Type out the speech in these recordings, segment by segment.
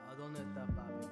¿A dónde está papi?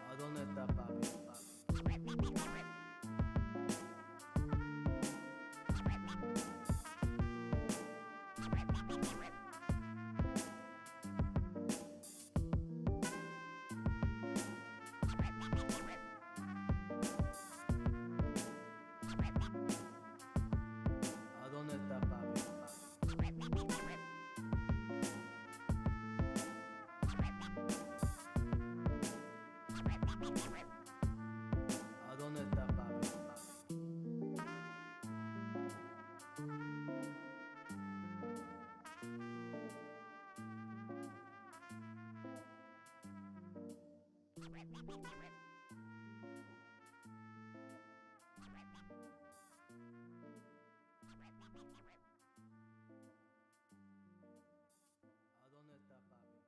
¿A dónde está papi? ¿A dónde está papi? ¿A dónde está papi? ¿A dónde está papi? ¿A dónde está papi?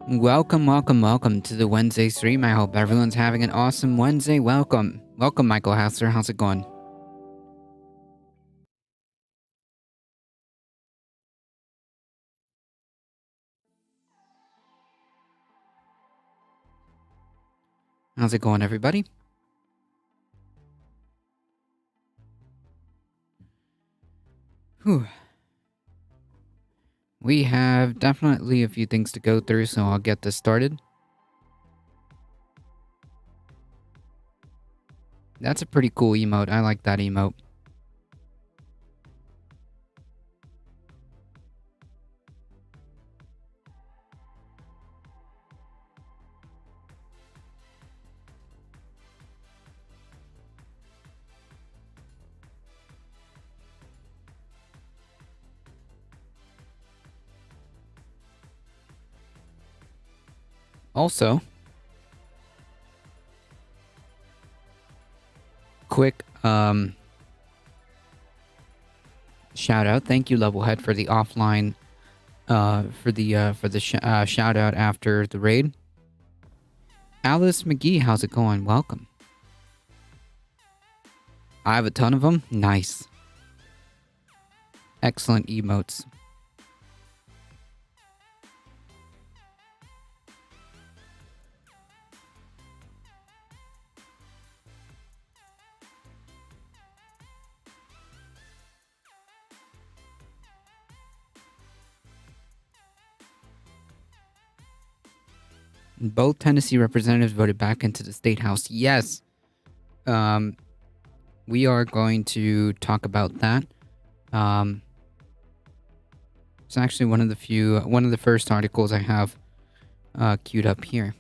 Welcome to the Wednesday stream. I hope everyone's having an awesome Wednesday. Welcome, Michael Hassler. How's it going? How's it going, everybody? Whew. We have definitely a few things to go through, so I'll get this started. That's a pretty cool emote. I like that emote. Also, quick shout out. Thank you, Levelhead, for the offline for the shout out after the raid. Alice McGee, how's it going? Welcome. I have a ton of them. Nice. Excellent emotes. Both Tennessee representatives voted back into the state house. Yes. We are going to talk about that. It's actually one of the first articles I have queued up here.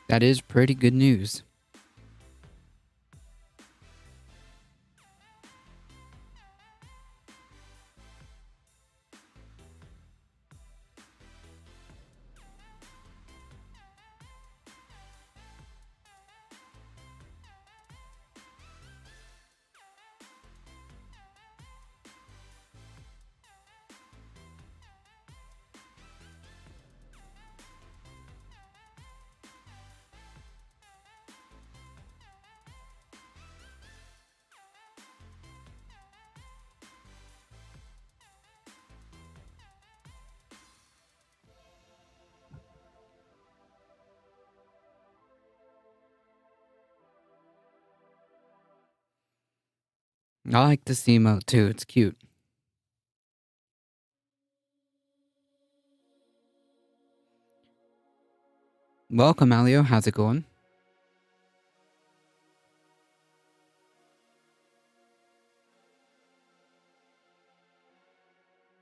That is pretty good news. I like this emote too. It's cute. Welcome, Alio. How's it going?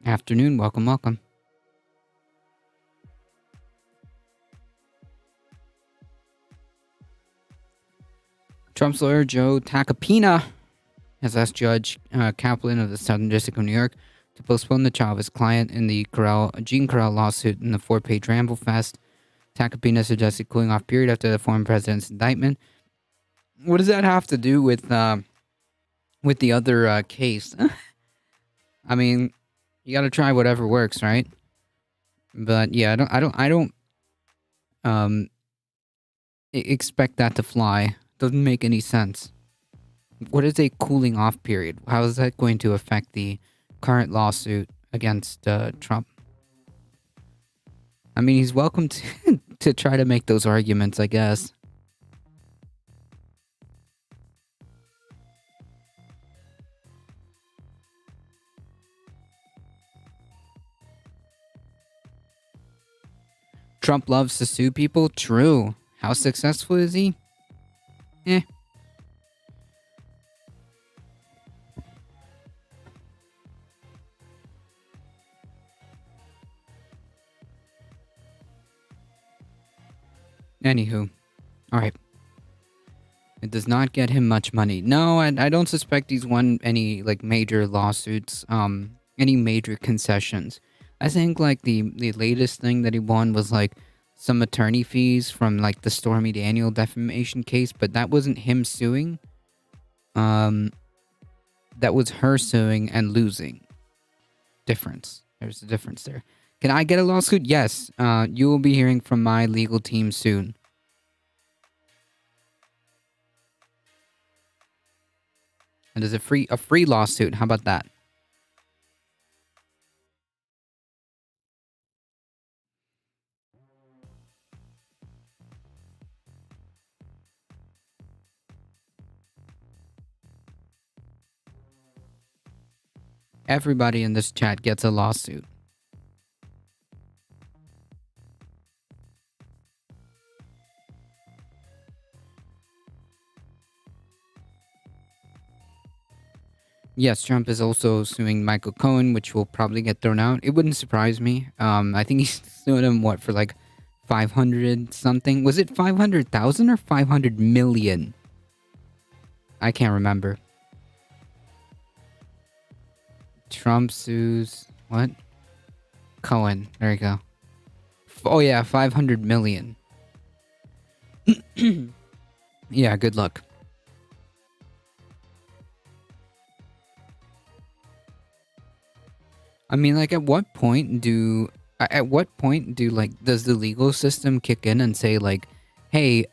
Afternoon. Welcome. Trump's lawyer Joe Tacopina has asked Judge Kaplan of the Southern District of New York to postpone the trial of his client in the Gene Carell lawsuit in the 4-page ramble fest. Tacopina suggested cooling off period after the former president's indictment. What does that have to do with the other case? I mean, you got to try whatever works, right? But yeah, I don't expect that to fly. Doesn't make any sense. What is a cooling off period? How is that going to affect the current lawsuit against Trump? I mean, he's welcome to try to make those arguments, I guess. Trump loves to sue people? True. How successful is he? Anywho. Alright. It does not get him much money. No, I don't suspect he's won any like major lawsuits, any major concessions. I think like the latest thing that he won was like some attorney fees from like the Stormy Daniel defamation case, but that wasn't him suing. That was her suing and losing. Difference. There's a difference there. Can I get a lawsuit? Yes. You will be hearing from my legal team soon. And there's a free lawsuit. How about that? Everybody in this chat gets a lawsuit. Yes, Trump is also suing Michael Cohen, which will probably get thrown out. It wouldn't surprise me. I think he's suing him, what, for like 500 something? Was it 500,000 or 500 million? I can't remember. Trump sues... what? Cohen. There you go. Oh yeah, 500 million. Yeah, good luck. I mean, like, at what point do like does the legal system kick in and say like, hey,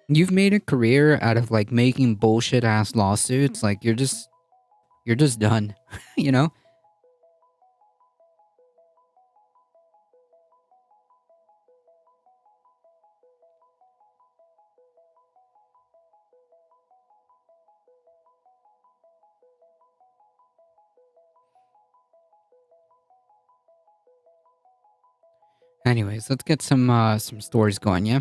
you've made a career out of like making bullshit ass lawsuits, like you're just done, you know? Anyways, let's get some stories going, yeah?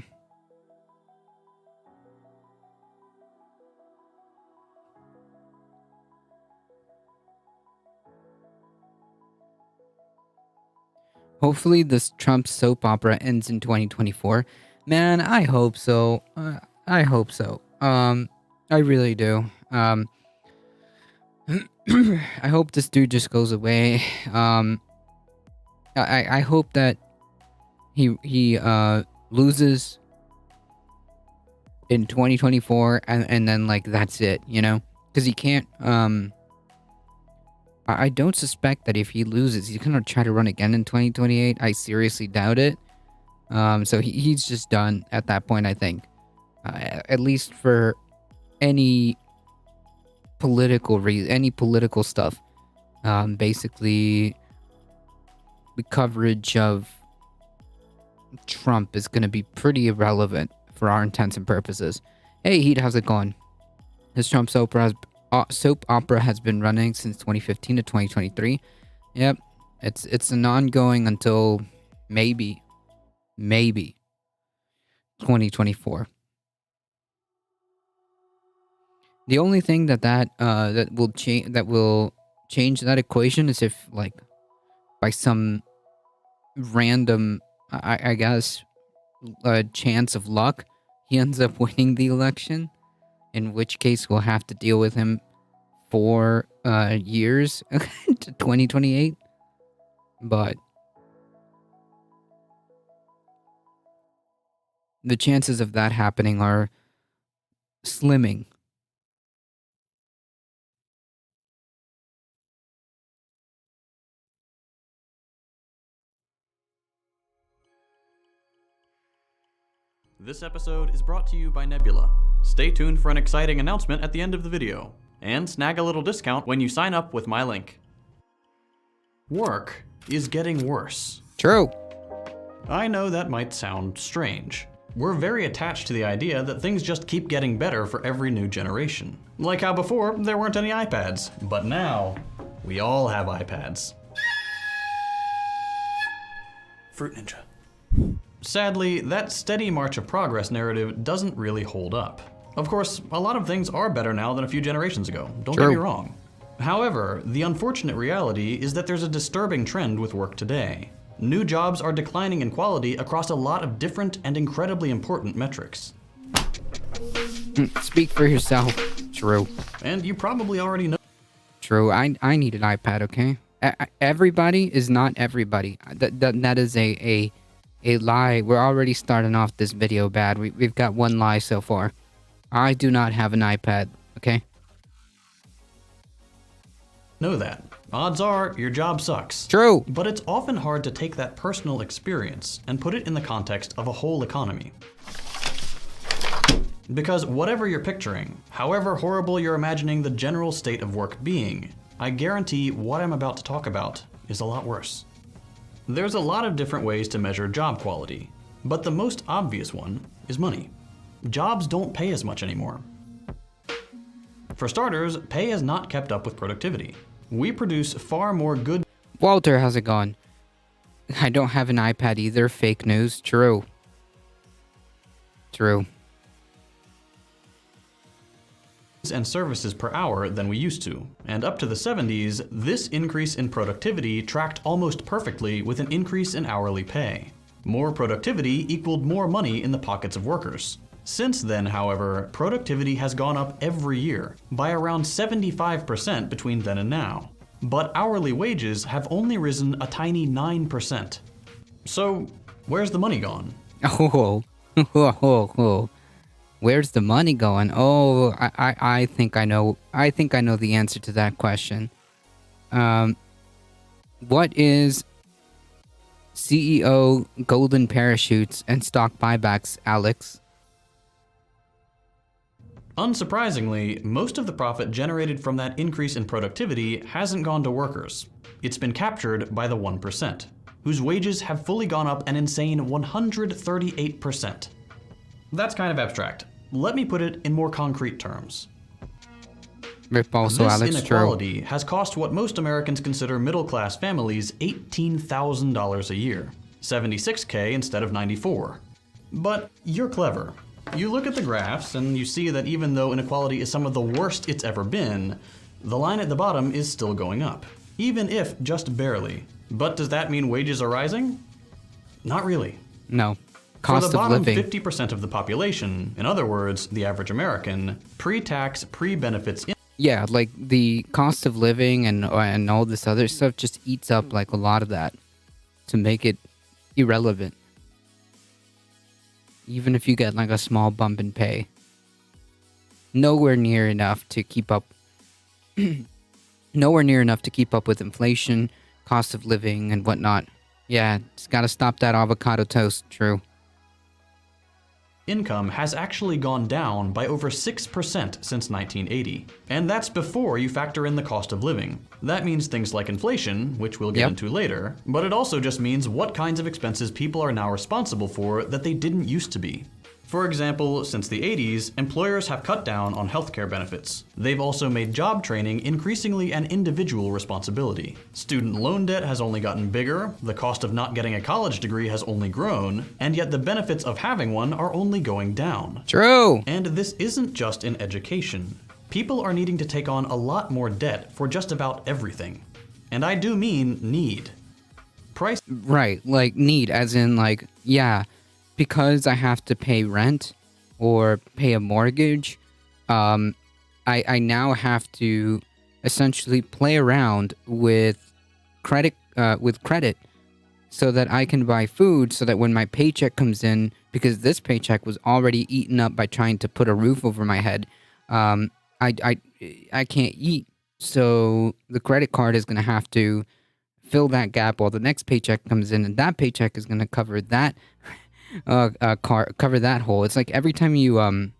Hopefully this Trump soap opera ends in 2024. Man, I hope so. I hope so. I really do. I hope this dude just goes away. I hope that he loses in 2024 and then like that's it, you know? Because he can't I don't suspect that if he loses he's gonna try to run again in 2028. I seriously doubt it. So he's just done at that point, I think. At least for any political stuff. Basically the coverage of Trump is going to be pretty irrelevant for our intents and purposes. Hey, Heat, how's it going? This Trump soap opera has been running since 2015 to 2023. Yep, it's an ongoing until maybe 2024. The only thing that will change that equation is if, like, by some random, I guess, chance of luck, he ends up winning the election, in which case we'll have to deal with him for years to 2028. But the chances of that happening are slimming. This episode is brought to you by Nebula. Stay tuned for an exciting announcement at the end of the video, and snag a little discount when you sign up with my link. Work is getting worse. True. I know that might sound strange. We're very attached to the idea that things just keep getting better for every new generation. Like how before, there weren't any iPads, but now, we all have iPads. Fruit Ninja. Sadly, that steady march of progress narrative doesn't really hold up. Of course, a lot of things are better now than a few generations ago, don't get me wrong. However, the unfortunate reality is that there's a disturbing trend with work today. New jobs are declining in quality across a lot of different and incredibly important metrics. Speak for yourself. True. And you probably already know True. I need an iPad, okay? Everybody is not everybody. That is a lie. We're already starting off this video bad. We've got one lie so far. I do not have an iPad, okay? that. Odds are your job sucks. True. But it's often hard to take that personal experience and put it in the context of a whole economy. Because whatever you're picturing, however horrible you're imagining the general state of work being, I guarantee what I'm about to talk about is a lot worse. There's a lot of different ways to measure job quality, but the most obvious one is money. Jobs don't pay as much anymore. For starters, pay has not kept up with productivity. We produce far more goods. Walter, how's it going? I don't have an iPad either. Fake news. True. True. And services per hour than we used to. And up to the 70s, this increase in productivity tracked almost perfectly with an increase in hourly pay. More productivity equaled more money in the pockets of workers. Since then, however, productivity has gone up every year, by around 75% between then and now. But hourly wages have only risen a tiny 9%. So, where's the money gone? Oh. Where's the money going? Oh, I think I know. I think I know the answer to that question. What is CEO golden parachutes and stock buybacks, Alex? Unsurprisingly, most of the profit generated from that increase in productivity hasn't gone to workers. It's been captured by the 1%, whose wages have fully gone up an insane 138%. That's kind of abstract. Let me put it in more concrete terms. Also, This Alex, inequality has cost what most Americans consider middle-class families $18,000 a year, $76K instead of $94. But you're clever. You look at the graphs and you see that even though inequality is some of the worst it's ever been, the line at the bottom is still going up, even if just barely. But does that mean wages are rising? Not really. No. Cost For the of bottom living. 50% of the population, in other words, the average American, pre-tax, pre-benefits Yeah, like the cost of living and all this other stuff just eats up like a lot of that to make it irrelevant. Even if you get like a small bump in pay. Nowhere near enough to keep up nowhere near enough to keep up with inflation, cost of living and whatnot. Yeah, just gotta stop that avocado toast, true. income has actually gone down by over 6% since 1980. And that's before you factor in the cost of living. That means things like inflation, which we'll get into later, but it also just means what kinds of expenses people are now responsible for that they didn't used to be. For example, since the 80s, employers have cut down on healthcare benefits. They've also made job training increasingly an individual responsibility. Student loan debt has only gotten bigger, the cost of not getting a college degree has only grown, and yet the benefits of having one are only going down. True. And this isn't just in education. People are needing to take on a lot more debt for just about everything. And I do mean need. Price. Right, like need, as in like, yeah, because I have to pay rent or pay a mortgage, I now have to essentially play around with credit, so that I can buy food, so that when my paycheck comes in, because this paycheck was already eaten up by trying to put a roof over my head, I can't eat. So the credit card is going to have to fill that gap while the next paycheck comes in, and that paycheck is going to cover that cover that hole. It's like every time you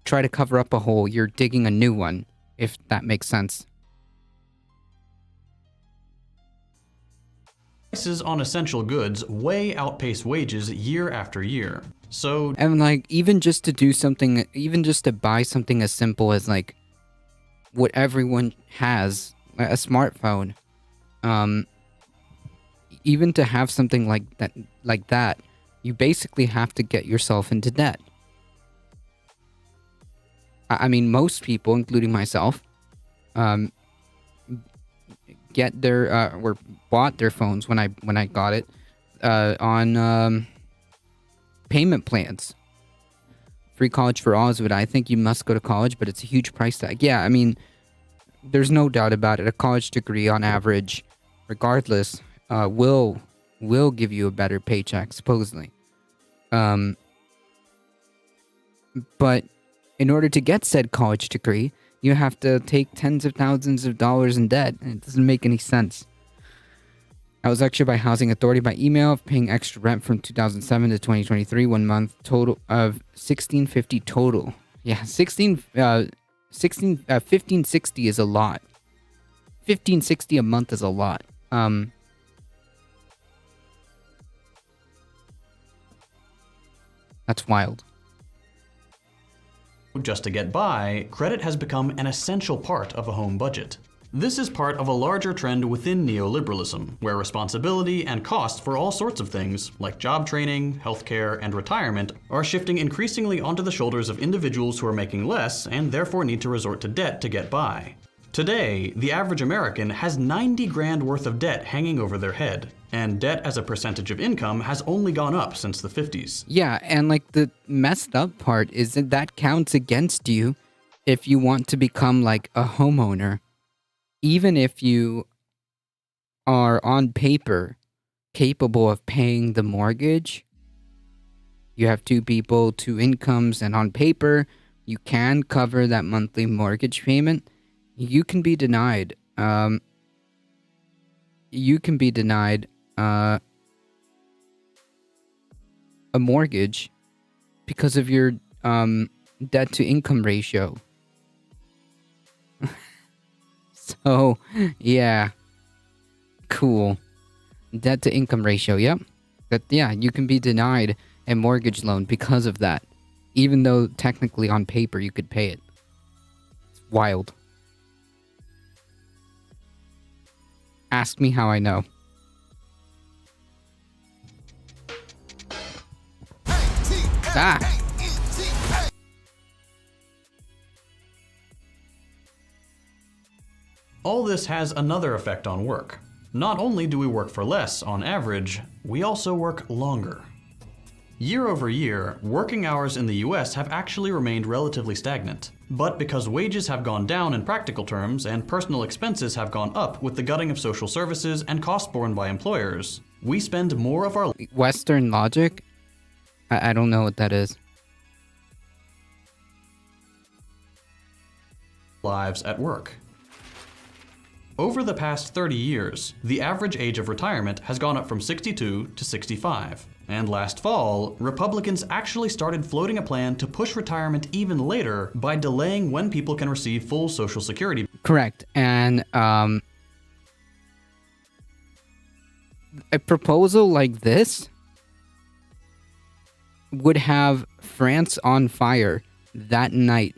try to cover up a hole, you're digging a new one, if that makes sense. Prices on essential goods way outpace wages year after year. So, And like even just to do something, even just to buy something as simple as like what everyone has, a smartphone, even to have something like that, you basically have to get yourself into debt. I mean, most people, including myself, get their or bought their phones when I got it on payment plans free college for all is what I think. You must go to college, but it's a huge price tag. Yeah, I mean, there's no doubt about it. A college degree, on average, regardless, will give you a better paycheck, supposedly. But in order to get said college degree, you have to take tens of thousands of dollars in debt, and it doesn't make any sense. I was lectured by Housing Authority by email, paying extra rent from 2007 to 2023, 1 month total of $1,650 total. Yeah, 1560 is a lot. 1560 a month is a lot. That's wild. Just to get by, credit has become an essential part of a home budget. This is part of a larger trend within neoliberalism, where responsibility and cost for all sorts of things, like job training, healthcare, and retirement, are shifting increasingly onto the shoulders of individuals who are making less and therefore need to resort to debt to get by. Today, the average American has 90 grand worth of debt hanging over their head, and debt as a percentage of income has only gone up since the 50s. Yeah, and like the messed up part is that counts against you if you want to become like a homeowner. Even if you are on paper capable of paying the mortgage, you have 2 people, 2 incomes, and on paper, you can cover that monthly mortgage payment, you can be denied. A mortgage because of your debt to income ratio. So, yeah. Cool. Debt to income ratio, yep. But yeah, you can be denied a mortgage loan because of that. Even though technically on paper you could pay it. It's wild. Ask me how I know. Ah! All this has another effect on work. Not only do we work for less on average, we also work longer. Year over year, working hours in the US have actually remained relatively stagnant. But because wages have gone down in practical terms and personal expenses have gone up with the gutting of social services and costs borne by employers, we spend more of our Western logic? I don't know what that is. lives at work. Over the past 30 years, the average age of retirement has gone up from 62 to 65. And last fall, Republicans actually started floating a plan to push retirement even later by delaying when people can receive full Social Security. Correct. And a proposal like this would have France on fire that night.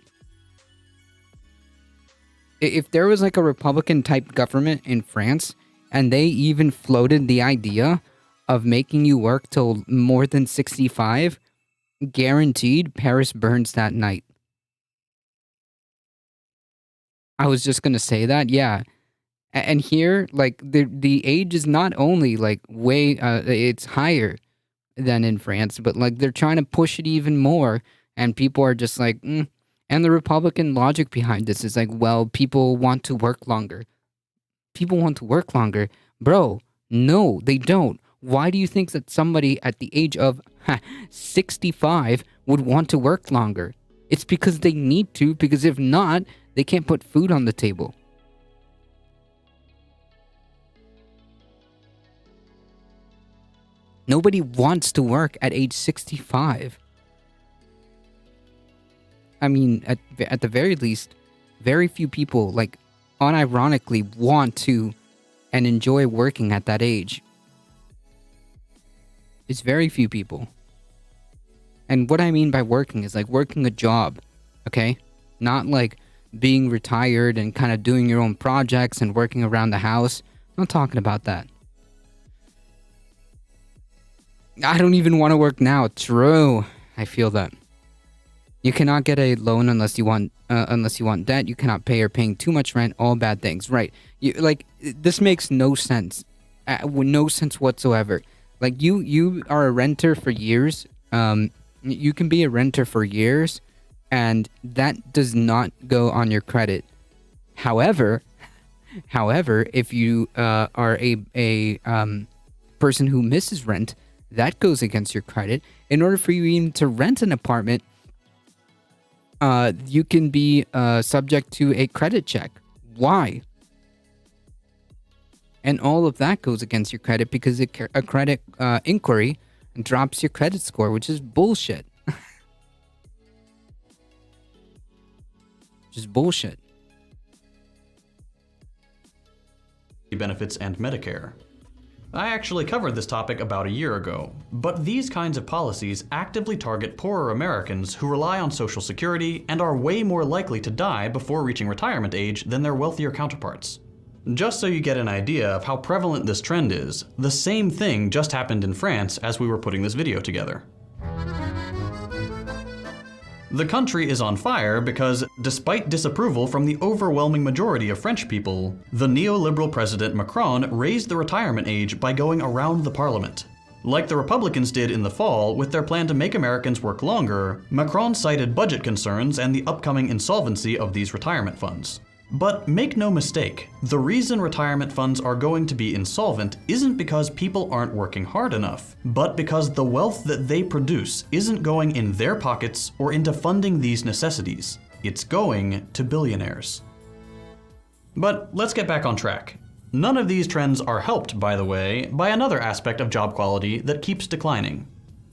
If there was like a Republican type government in France and they even floated the idea of making you work till more than 65, guaranteed Paris burns that night. I was just going to say that, yeah. And here, like, the age is not only, like, way, it's higher than in France, but, like, they're trying to push it even more, and people are just like, And the Republican logic behind this is like, well, people want to work longer. People want to work longer. Bro, no, they don't. Why do you think that somebody at the age of 65 would want to work longer? It's because they need to, because if not, they can't put food on the table. Nobody wants to work at age 65. I mean, at the very least, very few people, like, unironically want to and enjoy working at that age. It's very few people. And what I mean by working is like working a job, okay? Not like being retired and kind of doing your own projects and working around the house. I'm not talking about that. I don't even want to work now. True. I feel that. You cannot get a loan unless you want debt. You cannot pay or paying too much rent. All bad things, right? This makes no sense, no sense whatsoever. Like you are a renter for years. You can be a renter for years, and that does not go on your credit. However, if you are a person who misses rent, that goes against your credit. In order for you even to rent an apartment, you can be subject to a credit check. Why? And all of that goes against your credit because a credit inquiry drops your credit score, which is bullshit. Just bullshit. Benefits and Medicare. I actually covered this topic about a year ago, but these kinds of policies actively target poorer Americans who rely on Social Security and are way more likely to die before reaching retirement age than their wealthier counterparts. Just so you get an idea of how prevalent this trend is, the same thing just happened in France as we were putting this video together. The country is on fire because, despite disapproval from the overwhelming majority of French people, the neoliberal President Macron raised the retirement age by going around the parliament. Like the Republicans did in the fall with their plan to make Americans work longer, Macron cited budget concerns and the upcoming insolvency of these retirement funds. But make no mistake, the reason retirement funds are going to be insolvent isn't because people aren't working hard enough, but because the wealth that they produce isn't going in their pockets or into funding these necessities. It's going to billionaires. But let's get back on track. None of these trends are helped, by the way, by another aspect of job quality that keeps declining: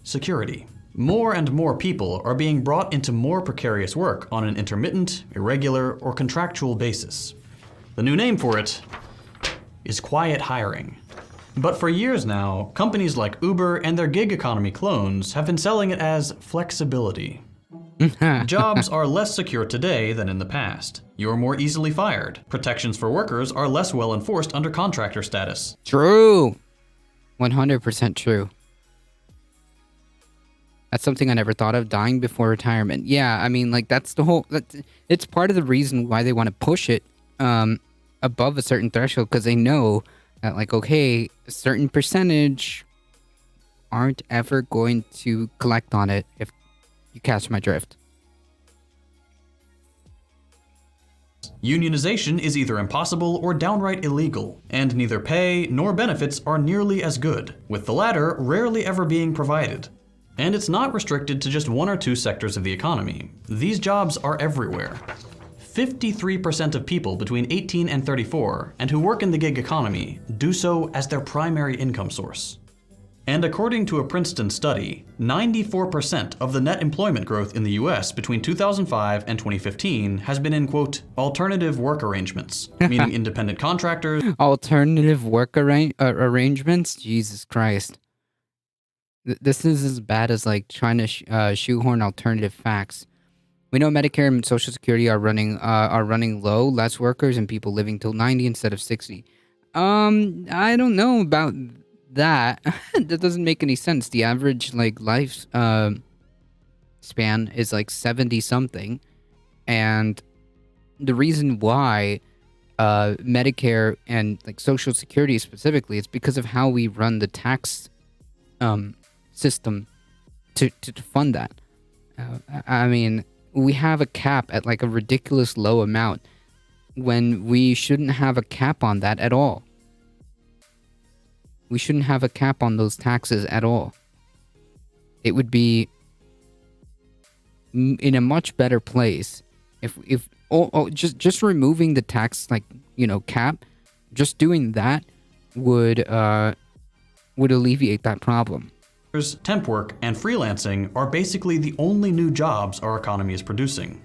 security. More and more people are being brought into more precarious work on an intermittent, irregular, or contractual basis. The new name for it is quiet hiring. But for years now, companies like Uber and their gig economy clones have been selling it as flexibility. Jobs are less secure today than in the past. You're more easily fired. Protections for workers are less well enforced under contractor status. True. 100% true. That's something I never thought of, dying before retirement. Yeah, I mean, like, that's the whole... it's part of the reason why they want to push it above a certain threshold, because they know that, like, okay, a certain percentage aren't ever going to collect on it, if you catch my drift. Unionization is either impossible or downright illegal, and neither pay nor benefits are nearly as good, with the latter rarely ever being provided. And it's not restricted to just one or two sectors of the economy. These jobs are everywhere. 53% of people between 18 and 34 and who work in the gig economy do so as their primary income source. And according to a Princeton study, 94% of the net employment growth in the US between 2005 and 2015 has been in, quote, alternative work arrangements, meaning independent contractors. Alternative work arrangements? Jesus Christ. This is as bad as, like, trying to shoehorn alternative facts. We know Medicare and Social Security are running low, less workers and people living till 90 instead of 60. I don't know about that. That doesn't make any sense. The average, like, life span is like 70 something, and the reason why Medicare and, like, Social Security specifically is because of how we run the tax system to fund that. I mean, we have a cap at, like, a ridiculous low amount when we shouldn't have a cap on that at all. We shouldn't have a cap on those taxes at all. It would be in a much better place if just removing the tax, like, you know, cap, just doing that would alleviate that problem. Temp work and freelancing are basically the only new jobs our economy is producing.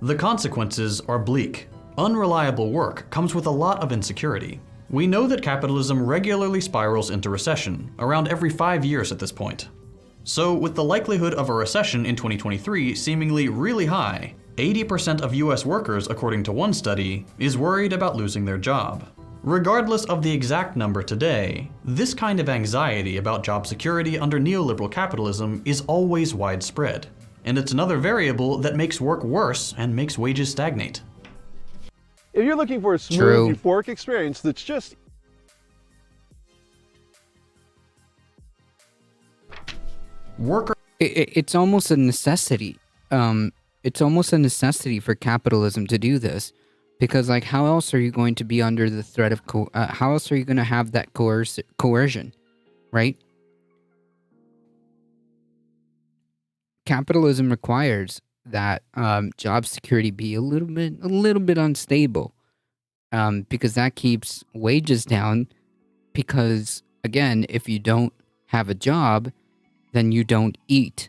The consequences are bleak. Unreliable work comes with a lot of insecurity. We know that capitalism regularly spirals into recession, around every 5 years at this point. So with the likelihood of a recession in 2023 seemingly really high, 80% of US workers, according to one study, is worried about losing their job. Regardless of the exact number today, this kind of anxiety about job security under neoliberal capitalism is always widespread, and it's another variable that makes work worse and makes wages stagnate. If you're looking for a smooth euphoric experience that's just it's almost a necessity. It's almost a necessity for capitalism to do this, because like, how else are you going to be under the threat of how else are you going to have that coercion, right? Capitalism requires that job security be a little bit unstable, because that keeps wages down. Because again, if you don't have a job, then you don't eat.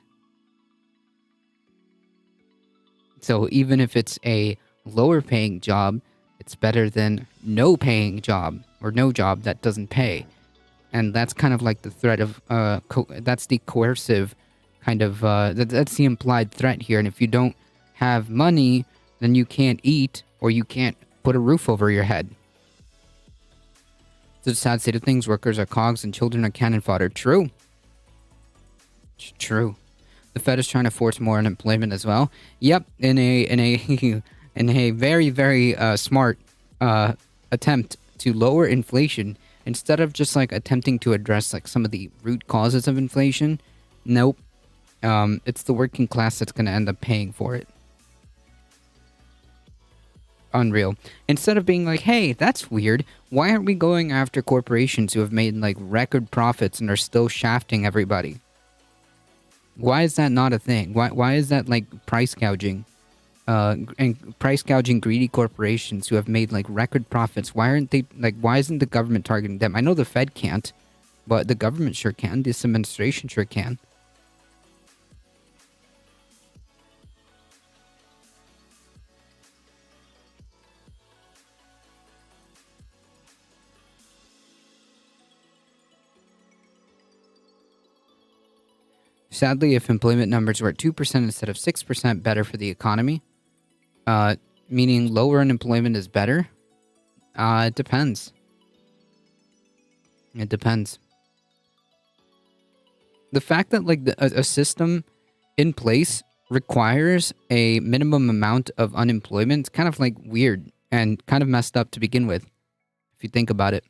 So even if it's a lower paying job, it's better than no paying job, or no job that doesn't pay. And that's kind of like the threat of that's the coercive kind of that's the implied threat here. And if you don't have money, then you can't eat, or you can't put a roof over your head. It's a sad state of things. Workers are cogs and children are cannon fodder. True. True. The Fed is trying to force more unemployment as well. Yep, in a very, very smart attempt to lower inflation, instead of just like attempting to address like some of the root causes of inflation. Nope. It's the working class that's going to end up paying for it. Unreal. Instead of being like, hey, that's weird. Why aren't we going after corporations who have made like record profits and are still shafting everybody? Why is that not a thing? Why is that like price gouging? And price gouging greedy corporations who have made like record profits. Why aren't they like? Why isn't the government targeting them? I know the Fed can't, but the government sure can. This administration sure can. Sadly, if employment numbers were at 2% instead of 6%, better for the economy. Meaning lower unemployment is better? It depends. It depends. The fact that like a system in place requires a minimum amount of unemployment is kind of like weird and kind of messed up to begin with, if you think about it.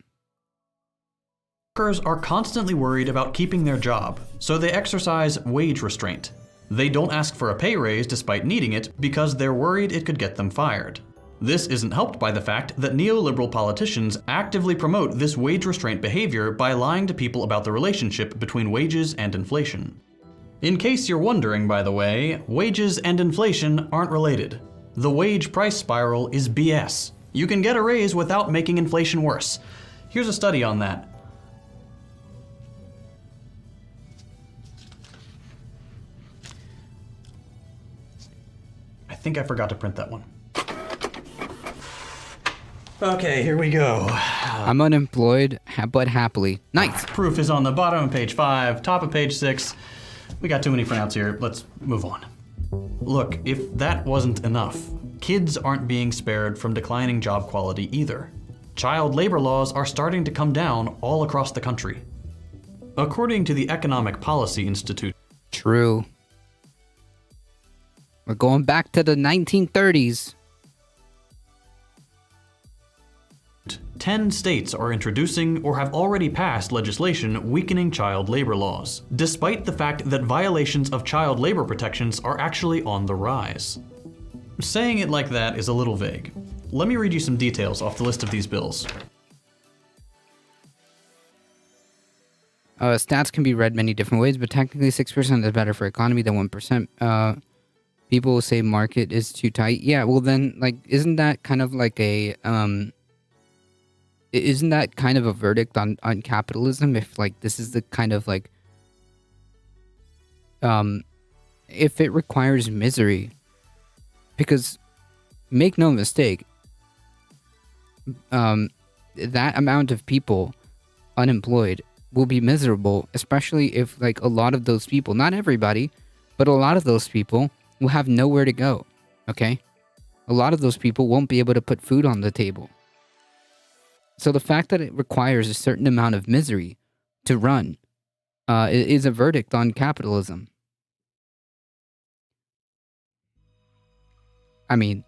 Workers are constantly worried about keeping their job, so they exercise wage restraint. They don't ask for a pay raise despite needing it because they're worried it could get them fired. This isn't helped by the fact that neoliberal politicians actively promote this wage restraint behavior by lying to people about the relationship between wages and inflation. In case you're wondering, by the way, wages and inflation aren't related. The wage price spiral is BS. You can get a raise without making inflation worse. Here's a study on that. I think I forgot to print that one. Okay, here we go. I'm unemployed, but happily. Nice. Proof is on the bottom of page 5, top of page 6. We got too many printouts here. Let's move on. Look, if that wasn't enough, kids aren't being spared from declining job quality either. Child labor laws are starting to come down all across the country. According to the Economic Policy Institute. True. We're going back to the 1930s. 10 states are introducing or have already passed legislation weakening child labor laws, despite the fact that violations of child labor protections are actually on the rise. Saying it like that is a little vague. Let me read you some details off the list of these bills. Stats can be read many different ways, but technically 6% is better for economy than 1%. People will say market is too tight. Yeah, well then, like, isn't that kind of like a, isn't that kind of a verdict on capitalism? If, like, this is the kind of, like, if it requires misery, because, make no mistake, that amount of people unemployed will be miserable, especially if, like, a lot of those people, not everybody, but a lot of those people will have nowhere to go, okay? A lot of those people won't be able to put food on the table. So the fact that it requires a certain amount of misery to run is a verdict on capitalism. I mean,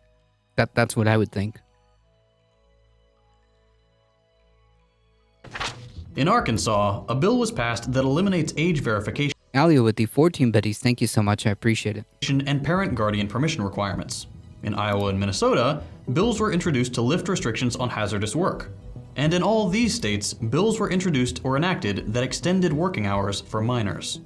that's what I would think. In Arkansas, a bill was passed that eliminates age verification. Alia with the 14 biddies. Thank you so much. I appreciate it. And parent guardian permission requirements. In Iowa and Minnesota, bills were introduced to lift restrictions on hazardous work. And in all these states, bills were introduced or enacted that extended working hours for minors.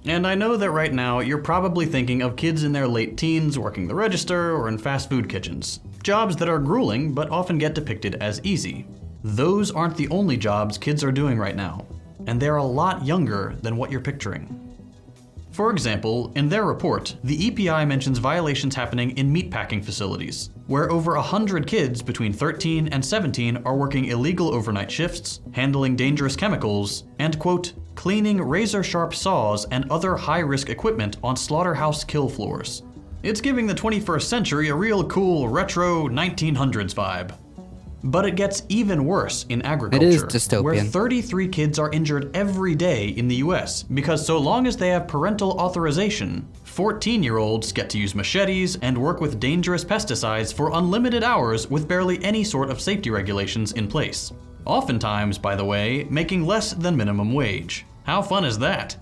And I know that right now you're probably thinking of kids in their late teens working the register or in fast food kitchens. Jobs that are grueling but often get depicted as easy. Those aren't the only jobs kids are doing right now, and they're a lot younger than what you're picturing. For example, in their report, the EPI mentions violations happening in meatpacking facilities, where over 100 kids between 13 and 17 are working illegal overnight shifts, handling dangerous chemicals, and quote, cleaning razor-sharp saws and other high-risk equipment on slaughterhouse kill floors. It's giving the 21st century a real cool, retro 1900s vibe. But it gets even worse in agriculture, it is dystopian. where 33 kids are injured every day in the US because so long as they have parental authorization, 14-year-olds get to use machetes and work with dangerous pesticides for unlimited hours with barely any sort of safety regulations in place. Oftentimes, by the way, making less than minimum wage. How fun is that?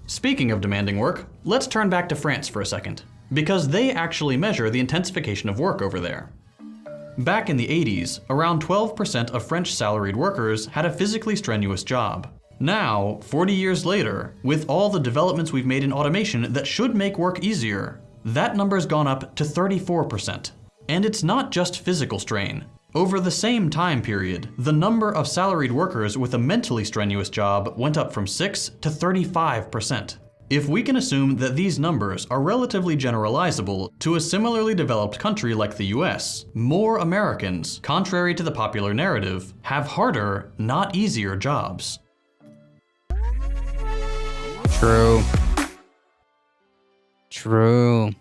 Speaking of demanding work, let's turn back to France for a second, because they actually measure the intensification of work over there. Back in the 80s, around 12% of French salaried workers had a physically strenuous job. Now, 40 years later, with all the developments we've made in automation that should make work easier, that number's gone up to 34%. And it's not just physical strain. Over the same time period, the number of salaried workers with a mentally strenuous job went up from 6 to 35%. If we can assume that these numbers are relatively generalizable to a similarly developed country like the US, more Americans, contrary to the popular narrative, have harder, not easier jobs. True. True.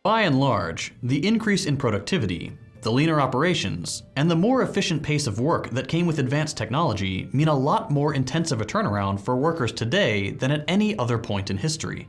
By and large, the increase in productivity, the leaner operations, and the more efficient pace of work that came with advanced technology mean a lot more intensive a turnaround for workers today than at any other point in history.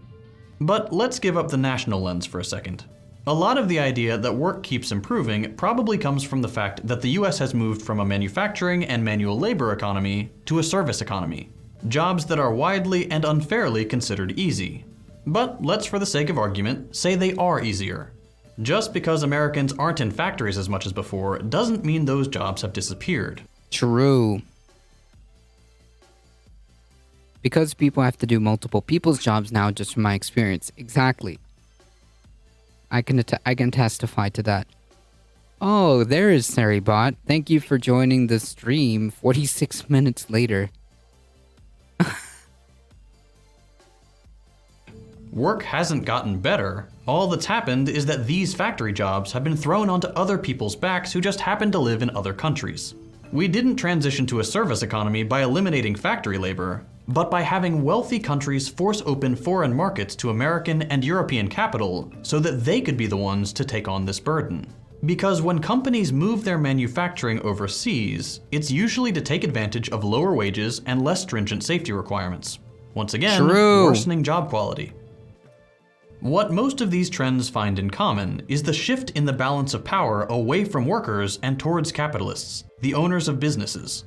But let's give up the national lens for a second. A lot of the idea that work keeps improving probably comes from the fact that the US has moved from a manufacturing and manual labor economy to a service economy, jobs that are widely and unfairly considered easy. But let's, for the sake of argument, say they are easier. Just because Americans aren't in factories as much as before doesn't mean those jobs have disappeared. True. Because people have to do multiple people's jobs now, just from my experience. Exactly. I can testify to that. Oh, there is Saribot. Thank you for joining the stream 46 minutes later. Work hasn't gotten better. All that's happened is that these factory jobs have been thrown onto other people's backs who just happen to live in other countries. We didn't transition to a service economy by eliminating factory labor, but by having wealthy countries force open foreign markets to American and European capital so that they could be the ones to take on this burden. Because when companies move their manufacturing overseas, it's usually to take advantage of lower wages and less stringent safety requirements. Once again, worsening job quality. What most of these trends find in common is the shift in the balance of power away from workers and towards capitalists, the owners of businesses.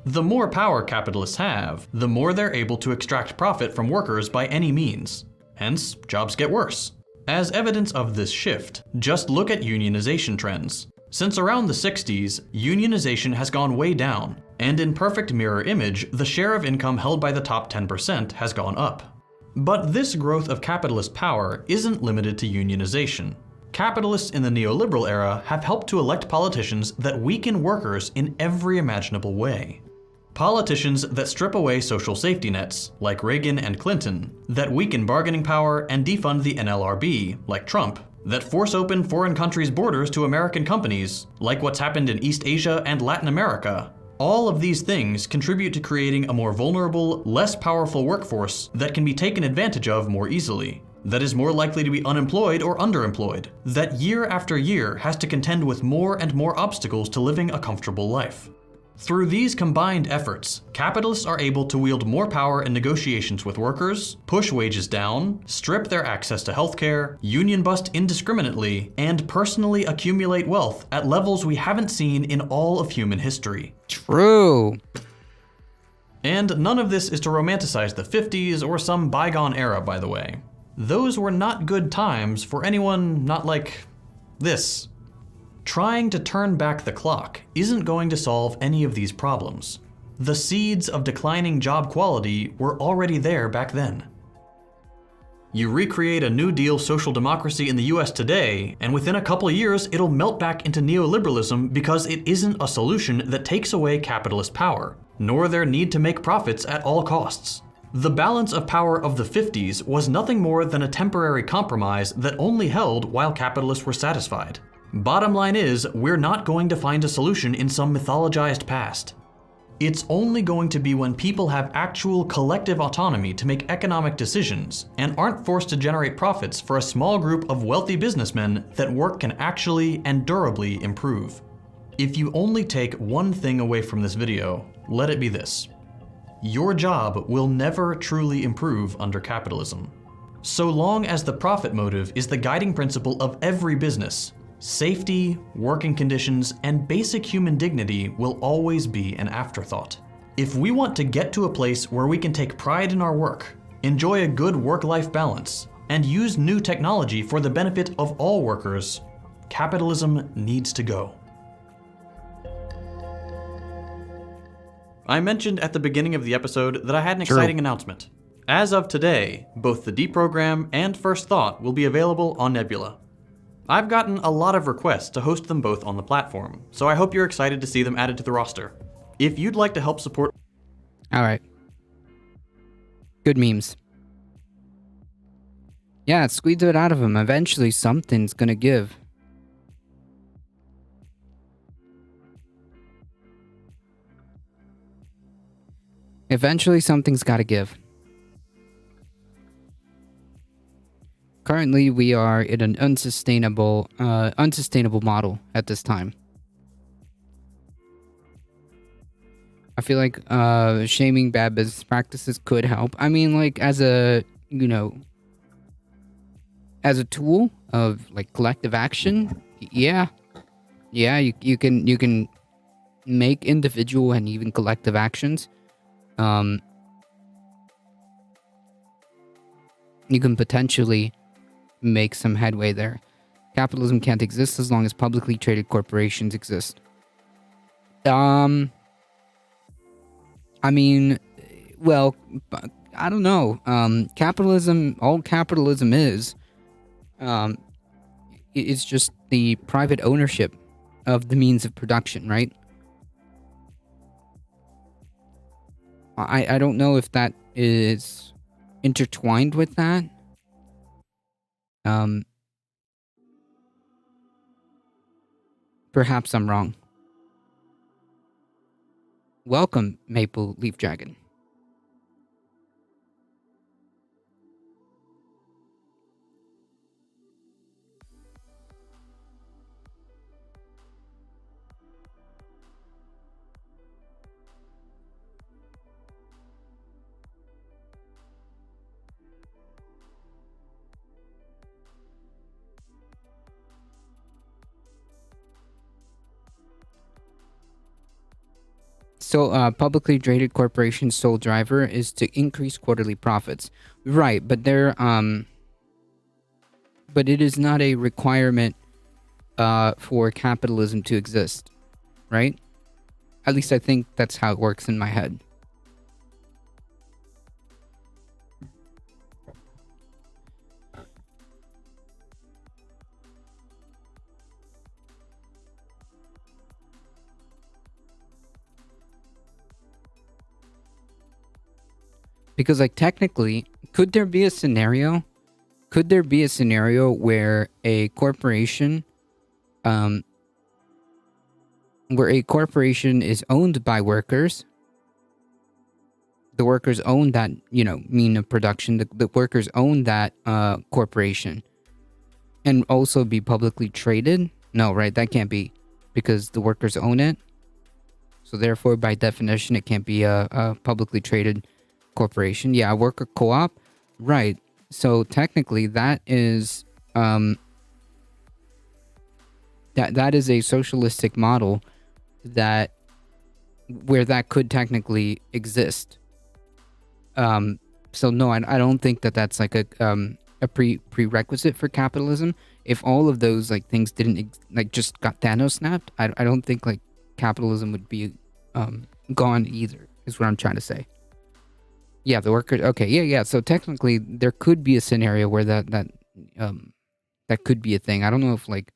The more power capitalists have, the more they're able to extract profit from workers by any means. Hence, jobs get worse. As evidence of this shift, just look at unionization trends. Since around the 60s, unionization has gone way down, and in perfect mirror image, the share of income held by the top 10% has gone up. But this growth of capitalist power isn't limited to unionization. Capitalists in the neoliberal era have helped to elect politicians that weaken workers in every imaginable way. Politicians that strip away social safety nets, like Reagan and Clinton, that weaken bargaining power and defund the NLRB, like Trump, that force open foreign countries' borders to American companies, like what's happened in East Asia and Latin America. All of these things contribute to creating a more vulnerable, less powerful workforce that can be taken advantage of more easily, that is more likely to be unemployed or underemployed, that year after year has to contend with more and more obstacles to living a comfortable life. Through these combined efforts, capitalists are able to wield more power in negotiations with workers, push wages down, strip their access to healthcare, union bust indiscriminately, and personally accumulate wealth at levels we haven't seen in all of human history. True. And none of this is to romanticize the 50s or some bygone era, by the way. Those were not good times for anyone not like this. Trying to turn back the clock isn't going to solve any of these problems. The seeds of declining job quality were already there back then. You recreate a New Deal social democracy in the US today, and within a couple of years, it'll melt back into neoliberalism because it isn't a solution that takes away capitalist power, nor their need to make profits at all costs. The balance of power of the 50s was nothing more than a temporary compromise that only held while capitalists were satisfied. Bottom line is, we're not going to find a solution in some mythologized past. It's only going to be when people have actual collective autonomy to make economic decisions and aren't forced to generate profits for a small group of wealthy businessmen that work can actually and durably improve. If you only take one thing away from this video, let it be this. Your job will never truly improve under capitalism. So long as the profit motive is the guiding principle of every business, safety, working conditions, and basic human dignity will always be an afterthought. If we want to get to a place where we can take pride in our work, enjoy a good work-life balance, and use new technology for the benefit of all workers, capitalism needs to go. I mentioned at the beginning of the episode that I had an exciting announcement. As of today, both the Deprogram and First Thought will be available on Nebula. I've gotten a lot of requests to host them both on the platform, so I hope you're excited to see them added to the roster. If you'd like to help support... Alright. Good memes. Yeah, squeeze it out of him. Eventually something's gonna give. Eventually something's gotta give. Currently, we are in an unsustainable model at this time. I feel like shaming bad business practices could help. I mean, like as a tool of like collective action. Yeah, you can make individual and even collective actions. You can potentially make some headway there. Capitalism can't exist as long as publicly traded corporations exist. I mean, well, I don't know. Capitalism, all capitalism is, it's just the private ownership of the means of production, right? I don't know if that is intertwined with that. Perhaps I'm wrong. Welcome, Maple Leaf Dragon. So, publicly traded corporation's sole driver is to increase quarterly profits. Right, but they're, but it is not a requirement, for capitalism to exist, right? At least I think that's how it works in my head. Because, like, technically, could there be a scenario where a corporation, is owned by workers? The workers own that, mean of production. The workers own that corporation, and also be publicly traded? No, right? That can't be, because the workers own it. So therefore, by definition, it can't be a publicly traded corporation. Yeah, a worker co-op, right? So technically, that is that is a socialistic model that where that could technically exist. So no, I don't think that that's like a prerequisite for capitalism. If all of those like things didn't like just got Thanos snapped, I don't think like capitalism would be gone either. Is what I'm trying to say. Yeah, the workers. Okay, yeah. So technically, there could be a scenario where that could be a thing. I don't know if like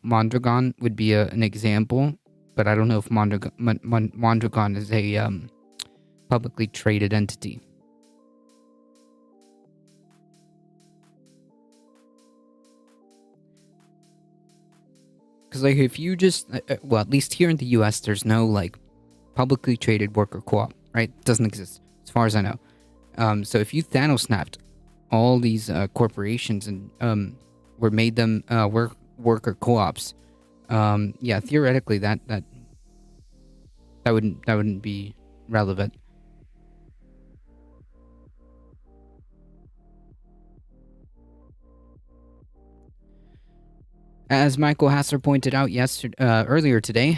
Mondragon would be an example, but I don't know if Mondragon is a publicly traded entity. Because like if you just well, at least here in the U.S., there's no like publicly traded worker co-op, right? It doesn't exist as far as I know. So if you Thanos snapped all these corporations and were made them worker co-ops, yeah, theoretically that wouldn't be relevant. As Michael Hasser pointed out earlier today,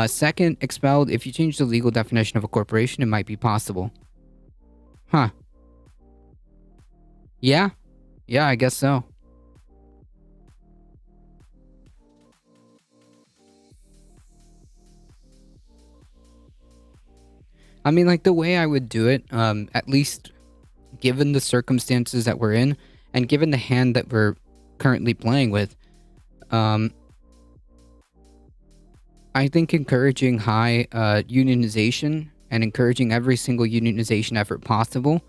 second, expelled. If you change the legal definition of a corporation, it might be possible. Huh. Yeah, I guess so. I mean, like the way I would do it, at least given the circumstances that we're in, and given the hand that we're currently playing with, I think encouraging high unionization and encouraging every single unionization effort possible,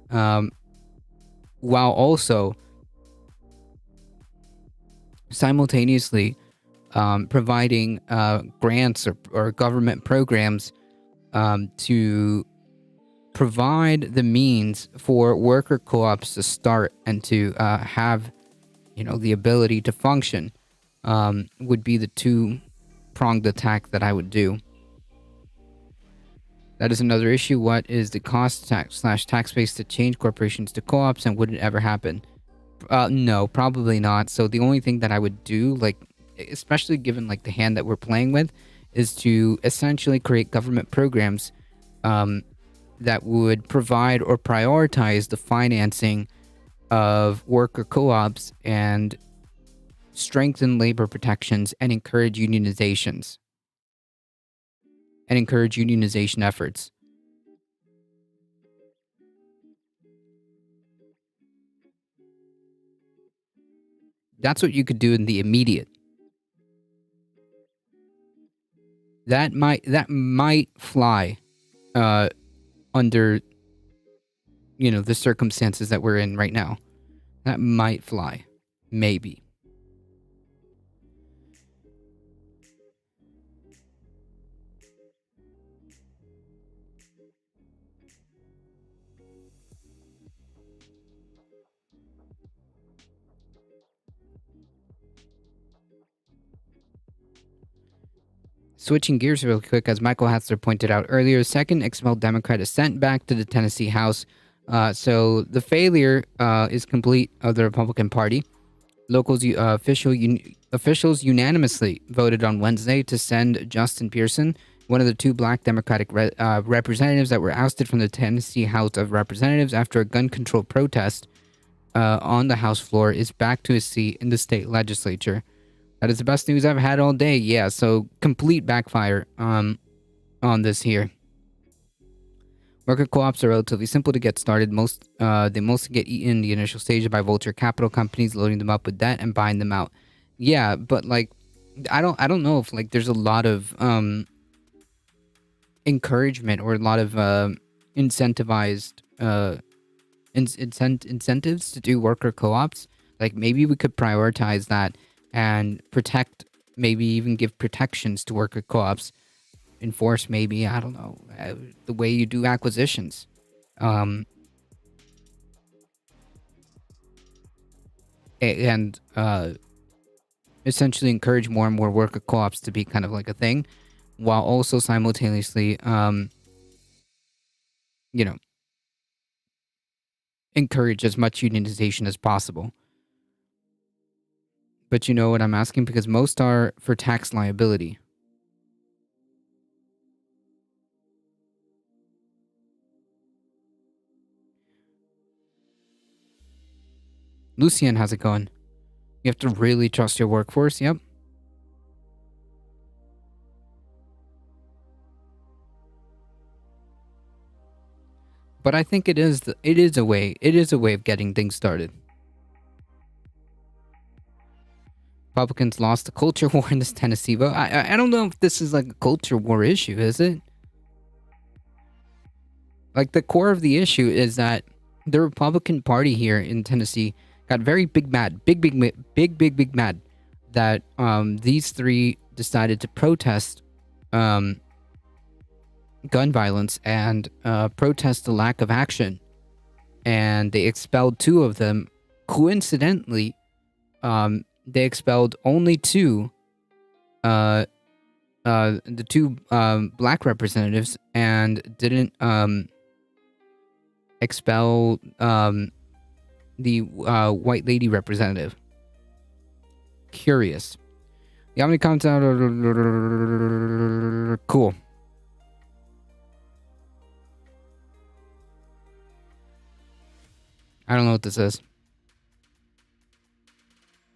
while also simultaneously providing grants or government programs to provide the means for worker co-ops to start and to have, the ability to function, would be the two-pronged attack that I would do. That is another issue. What is the cost tax base to change corporations to co-ops, and would it ever happen? No, probably not. So the only thing that I would do, like, especially given like the hand that we're playing with, is to essentially create government programs that would provide or prioritize the financing of worker co-ops and strengthen labor protections and encourage unionizations and encourage unionization efforts. That's what you could do in the immediate. That might fly under the circumstances that we're in right now. That might fly. Maybe. Switching gears real quick, as Michael Hatzler pointed out earlier, second expelled Democrat is sent back to the Tennessee House. So the failure is complete of the Republican Party. Officials unanimously voted on Wednesday to send Justin Pearson, one of the two black Democratic representatives that were ousted from the Tennessee House of Representatives after a gun control protest on the House floor, is back to his seat in the state legislature. That is the best news I've had all day. Yeah, so complete backfire on this here. Worker co-ops are relatively simple to get started. They mostly get eaten in the initial stage by vulture capital companies, loading them up with debt and buying them out. Yeah, but like, I don't know if like there's a lot of encouragement or a lot of incentivized incentives to do worker co-ops. Like maybe we could prioritize that and protect, maybe even give protections to worker co-ops. Enforce maybe, I don't know, the way you do acquisitions. And essentially encourage more and more worker co-ops to be kind of like a thing, while also simultaneously, encourage as much unionization as possible. But you know what I'm asking? Because most are for tax liability. Lucian, how's it going? You have to really trust your workforce. Yep. But I think it is a way of getting things started. Republicans lost the culture war in this Tennessee vote. I don't know if this is like a culture war issue, is it? Like, the core of the issue is that the Republican Party here in Tennessee got very big mad that these three decided to protest gun violence and protest the lack of action, and they expelled two of them. Coincidentally, they expelled only two, the two black representatives, and didn't expel the white lady representative. Curious. Yeah, how many comments out? Cool. I don't know what this is.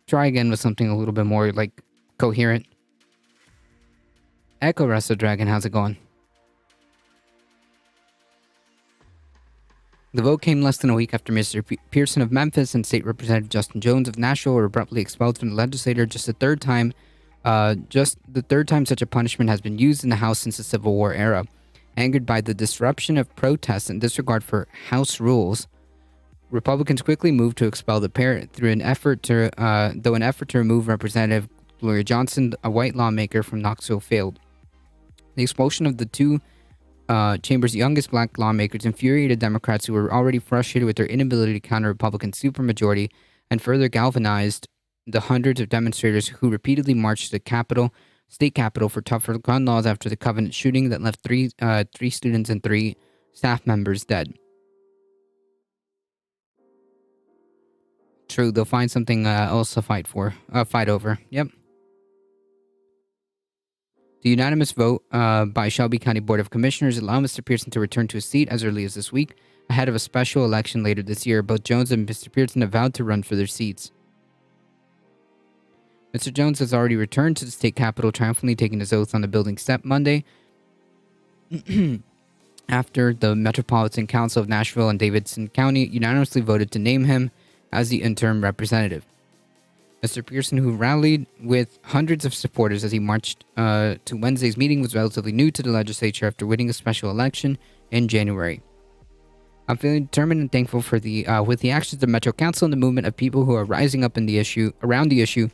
Try again with something a little bit more, like, coherent. Echo Resto Dragon, how's it going? The vote came less than a week after Mr. Pearson of Memphis and State Representative Justin Jones of Nashville were abruptly expelled from the legislature. Just the third time such a punishment has been used in the House since the Civil War era. Angered by the disruption of protests and disregard for House rules, Republicans quickly moved to expel the pair through an effort to remove Representative Gloria Johnson, a white lawmaker from Knoxville, failed. The expulsion of the two chamber's youngest black lawmakers infuriated Democrats who were already frustrated with their inability to counter Republican supermajority, and further galvanized the hundreds of demonstrators who repeatedly marched to the state capitol for tougher gun laws after the Covenant shooting that left three students and 3 staff members dead. True, they'll find something else to fight over. Yep. The unanimous vote by Shelby County Board of Commissioners allowed Mr. Pearson to return to his seat as early as this week, ahead of a special election later this year. Both Jones and Mr. Pearson have vowed to run for their seats. Mr. Jones has already returned to the state capitol, triumphantly taking his oath on the building step Monday, after the Metropolitan Council of Nashville and Davidson County unanimously voted to name him as the interim representative. Mr. Pearson, who rallied with hundreds of supporters as he marched to Wednesday's meeting, was relatively new to the legislature after winning a special election in January. I'm feeling determined and thankful for with the actions of the Metro Council and the movement of people who are rising up around the issue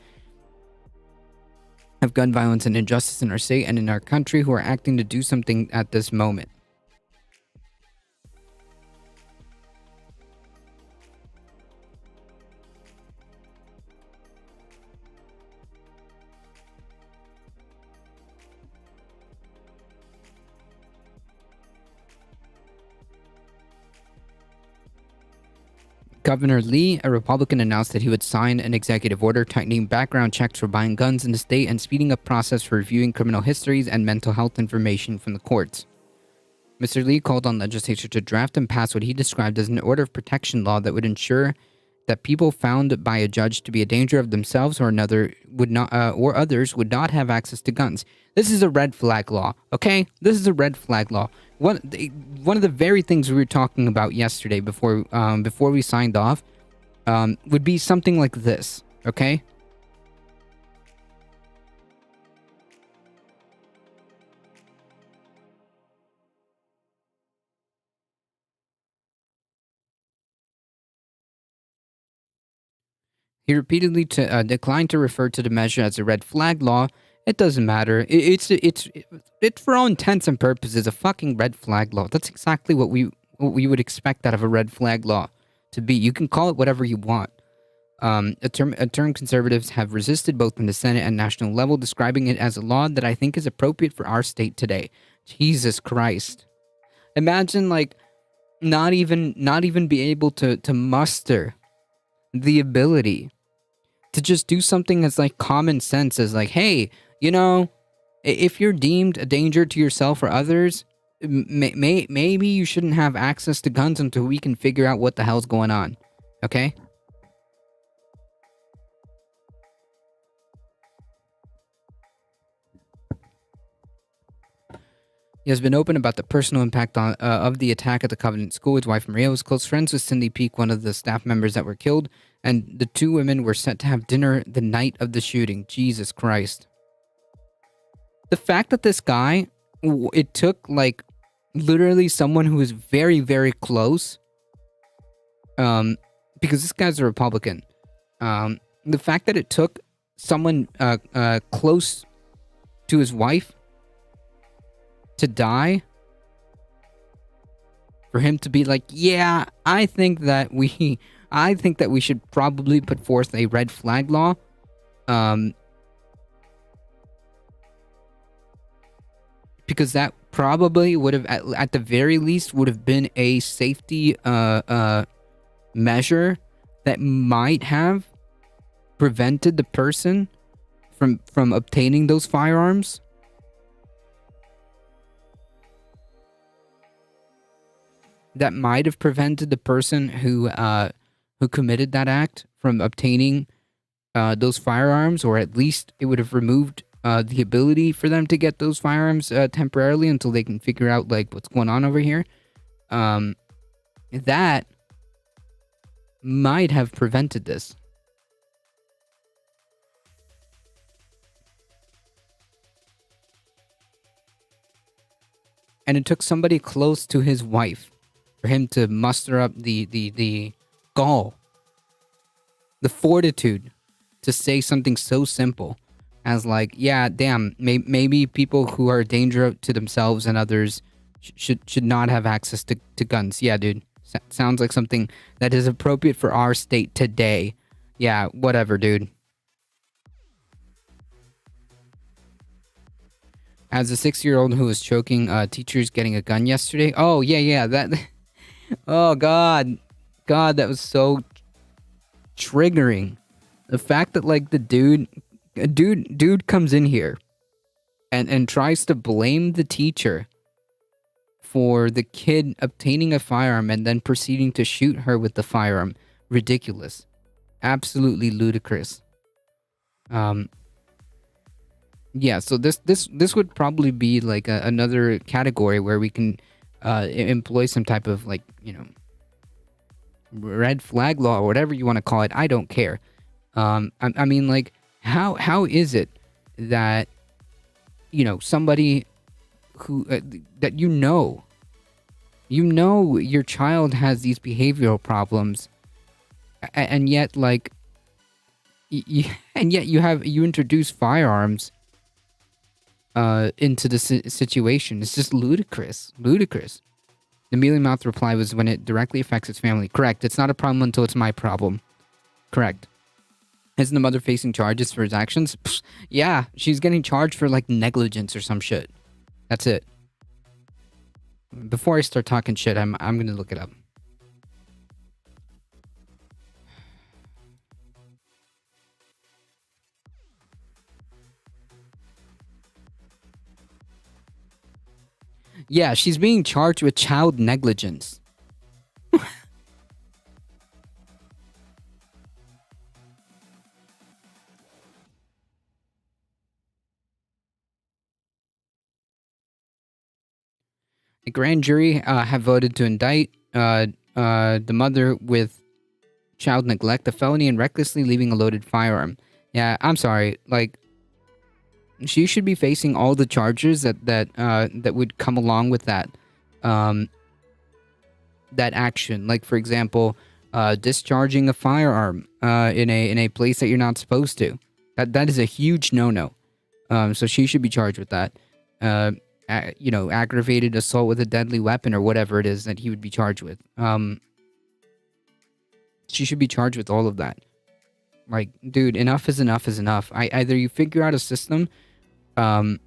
of gun violence and injustice in our state and in our country, who are acting to do something at this moment. Governor Lee, a Republican, announced that he would sign an executive order tightening background checks for buying guns in the state and speeding up process for reviewing criminal histories and mental health information from the courts. Mr. Lee called on legislature to draft and pass what he described as an order of protection law that would ensure that people found by a judge to be a danger of themselves or another or others would not have access to guns. This is a red flag law, okay? This is a red flag law. One of the very things we were talking about yesterday before we signed off would be something like this, okay? He repeatedly declined to refer to the measure as a red flag law. It doesn't matter. It's for all intents and purposes a fucking red flag law. That's exactly what we would expect out of a red flag law to be. You can call it whatever you want. A term conservatives have resisted both in the Senate and national level, describing it as a law that I think is appropriate for our state today. Jesus Christ. Imagine, like, not even be able to muster the ability to just do something as, like, common sense as, like, hey, you know, if you're deemed a danger to yourself or others, maybe you shouldn't have access to guns until we can figure out what the hell's going on. Okay? He has been open about the personal impact of the attack at the Covenant School. His wife Maria was close friends with Cindy Peak, one of the staff members that were killed, and the two women were set to have dinner the night of the shooting. Jesus Christ. The fact that this guy, it took like literally someone who is very, very close, because this guy's a Republican. The fact that it took someone close to his wife to die for him to be like, yeah, I think that we should probably put forth a red flag law. Because that probably would have, at the very least, would have been a safety measure that might have prevented the person from obtaining those firearms. That might have prevented the person who committed that act from obtaining those firearms, or at least it would have removed the ability for them to get those firearms temporarily until they can figure out like what's going on over here. That might have prevented this. And it took somebody close to his wife for him to muster up the gall, the fortitude to say something so simple as like, yeah, damn, maybe people who are a danger to themselves and others should not have access to guns. Yeah, dude. Sounds like something that is appropriate for our state today. Yeah, whatever, dude. As a 6-year-old who was choking teachers getting a gun yesterday. Oh, yeah, that... Oh, God, that was so triggering. The fact that, like, the dude comes in here and tries to blame the teacher for the kid obtaining a firearm and then proceeding to shoot her with the firearm. Ridiculous. Absolutely ludicrous. Yeah, so this would probably be like another category where we can employ some type of, like, you know, red flag law or whatever you want to call it. I don't care. I mean, like, how is it that, you know, somebody who that you know your child has these behavioral problems, and yet, like, you introduce firearms into the situation? It's just ludicrous. The mealy-mouthed reply was, when it directly affects its family. Correct. It's not a problem until it's my problem. Correct. Isn't the mother facing charges for his actions? Pfft, yeah, she's getting charged for, like, negligence or some shit. That's it. Before I start talking shit, I'm gonna look it up. Yeah, she's being charged with child negligence. A grand jury have voted to indict the mother with child neglect, a felony, and recklessly leaving a loaded firearm. Yeah, I'm sorry. Like, she should be facing all the charges that would come along with that action. Like, for example, discharging a firearm in a place that you're not supposed to. That is a huge no-no. So she should be charged with that. You know, aggravated assault with a deadly weapon or whatever it is that he would be charged with. She should be charged with all of that. Like, dude, enough is enough is enough. Either you figure out a system to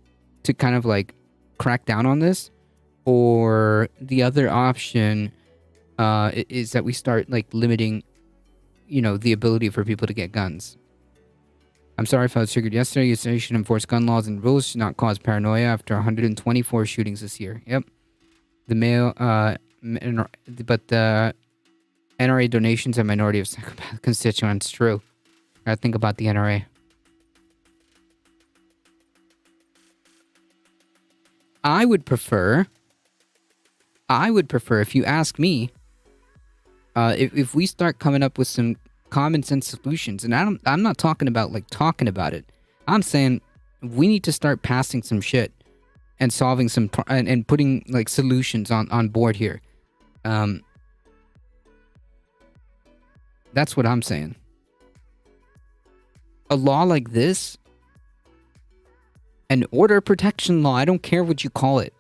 kind of, like, crack down on this, or the other option is that we start, like, limiting, you know, the ability for people to get guns. I'm sorry if I was triggered yesterday. You say you should enforce gun laws and rules, should not cause paranoia after 124 shootings this year. Yep. The male, but the NRA donations are minority of psychopath constituents. True. Gotta think about the NRA. I would prefer, if you ask me, if we start coming up with some common sense solutions, and I'm not talking about like talking about it. I'm saying we need to start passing some shit and solving some and putting like solutions on board here. That's what I'm saying. A law like this, an order protection law, I don't care what you call it.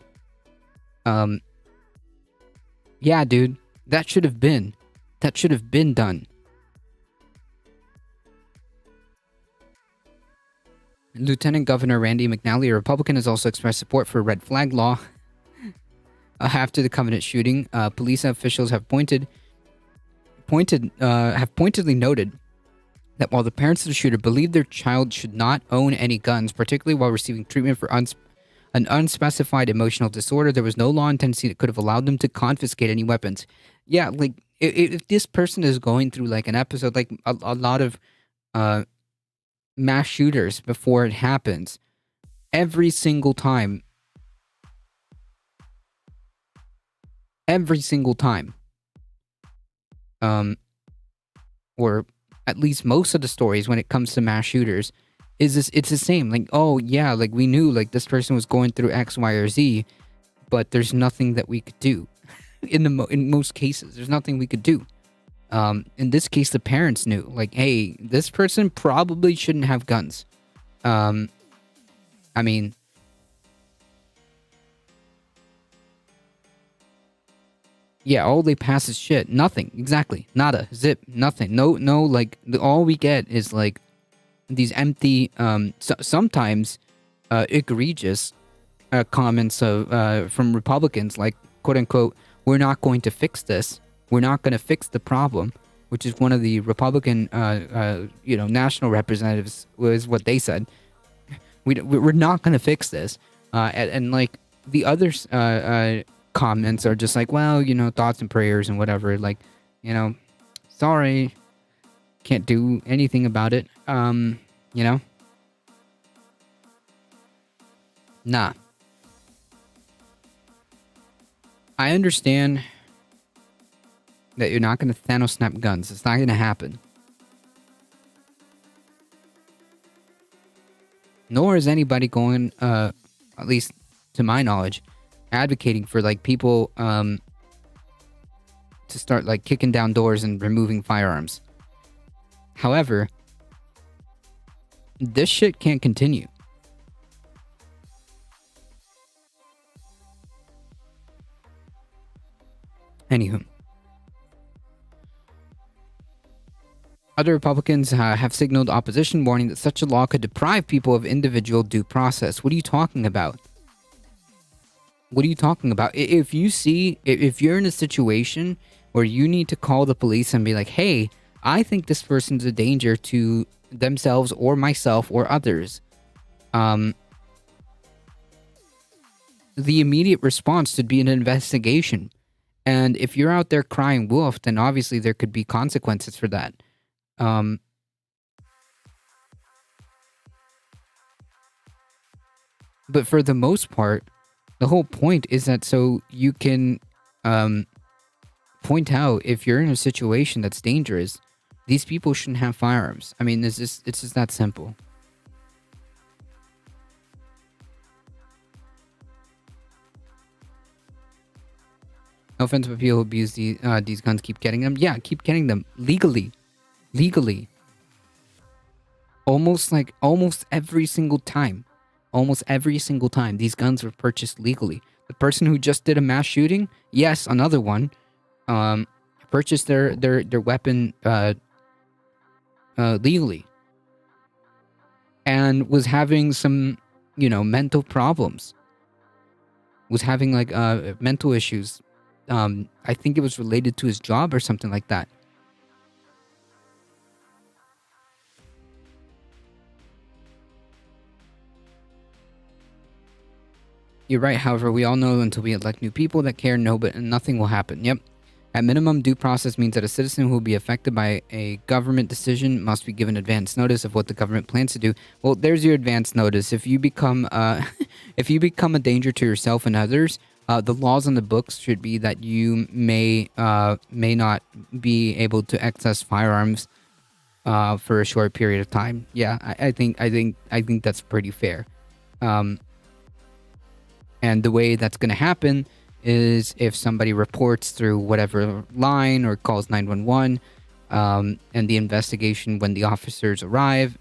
Yeah, dude, that should have been done. Lieutenant Governor Randy McNally, a Republican, has also expressed support for a red flag law. After the Covenant shooting, police officials have pointedly noted that while the parents of the shooter believe their child should not own any guns, particularly while receiving treatment for an unspecified emotional disorder, there was no law in Tennessee that could have allowed them to confiscate any weapons. Yeah, like, if this person is going through, like, an episode, like, a lot of mass shooters before it happens, every single time, or at least most of the stories when it comes to mass shooters, it's the same. Like, oh yeah, like we knew like this person was going through X, Y, or Z, but there's nothing that we could do. In most cases, there's nothing we could do. In this case, the parents knew, like, hey, this person probably shouldn't have guns. I mean, yeah, all they pass is shit. Nothing. Exactly. Nada. Zip. Nothing. No, like, all we get is, like, these empty, sometimes, egregious, comments from Republicans, like, quote unquote, we're not going to fix this. We're not going to fix the problem, which is one of the Republican, national representatives was what they said. We're not going to fix this. And like, the others, comments are just like, well, thoughts and prayers and whatever, like, sorry, can't do anything about it. Nah. I understand that you're not going to Thanos snap guns. It's not going to happen. Nor is anybody going, at least to my knowledge, advocating for like people to start like kicking down doors and removing firearms. However, this shit can't continue. Anywho, other Republicans have signaled opposition, warning that such a law could deprive people of individual due process. What are you talking about? What are you talking about? If you're in a situation where you need to call the police and be like, hey, I think this person's a danger to themselves or myself or others, the immediate response should be an investigation. And if you're out there crying wolf, then obviously there could be consequences for that. But for the most part, the whole point is that so you can point out if you're in a situation that's dangerous, these people shouldn't have firearms. I mean, it's just that simple. No offense, but people who abuse these guns keep getting them. Yeah, keep getting them legally. Almost every single time. These guns were purchased legally. The person who just did a mass shooting, yes, another one, purchased their weapon legally, and was having some, mental problems. Was having like mental issues. I think it was related to his job or something like that. You're right, however, we all know until we elect new people that care, but nothing will happen. Yep. At minimum, due process means that a citizen who will be affected by a government decision must be given advance notice of what the government plans to do. Well, there's your advance notice. If you become if you become a danger to yourself and others, the laws on the books should be that you may not be able to access firearms for a short period of time. Yeah, I think that's pretty fair. And the way that's going to happen is if somebody reports through whatever line or calls 911, and the investigation when the officers arrive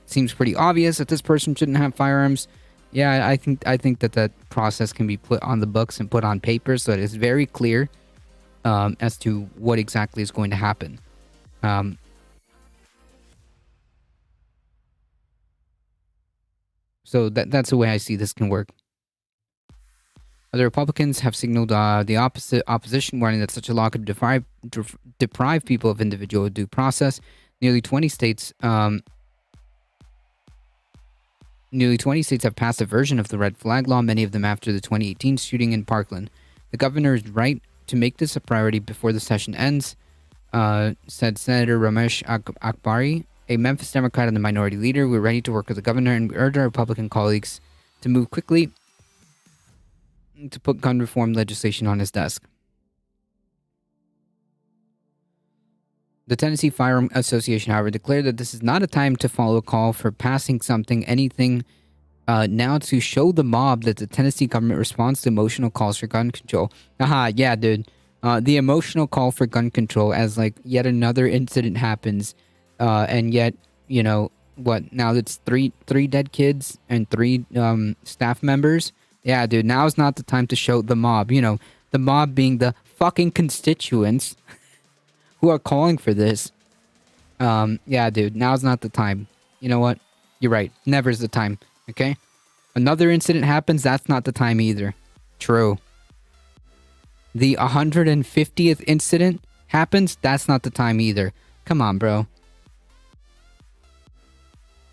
seems pretty obvious that this person shouldn't have firearms. Yeah, I think that process can be put on the books and put on paper so that it's very clear as to what exactly is going to happen. So that's the way I see this can work. The Republicans have signaled the opposition, warning that such a law could deprive people of individual due process. Nearly 20 states have passed a version of the red flag law, many of them after the 2018 shooting in Parkland. The governor is right to make this a priority before the session ends, said Senator Ramesh Akbari, a Memphis Democrat and the minority leader. We're ready to work with the governor, and we urge our Republican colleagues to move quickly to put gun reform legislation on his desk. The Tennessee Firearm Association, however, declared that this is not a time to follow a call for passing anything now to show the mob that the Tennessee government responds to emotional calls for gun control. Yeah, dude. The emotional call for gun control as like yet another incident happens, and yet, you know, what, now it's three dead kids and 3 staff members. Yeah, dude, now's not the time to show the mob. You know, the mob being the fucking constituents who are calling for this. Yeah, dude, now's not the time. You know what? You're right. Never's the time, okay? Another incident happens, that's not the time either. True. The 150th incident happens, that's not the time either. Come on, bro.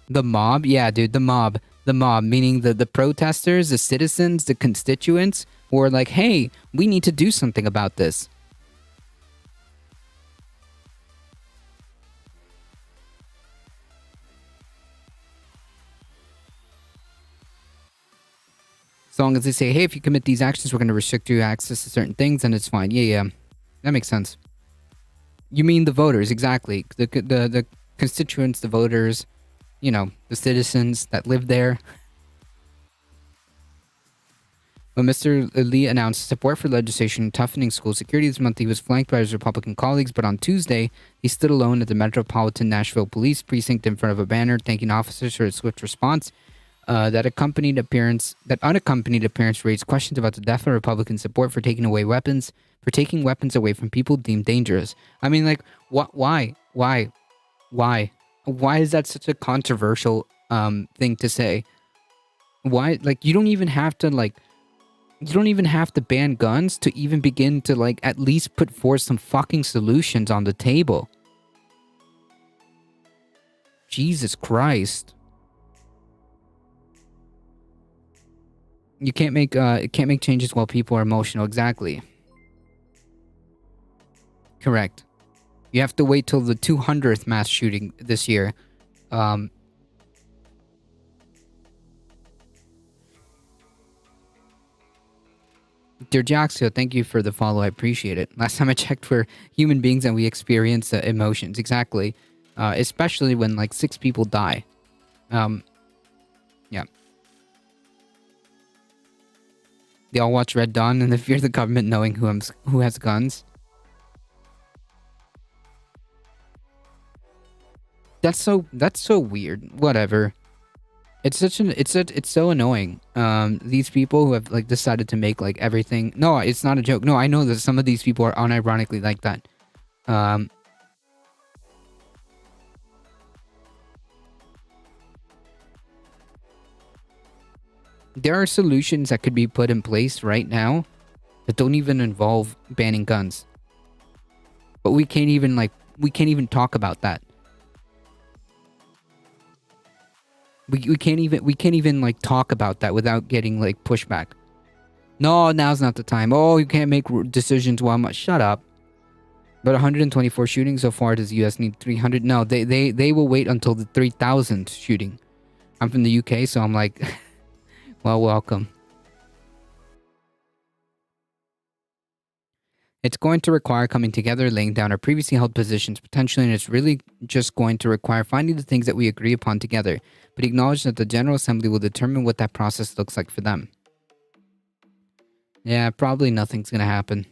The mob? Yeah, dude, the mob. The mob, meaning the protesters, the citizens, the constituents, who are like, hey, we need to do something about this. As long as they say, hey, if you commit these actions, we're going to restrict your access to certain things, and it's fine. Yeah. That makes sense. You mean the voters, exactly. The constituents, the voters, you know, the citizens that live there. When Mr. Lee announced support for legislation toughening school security this month, he was flanked by his Republican colleagues, but on Tuesday, he stood alone at the Metropolitan Nashville Police Precinct in front of a banner thanking officers for its swift response. That unaccompanied appearance raised questions about the depth of Republican support for taking weapons away from people deemed dangerous. I mean, like, why? Why is that such a controversial thing to say? Why, like, you don't even have to ban guns to even begin to, like, at least put forth some fucking solutions on the table. Jesus Christ. You can't make changes while people are emotional. Exactly. Correct. You have to wait till the 200th mass shooting this year. Dear Jaxio, thank you for the follow. I appreciate it. Last time I checked, we're human beings and we experience emotions. Exactly. Especially when like 6 people die. Yeah. They all watch Red Dawn and they fear the government knowing who has guns. That's so weird. Whatever. It's so annoying. These people who have like decided to make like everything. No, it's not a joke. No, I know that some of these people are unironically like that. There are solutions that could be put in place right now that don't even involve banning guns. But we can't even talk about that. We can't even like talk about that without getting like pushback. No, now's not the time. Oh, you can't make decisions while much. Shut up. But 124 shootings so far. Does the US need 300? No, they will wait until the 3,000th shooting. I'm from the UK, so I'm like, Well, welcome. It's going to require coming together, laying down our previously held positions potentially, and it's really just going to require finding the things that we agree upon together, but acknowledge that the General Assembly will determine what that process looks like for them. Yeah, probably nothing's gonna happen.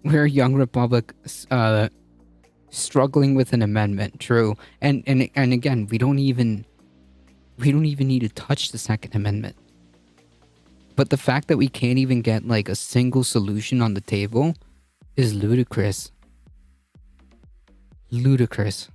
We're a young republic, struggling with an amendment. True, and again, we don't even need to touch the Second Amendment. But the fact that we can't even get like a single solution on the table is ludicrous. Ludicrous.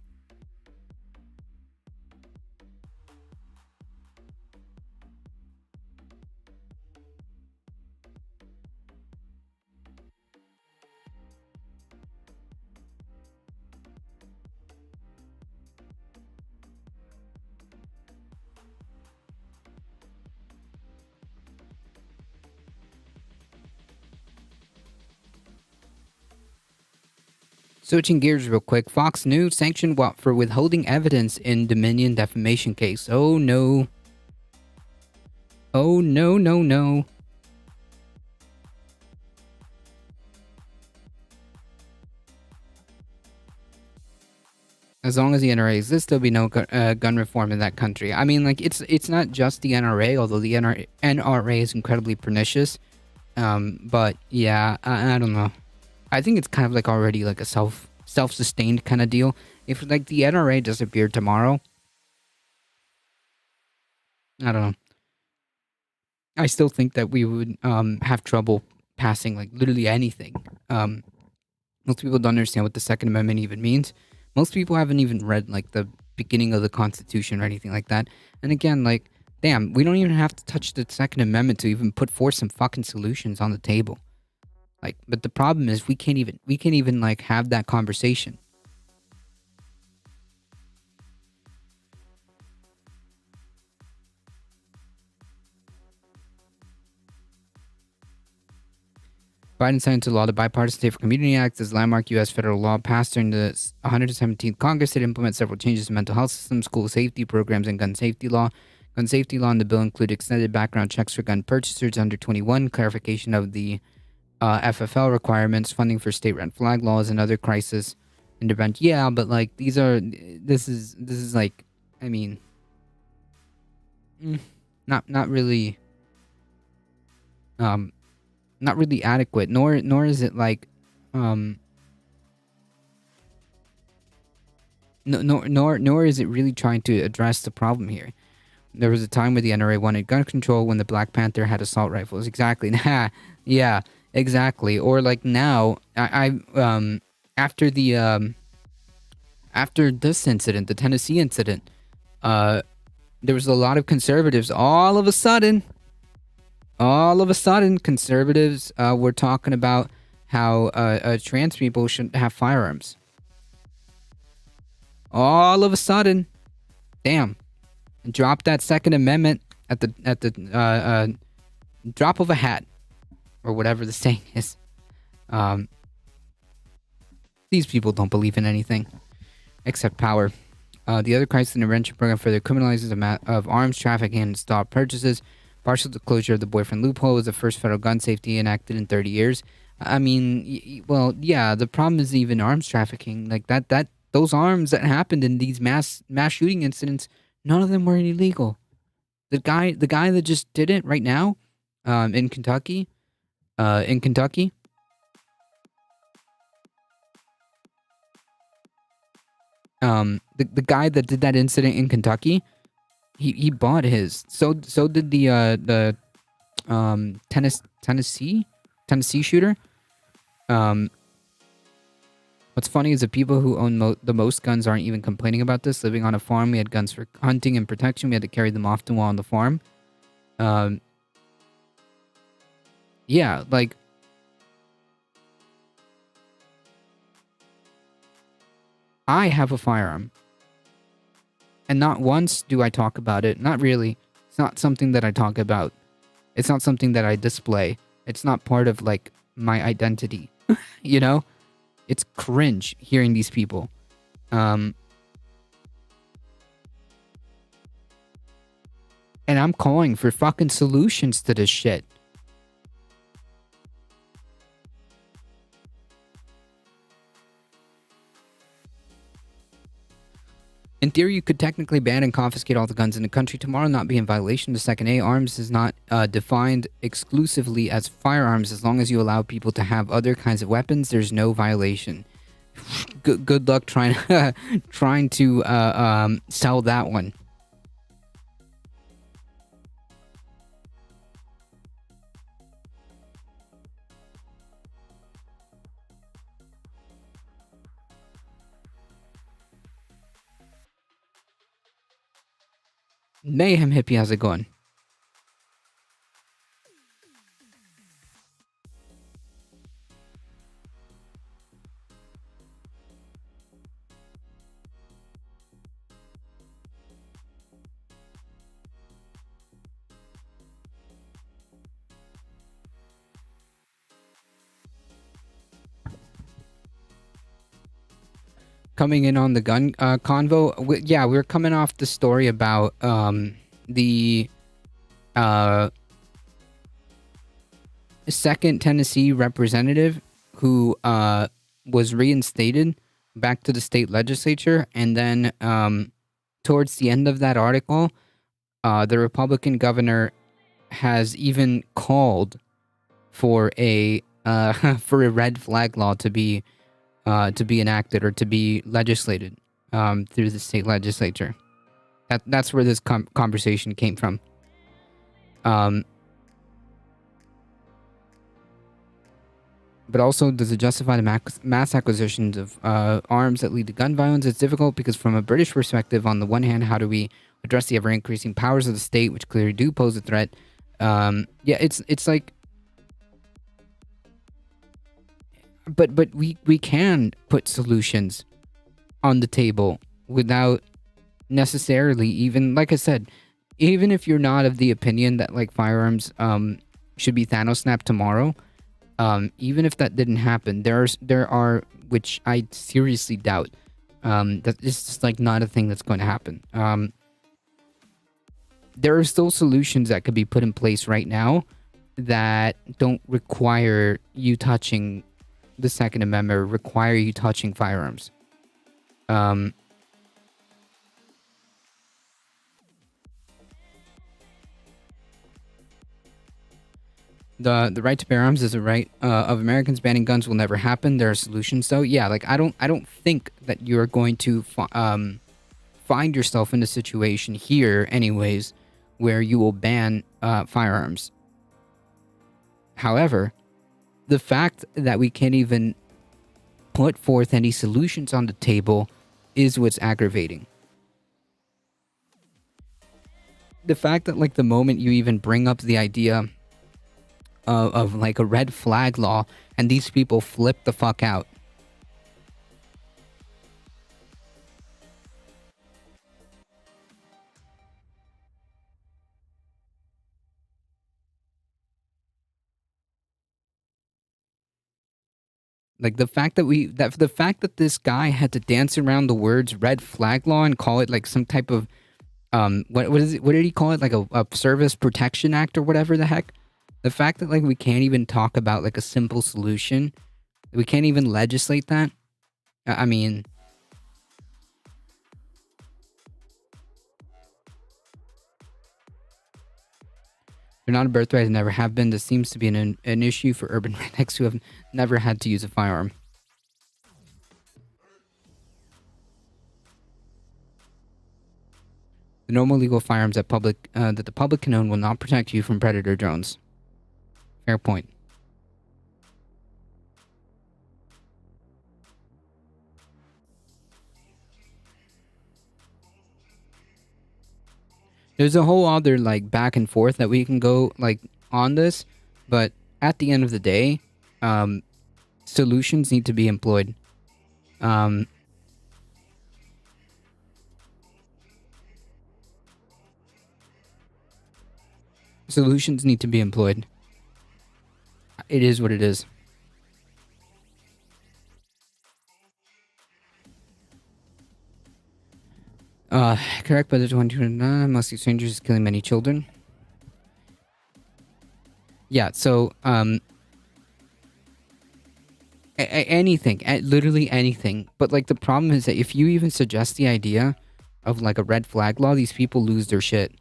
Switching gears real quick, Fox News sanctioned Watt for withholding evidence in Dominion defamation case. Oh no. Oh no, no, no. As long as the NRA exists, there'll be no gun reform in that country. I mean, like, it's not just the NRA, although the NRA is incredibly pernicious. But yeah, I don't know. I think it's kind of like already like a self-sustained kind of deal. If like the NRA disappeared tomorrow, I don't know. I still think that we would have trouble passing like literally anything. Most people don't understand what the Second Amendment even means. Most people haven't even read like the beginning of the Constitution or anything like that. And again, like, damn, we don't even have to touch the Second Amendment to even put forth some fucking solutions on the table. Like, but the problem is we can't even like have that conversation. Biden signed into law the Bipartisan Safer Community Act as landmark U.S. federal law passed during the 117th Congress. It implements several changes to mental health systems, school safety programs, and gun safety law. Gun safety law in the bill include extended background checks for gun purchasers under 21, clarification of the FFL requirements, funding for state red flag laws, and other crisis intervention. Yeah, but like this is like, I mean, not really, not really adequate. Nor is it like, nor is it really trying to address the problem here. There was a time where the NRA wanted gun control when the Black Panther had assault rifles. Exactly. Yeah. Exactly. Or like now, after this incident, the Tennessee incident, there was a lot of conservatives. All of a sudden, conservatives were talking about how trans people shouldn't have firearms. All of a sudden, damn, drop that Second Amendment at the drop of a hat. Or whatever the saying is. These people don't believe in anything except power. The other crisis intervention program further criminalizes of arms trafficking and stop purchases. Partial closure of the boyfriend loophole was the first federal gun safety enacted in 30 years. I mean, well, yeah, the problem is even arms trafficking. Like that those arms that happened in these mass shooting incidents, none of them were illegal. The guy that just did it right now, in Kentucky. The guy that did that incident in Kentucky, he bought his. So did the Tennessee shooter. What's funny is the people who own the most guns aren't even complaining about this. Living on a farm, we had guns for hunting and protection. We had to carry them often while on the farm. Yeah, like, I have a firearm. And not once do I talk about it. Not really. It's not something that I talk about. It's not something that I display. It's not part of like my identity. You know? It's cringe hearing these people. And I'm calling for fucking solutions to this shit. In theory, you could technically ban and confiscate all the guns in the country tomorrow, not be in violation. The Second A arms is not defined exclusively as firearms. As long as you allow people to have other kinds of weapons, there's no violation. Good luck trying to sell that one. Mayhem Hippie, how's it going? Coming in on the gun convo, we're coming off the story about the second Tennessee representative who was reinstated back to the state legislature, and then towards the end of that article, the Republican governor has even called for a for a red flag law to be enacted or to be legislated through the state legislature. That's where this conversation came from. But also, does it justify the mass acquisitions of arms that lead to gun violence? It's difficult because from a British perspective, on the one hand, how do we address the ever-increasing powers of the state, which clearly do pose a threat? It's like... But we can put solutions on the table without necessarily even, like I said, even if you're not of the opinion that like firearms should be Thanos snapped tomorrow, even if that didn't happen, there are which I seriously doubt, that it's just like not a thing that's going to happen. There are still solutions that could be put in place right now that don't require you touching the Second Amendment, or require you touching firearms. The right to bear arms is a right of Americans. Banning guns will never happen. There are solutions, though. Yeah, like I don't think that you're going to find yourself in a situation here, anyways, where you will ban firearms. However, the fact that we can't even put forth any solutions on the table is what's aggravating. The fact that like the moment you even bring up the idea of like a red flag law and these people flip the fuck out. Like the fact that this guy had to dance around the words red flag law and call it like some type of what did he call it, like a service protection act or whatever the heck. The fact that like we can't even talk about like a simple solution, we can't even legislate that. I mean, they're not a birthright and never have been. This seems to be an issue for urban rednecks who have never had to use a firearm. The normal legal firearms that the public can own will not protect you from predator drones. Fair point. There's a whole other like back and forth that we can go like on this, but at the end of the day, solutions need to be employed. Solutions need to be employed. It is what it is. Correct, but the 2029, mostly strangers is killing many children. Yeah, so, anything, literally anything. But, like, the problem is that if you even suggest the idea of, like, a red flag law, these people lose their shit.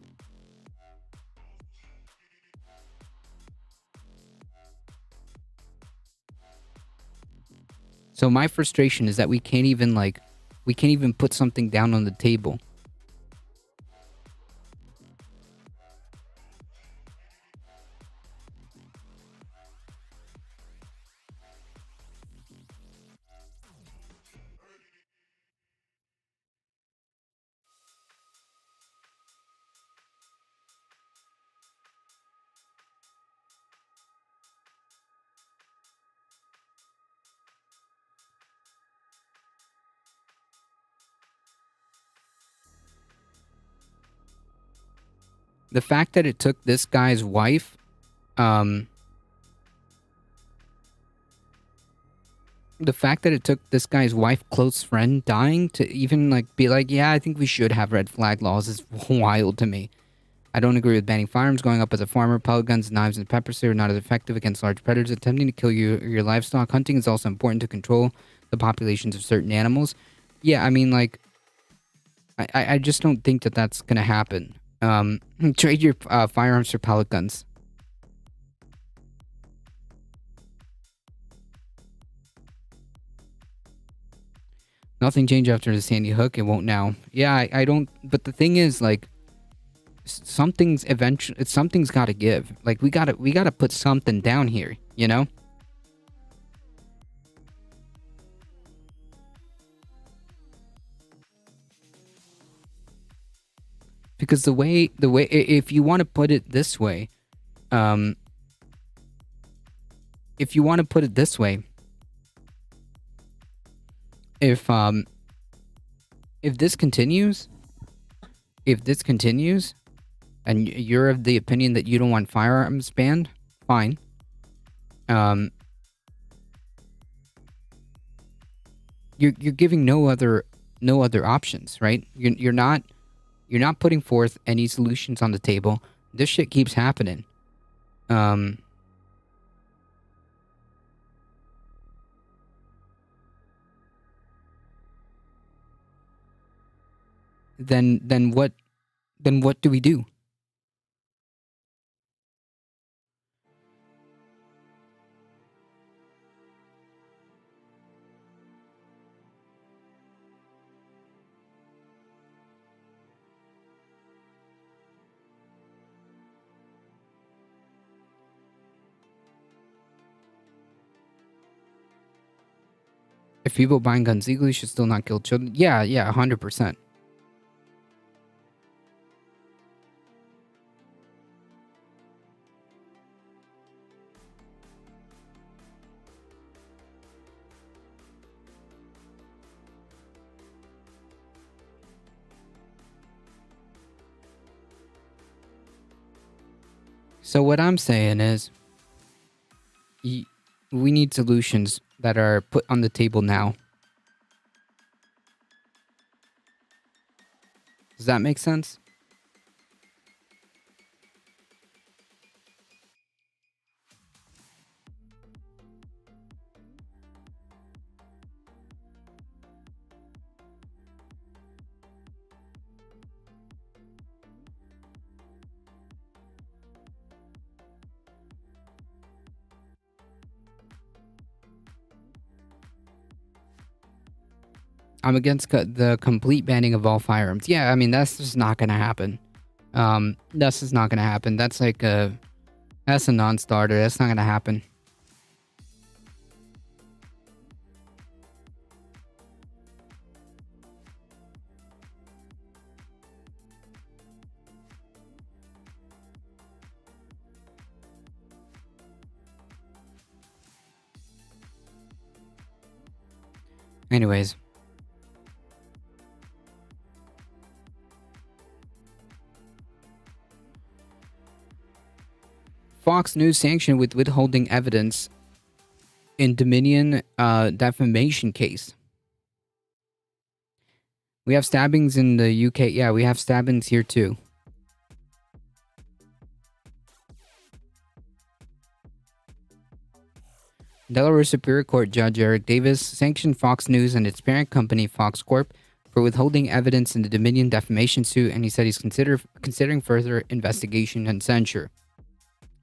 So my frustration is that we can't even put something down on the table. The fact that it took this guy's wife, the fact that it took this guy's wife, close friend, dying to even, like, be like, yeah, I think we should have red flag laws is wild to me. I don't agree with banning firearms. Going up as a farmer, pellet guns, knives, and pepper spray are not as effective against large predators. Attempting to kill your livestock. Hunting is also important to control the populations of certain animals. Yeah, I mean, like, I just don't think that that's gonna happen. Trade your firearms for pellet guns. Nothing changed after the Sandy Hook. It won't now. Yeah, I don't. But the thing is, like, something's got to give. Like, we gotta put something down here. You know. Because the way, if you want to put it this way, if this continues, and you're of the opinion that you don't want firearms banned, fine. You're giving no other options, right? You're not putting forth any solutions on the table. This shit keeps happening. Then what do we do? If people buying guns legally should still not kill children. Yeah, 100%. So what I'm saying is, we need solutions that are put on the table now. Does that make sense? I'm against the complete banning of all firearms. Yeah, I mean, that's just not going to happen. That's just not going to happen. That's like that's a non-starter. That's not going to happen. Anyways. Fox News sanctioned with withholding evidence in Dominion defamation case. We have stabbings in the UK. Yeah, we have stabbings here too. Delaware Superior Court Judge Eric Davis sanctioned Fox News and its parent company, Fox Corp, for withholding evidence in the Dominion defamation suit, and he said he's considering further investigation and censure.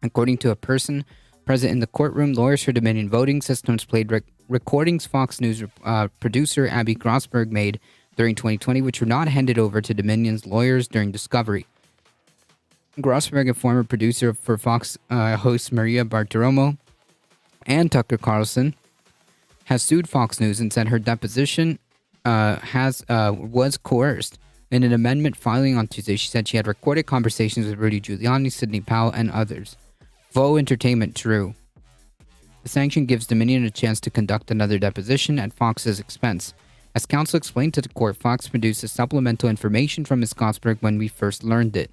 According to a person present in the courtroom, lawyers for Dominion Voting Systems played recordings Fox News producer Abby Grossberg made during 2020, which were not handed over to Dominion's lawyers during discovery. Grossberg, a former producer for Fox host Maria Bartiromo and Tucker Carlson, has sued Fox News and said her deposition was coerced. In an amendment filing on Tuesday, she said she had recorded conversations with Rudy Giuliani, Sidney Powell, and others. Faux entertainment true. The sanction gives Dominion a chance to conduct another deposition at Fox's expense. As counsel explained to the court, Fox produced a supplemental information from Ms. Grossberg when we first learned it,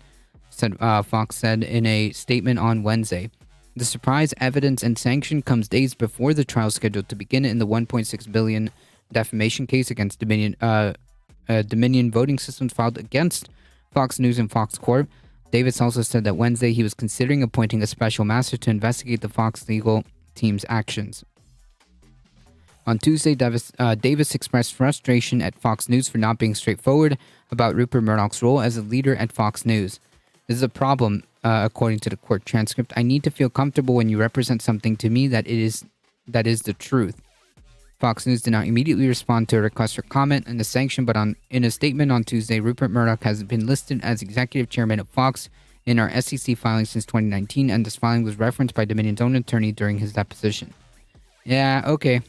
Fox said in a statement on Wednesday. The surprise evidence and sanction comes days before the trial scheduled to begin in the $1.6 billion defamation case against Dominion Voting Systems filed against Fox News and Fox Corp. Davis also said that Wednesday he was considering appointing a special master to investigate the Fox legal team's actions. On Tuesday, Davis expressed frustration at Fox News for not being straightforward about Rupert Murdoch's role as a leader at Fox News. This is a problem, according to the court transcript. I need to feel comfortable when you represent something to me that is the truth. Fox News did not immediately respond to a request for comment and the sanction, but in a statement on Tuesday, Rupert Murdoch has been listed as executive chairman of Fox in our SEC filing since 2019, and this filing was referenced by Dominion's own attorney during his deposition. Yeah, okay.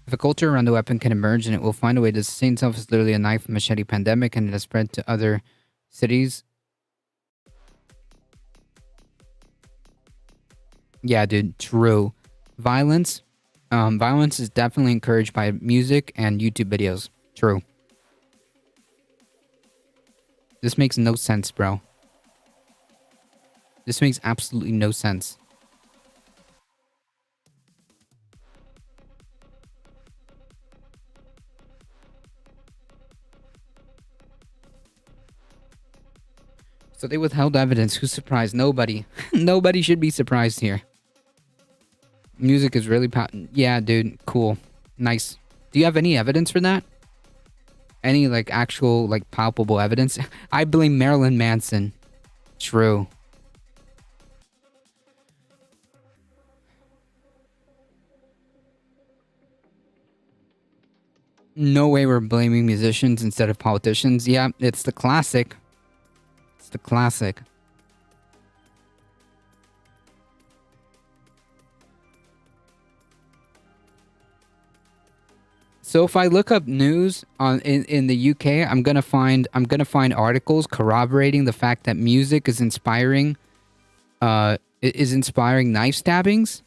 If a culture around the weapon can emerge, and it will find a way to sustain itself as literally a knife machete pandemic, and it has spread to other cities. Yeah, dude, true. Violence is definitely encouraged by music and YouTube videos. True. This makes no sense, bro. This makes absolutely no sense. So they withheld evidence. Who's surprised? Nobody. Nobody should be surprised here. Music is really potent. Yeah, dude. Cool. Nice. Do you have any evidence for that? Any, like, actual, like, palpable evidence? I blame Marilyn Manson. True. No way we're blaming musicians instead of politicians. Yeah, it's the classic. The classic. So if I look up news in the UK, I'm gonna find articles corroborating the fact that music is inspiring knife stabbings.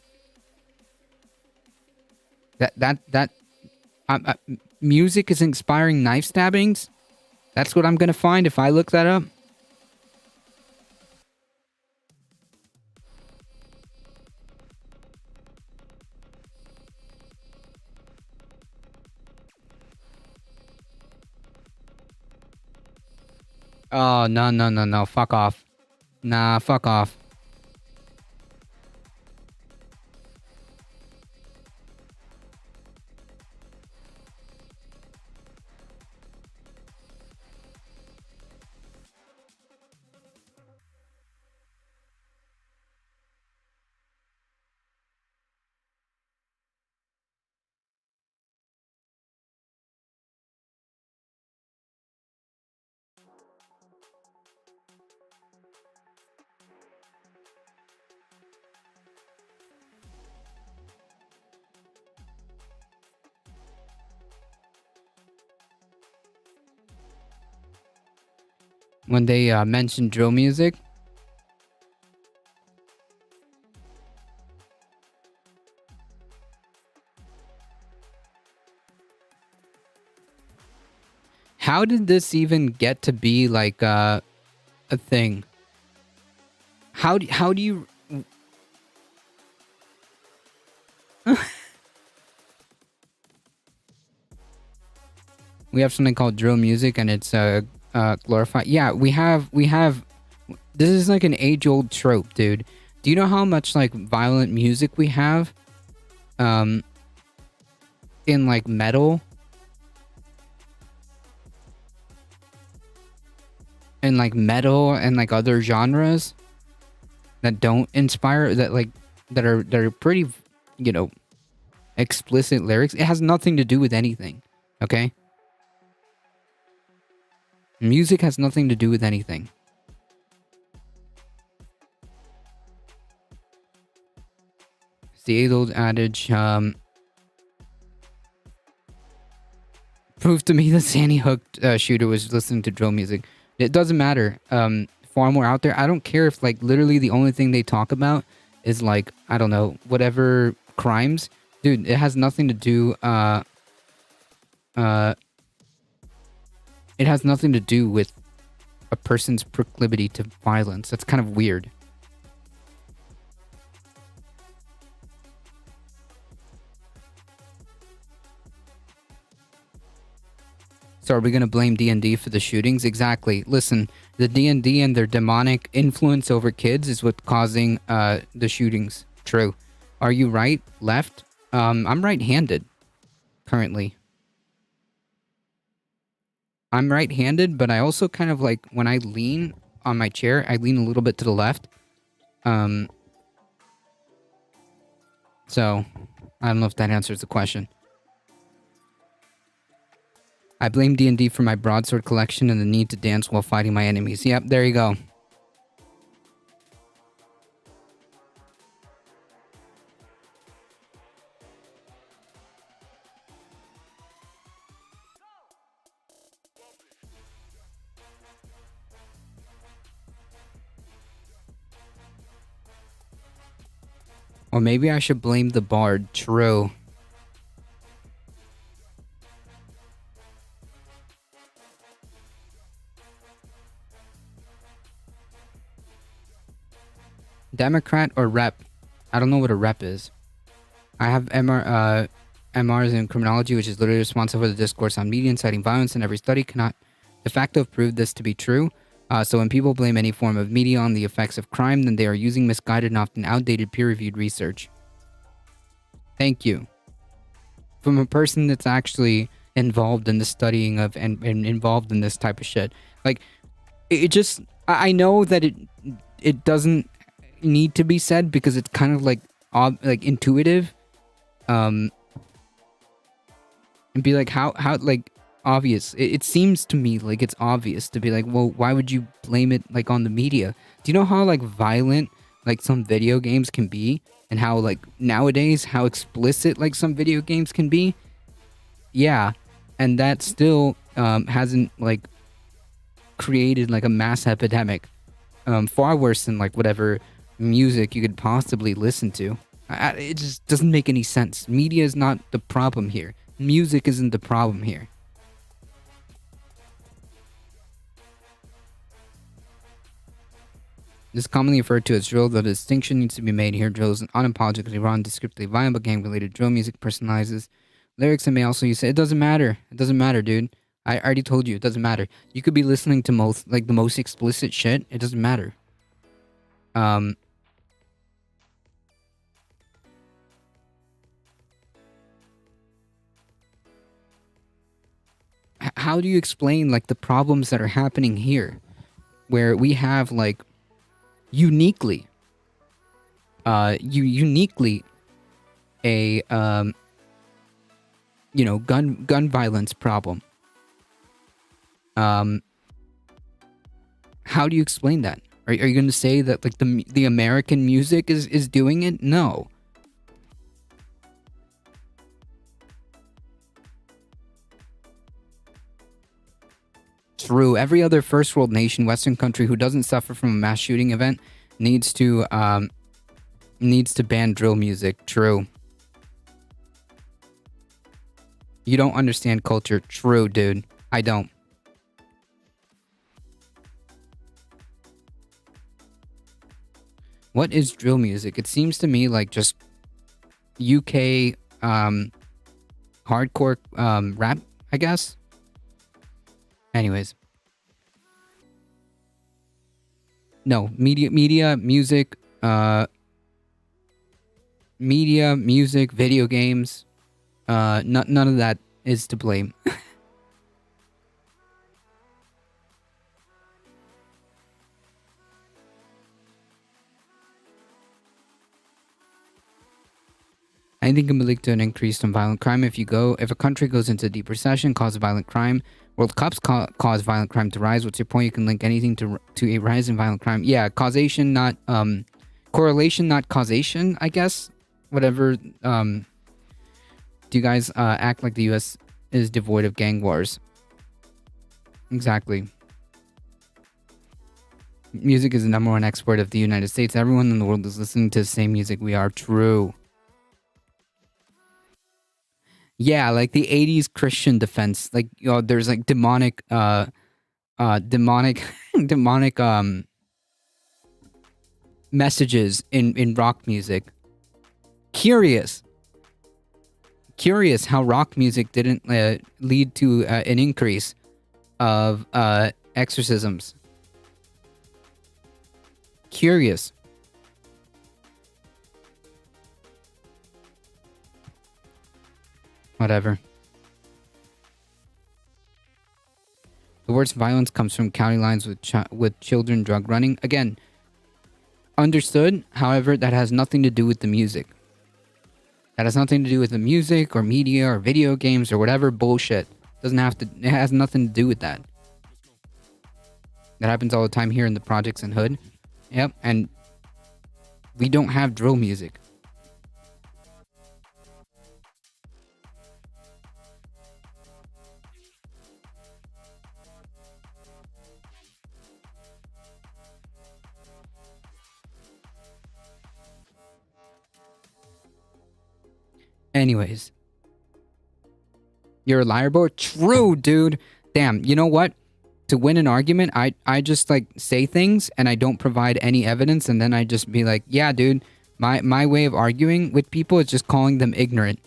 Music is inspiring knife stabbings. That's what I'm gonna find if I look that up. Oh, no. Fuck off. Nah, fuck off. When they mentioned drill music. How did this even get to be like a thing? How do you We have something called drill music, and it's glorified. Yeah, we have. This is like an age-old trope, dude. Do you know how much like violent music we have? In like metal, and like other genres that don't inspire, that are pretty, explicit lyrics. It has nothing to do with anything. Okay. Music has nothing to do with anything. It's the age-old adage, prove to me that Sandy Hook shooter was listening to drill music. It doesn't matter. Far more out there. I don't care if like literally the only thing they talk about is like, I don't know, whatever crimes. Dude, it has nothing to do, it has nothing to do with a person's proclivity to violence. That's kind of weird. So are we going to blame D&D for the shootings? Exactly. Listen, the D&D and their demonic influence over kids is what's causing the shootings. True. Are you right? Left? I'm right-handed currently. I'm right-handed, but I also kind of like, when I lean on my chair, I lean a little bit to the left. So, I don't know if that answers the question. I blame D&D for my broadsword collection and the need to dance while fighting my enemies. Yep, there you go. Or maybe I should blame the bard. True. Democrat or rep? I don't know what a rep is. I have MRs in criminology, which is literally responsible for the discourse on media inciting violence, and every study cannot de facto prove this to be true. So when people blame any form of media on the effects of crime, then they are using misguided and often outdated peer-reviewed research. Thank you. From a person that's actually involved in the studying of and involved in this type of shit. Like, it just... I know that it doesn't need to be said because it's kind of like intuitive. And be like, how like... obvious. It seems to me like it's obvious to be like, well, why would you blame it like on the media? Do you know how like violent like some video games can be, and how like nowadays how explicit like some video games can be? Yeah, and that still hasn't like created like a mass epidemic. Far worse than like whatever music you could possibly listen to. It just doesn't make any sense. Media is not the problem here. Music isn't the problem here. This is commonly referred to as drill, though the distinction needs to be made here. Drill is an unapologetically raw and descriptively violent but gang-related drill music personalizes lyrics and may also use it. It doesn't matter. It doesn't matter, dude. I already told you, it doesn't matter. You could be listening to the most explicit shit. It doesn't matter. How do you explain like the problems that are happening here, where we have like uniquely a gun violence problem? How do you explain that? Are you going to say that like the American music is doing it? No. True. Every other first world nation, Western country who doesn't suffer from a mass shooting event needs to ban drill music. True. You don't understand culture. True, dude. I don't. What is drill music? It seems to me like just UK hardcore rap, I guess. Anyways. No, media, music, video games. None of that is to blame. Anything can be linked to an increase in violent crime. If a country goes into deep recession, cause violent crime. World Cups cause violent crime to rise. What's your point? You can link anything to a rise in violent crime. Yeah, causation, not correlation, not causation. I guess. Whatever. Do you guys act like the U.S. is devoid of gang wars? Exactly. Music is the #1 export of the United States. Everyone in the world is listening to the same music we are. True. Yeah, like the 80s Christian defense. Like, there's like demonic messages in rock music. Curious how rock music didn't lead to an increase of exorcisms. Curious. Whatever. The worst violence comes from county lines with children drug running. Again, understood. However, that has nothing to do with the music. That has nothing to do with the music or media or video games or whatever bullshit. It has nothing to do with that. That happens all the time here in the projects and hood. Yep, and we don't have drill music. Anyways. You're a liar, bro? True, dude. Damn, you know what? To win an argument, I just like say things and I don't provide any evidence, and then I just be like, yeah, dude, my way of arguing with people is just calling them ignorant.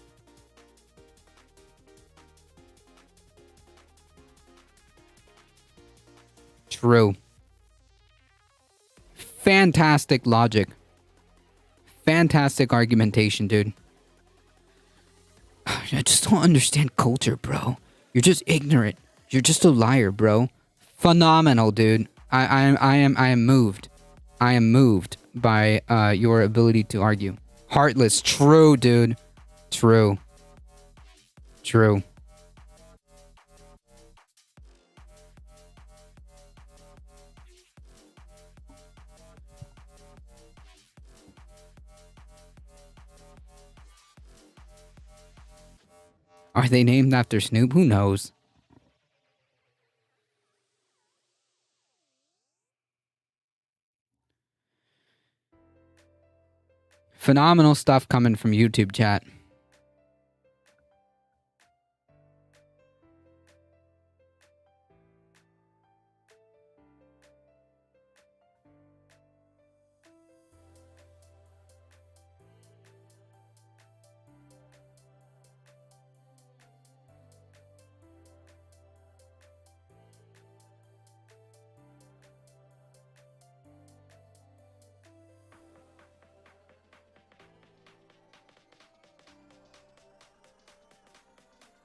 True. Fantastic logic. Fantastic argumentation, dude. I just don't understand culture, bro. You're just ignorant. You're just a liar, bro. Phenomenal, dude. I am moved. I am moved by your ability to argue. Heartless. True, dude. True. True. Are they named after Snoop? Who knows? Phenomenal stuff coming from YouTube chat.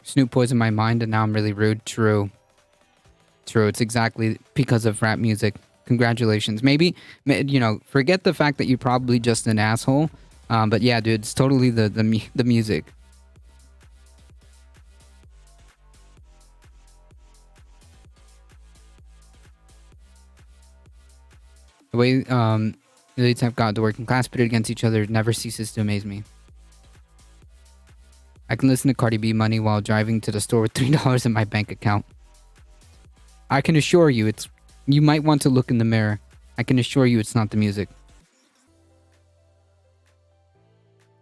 Snoop poisoned my mind and now I'm really rude. True. True. It's exactly because of rap music. Congratulations. Maybe, forget the fact that you're probably just an asshole. But yeah, dude, it's totally the music. The way elites have got the working class pitted against each other never ceases to amaze me. I can listen to Cardi B Money while driving to the store with $3 in my bank account. I can assure you you might want to look in the mirror. I can assure you it's not the music.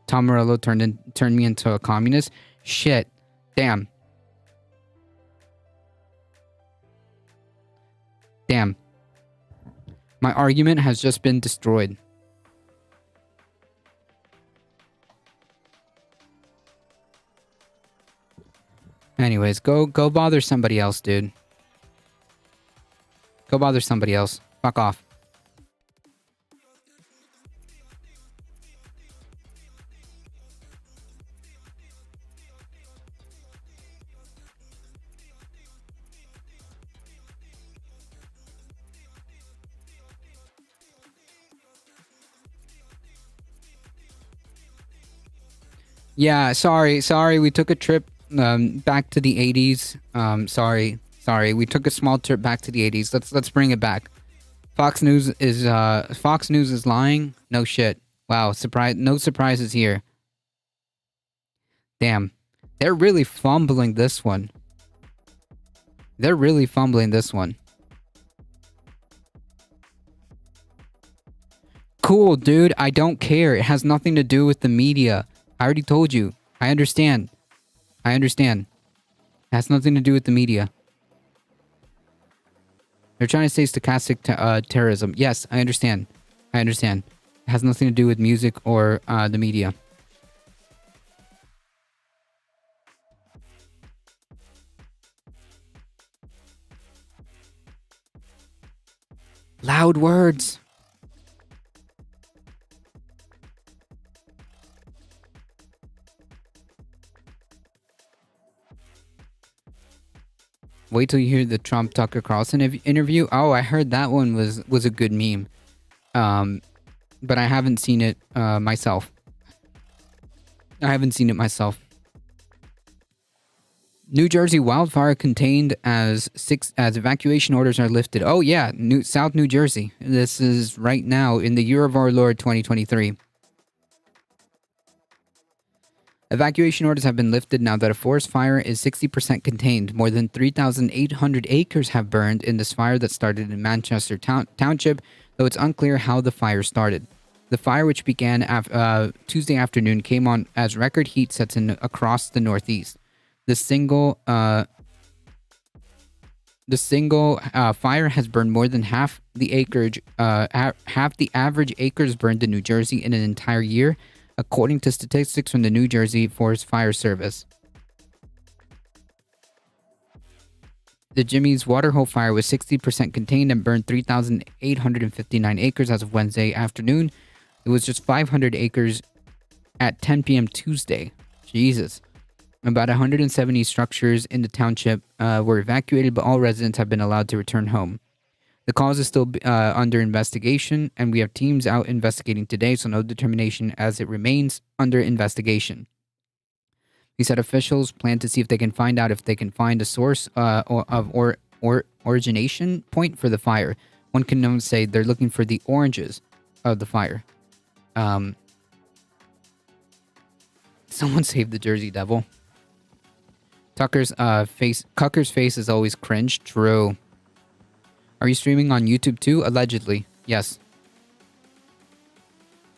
Tom Morello turned me into a communist. Shit. Damn. Damn. My argument has just been destroyed. Anyways, go bother somebody else, dude. Go bother somebody else. Fuck off. Yeah, sorry. We took a trip back to the 80s. Sorry. We took a small trip back to the 80s. Let's bring it back. Fox News is lying. No shit. Wow, no surprises here. Damn. They're really fumbling this one. Cool, dude. I don't care. It has nothing to do with the media. I already told you. I understand. It has nothing to do with the media. They're trying to say stochastic terrorism. Yes, I understand. It has nothing to do with music or the media. Loud words. Wait till you hear the Trump Tucker Carlson interview. Oh, I heard that one was a good meme. But I haven't seen it myself. New Jersey wildfire contained as evacuation orders are lifted. Oh yeah, South New Jersey. This is right now in the year of our Lord 2023. Evacuation orders have been lifted now that a forest fire is 60% contained. More than 3,800 acres have burned in this fire that started in Manchester Township, though it's unclear how the fire started. The fire, which began Tuesday afternoon, came on as record heat sets in across the Northeast. The single fire has burned more than half the average acres burned in New Jersey in an entire year, according to statistics from the New Jersey Forest Fire Service. The Jimmy's Waterhole fire was 60% contained and burned 3,859 acres as of Wednesday afternoon. It was just 500 acres at 10 p.m. Tuesday. Jesus. About 170 structures in the township were evacuated, but all residents have been allowed to return home. The cause is still under investigation, and we have teams out investigating today, so no determination as it remains under investigation. He said officials plan to see if they can find a source of origination point for the fire. One can now say they're looking for the oranges of the fire. Someone saved the Jersey Devil. Cucker's face is always cringe. True. Are you streaming on YouTube too? Allegedly. Yes.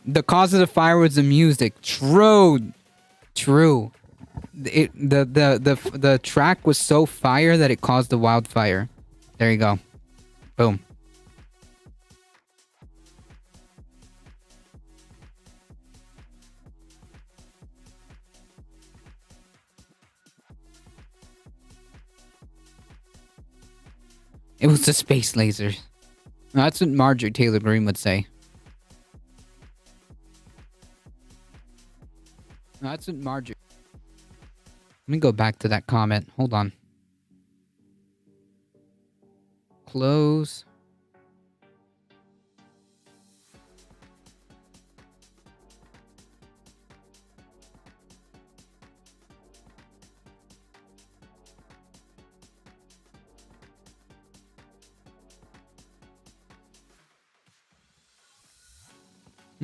The cause of the fire was the music. True. The track was so fire that it caused the wildfire. There you go. Boom. It was the space lasers. That's what Marjorie Taylor Greene would say. Let me go back to that comment. Hold on. Close.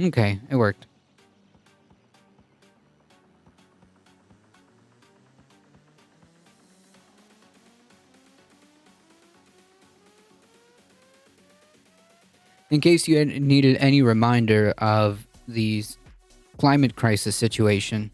Okay, it worked. In case you needed any reminder of the climate crisis situation,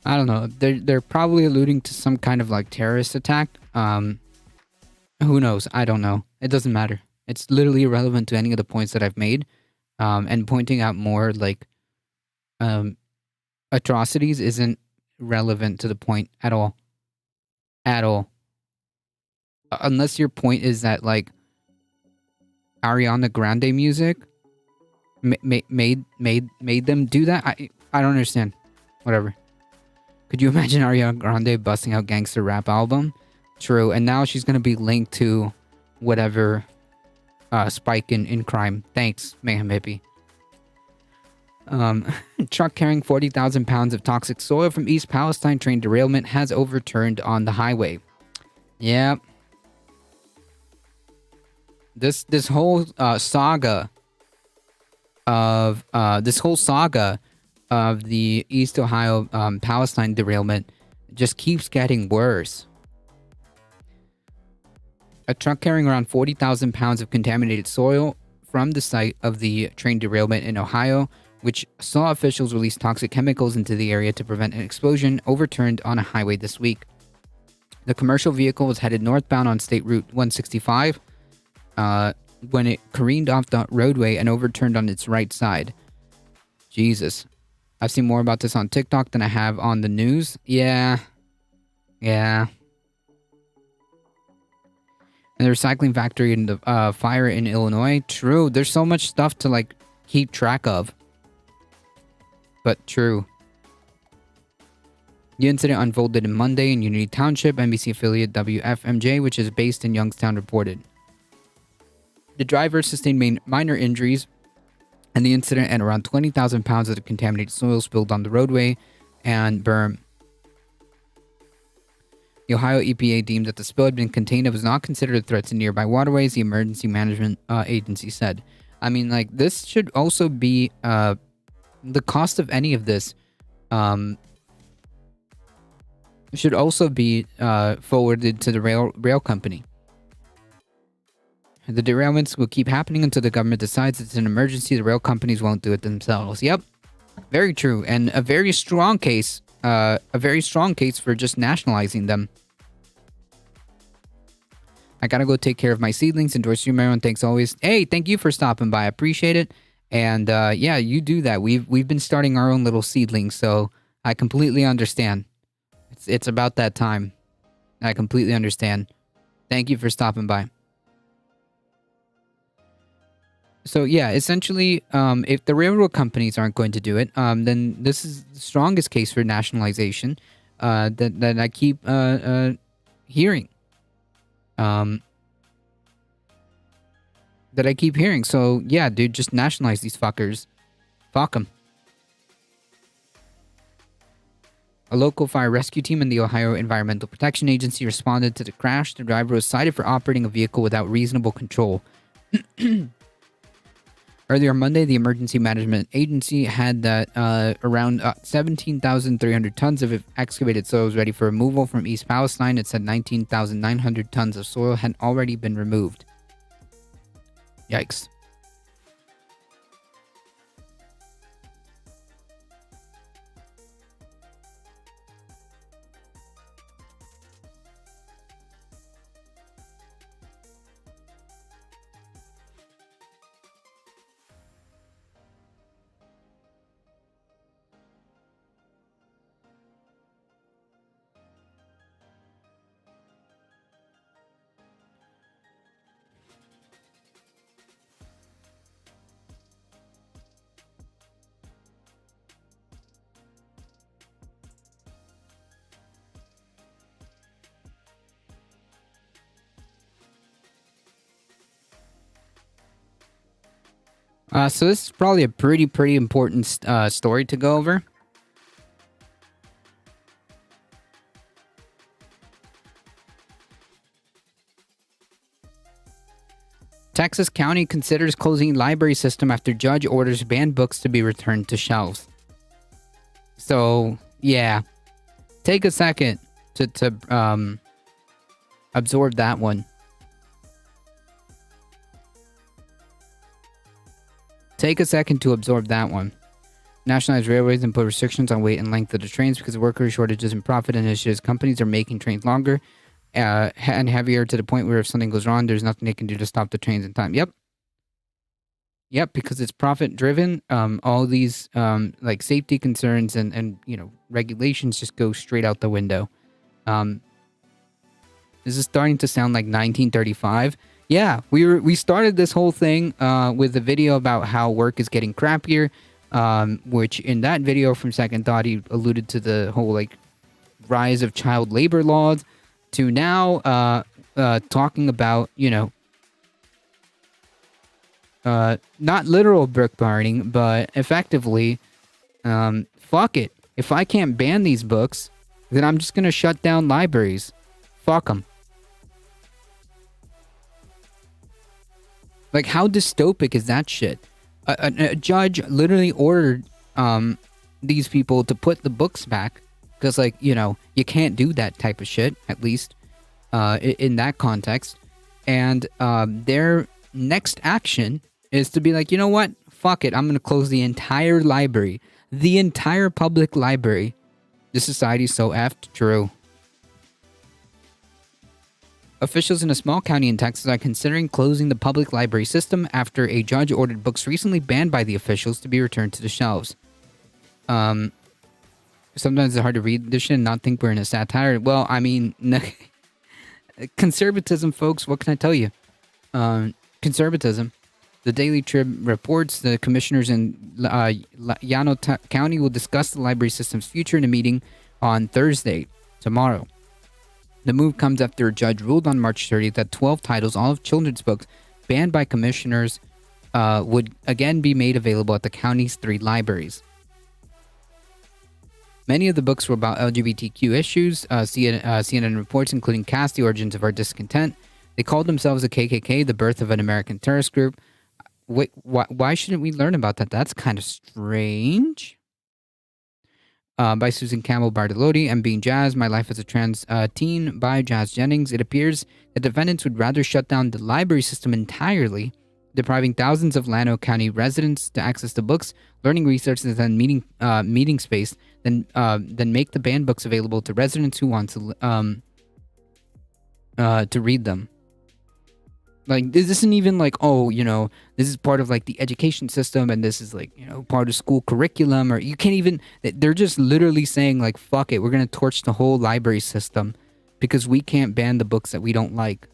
I don't know. They're probably alluding to some kind of like terrorist attack. Who knows? I don't know. It doesn't matter. It's literally irrelevant to any of the points that I've made. And pointing out more like atrocities isn't relevant to the point at all. At all. Unless your point is that like Ariana Grande music made them do that. I don't understand. Whatever. Could you imagine Ariana Grande busting out gangster rap album? True. And now she's gonna be linked to whatever spike in crime. Thanks, Mayhem Hippie. Truck carrying 40,000 pounds of toxic soil from East Palestine train derailment has overturned on the highway. Yep. This whole saga of the East Ohio Palestine derailment just keeps getting worse. A truck carrying around 40,000 pounds of contaminated soil from the site of the train derailment in Ohio, which saw officials release toxic chemicals into the area to prevent an explosion, overturned on a highway this week. The commercial vehicle was headed northbound on State Route 165 when it careened off the roadway and overturned on its right side. Jesus. I've seen more about this on TikTok than I have on the news. Yeah. And the recycling factory in the fire in Illinois. True. There's so much stuff to like keep track of. But true. The incident unfolded on Monday in Unity Township, NBC affiliate WFMJ, which is based in Youngstown, reported. The driver sustained minor injuries, and the incident and around 20,000 pounds of the contaminated soil spilled on the roadway and berm. The Ohio EPA deemed that the spill had been contained and was not considered a threat to nearby waterways, the emergency management agency said. I mean, like, this should also be, the cost of any of this, should also be forwarded to the rail company. The derailments will keep happening until the government decides it's an emergency. The rail companies won't do it themselves. Yep, very true, and a very strong case for just nationalizing them. I gotta go take care of my seedlings. Enjoy stream, everyone. Thanks always. Hey, thank you for stopping by. I appreciate it. And yeah, you do that. We've been starting our own little seedlings, so I completely understand. It's about that time. I completely understand. Thank you for stopping by. So yeah, essentially, if the railroad companies aren't going to do it, then this is the strongest case for nationalization that I keep hearing. That I keep hearing. So yeah, dude, just nationalize these fuckers. Fuck them. A local fire rescue team and the Ohio Environmental Protection Agency responded to the crash. The driver was cited for operating a vehicle without reasonable control. Earlier Monday, the Emergency Management Agency had that around 17,300 tons of excavated soil was ready for removal from East Palestine. It said 19,900 tons of soil had already been removed. Yikes. So this is probably a pretty important story to go over. Texas County considers closing library system after judge orders banned books to be returned to shelves. So, yeah. Take a second to absorb that one. Take a second to absorb that one. nationalize railways and put restrictions on weight and length of the trains because of worker shortages and profit initiatives. Companies are making trains longer and heavier to the point where if something goes wrong, there's nothing they can do to stop the trains in time. Yep, because it's profit driven. All these like safety concerns and regulations just go straight out the window. This is starting to sound like 1935. Yeah, we started this whole thing with a video about how work is getting crappier, which in that video from Second Thought he alluded to the whole like rise of child labor laws, to now talking about not literal brick burning, but effectively, fuck it. If I can't ban these books, then I'm just gonna shut down libraries. Fuck them. Like, how dystopic is that shit? A judge literally ordered these people to put the books back because, like, you can't do that type of shit, at least in that context. And their next action is to be like, you know what? Fuck it. I'm going to close the entire library. The entire public library. This society's so effed. True. Officials in a small county in Texas are considering closing the public library system after a judge ordered books recently banned by the officials to be returned to the shelves. Sometimes it's hard to read this shit and not think we're in a satire. Well, I mean, conservatism, folks, what can I tell you? Conservatism. The Daily Trib reports the commissioners in Llano County will discuss the library system's future in a meeting on Thursday, tomorrow. The move comes after a judge ruled on March 30th that 12 titles, all of children's books, banned by commissioners, would again be made available at the county's 3 libraries. Many of the books were about LGBTQ issues. CNN reports, including Cast, The Origins of Our Discontent. They called themselves the KKK, the birth of an American terrorist group. Wait, why shouldn't we learn about that? That's kind of strange. By Susan Campbell Bartolotti, and Being Jazz, My Life as a Trans Teen by Jazz Jennings. It appears that defendants would rather shut down the library system entirely, depriving thousands of Llano County residents to access to books, learning resources, and meeting space, than make the banned books available to residents who want to read them. Like, this isn't even like, this is part of like the education system and this is like, part of school curriculum, or you can't even, they're just literally saying like, fuck it, we're going to torch the whole library system because we can't ban the books that we don't like.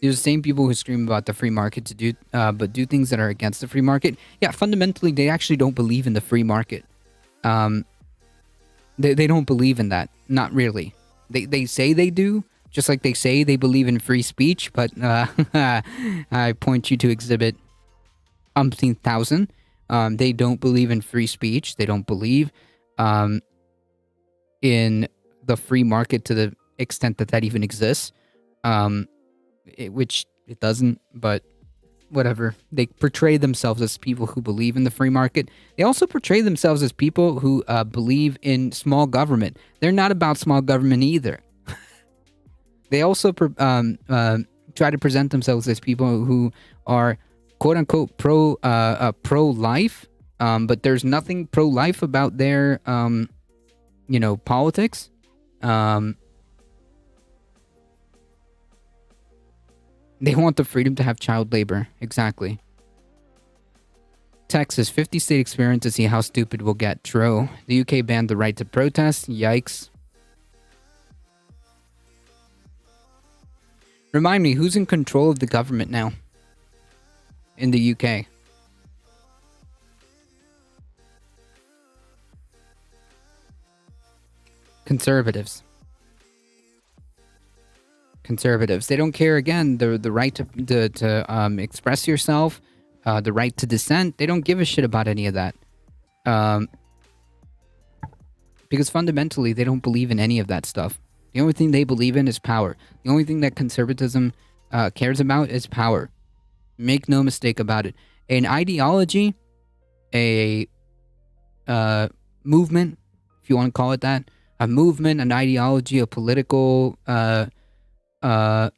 These are the same people who scream about the free market but do things that are against the free market. Yeah, fundamentally, they actually don't believe in the free market. They don't believe in that. Not really. They say they do, just like they say they believe in free speech, but I point you to exhibit umpteen thousand. They don't believe in free speech. They don't believe in the free market to the extent that even exists. Which it doesn't, but whatever. They portray themselves as people who believe in the free market. They also portray themselves as people who believe in small government. They're not about small government either. They also try to present themselves as people who are quote unquote pro-life, but there's nothing pro-life about their politics. They want the freedom to have child labor. Exactly. Texas, 50-state experiment to see how stupid we'll get. True. The UK banned the right to protest. Yikes. Remind me, who's in control of the government now? In the UK. Conservatives. They don't care, again, the right to express yourself, the right to dissent. They don't give a shit about any of that. Because fundamentally, they don't believe in any of that stuff. The only thing they believe in is power. The only thing that conservatism cares about is power. Make no mistake about it. An ideology, a movement, if you want to call it that, a movement, an ideology, a political a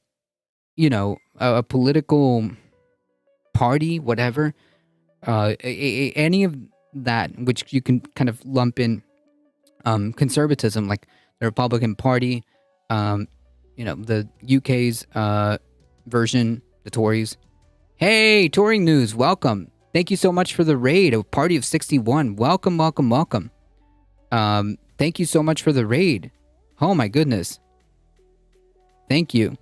political party, whatever, any of that, which you can kind of lump in conservatism, like the Republican Party, the UK's version, the Tories. Hey, Touring News, welcome. Thank you so much for the raid, a party of 61. Welcome, welcome, welcome. Thank you so much for the raid. Oh my goodness. Thank you.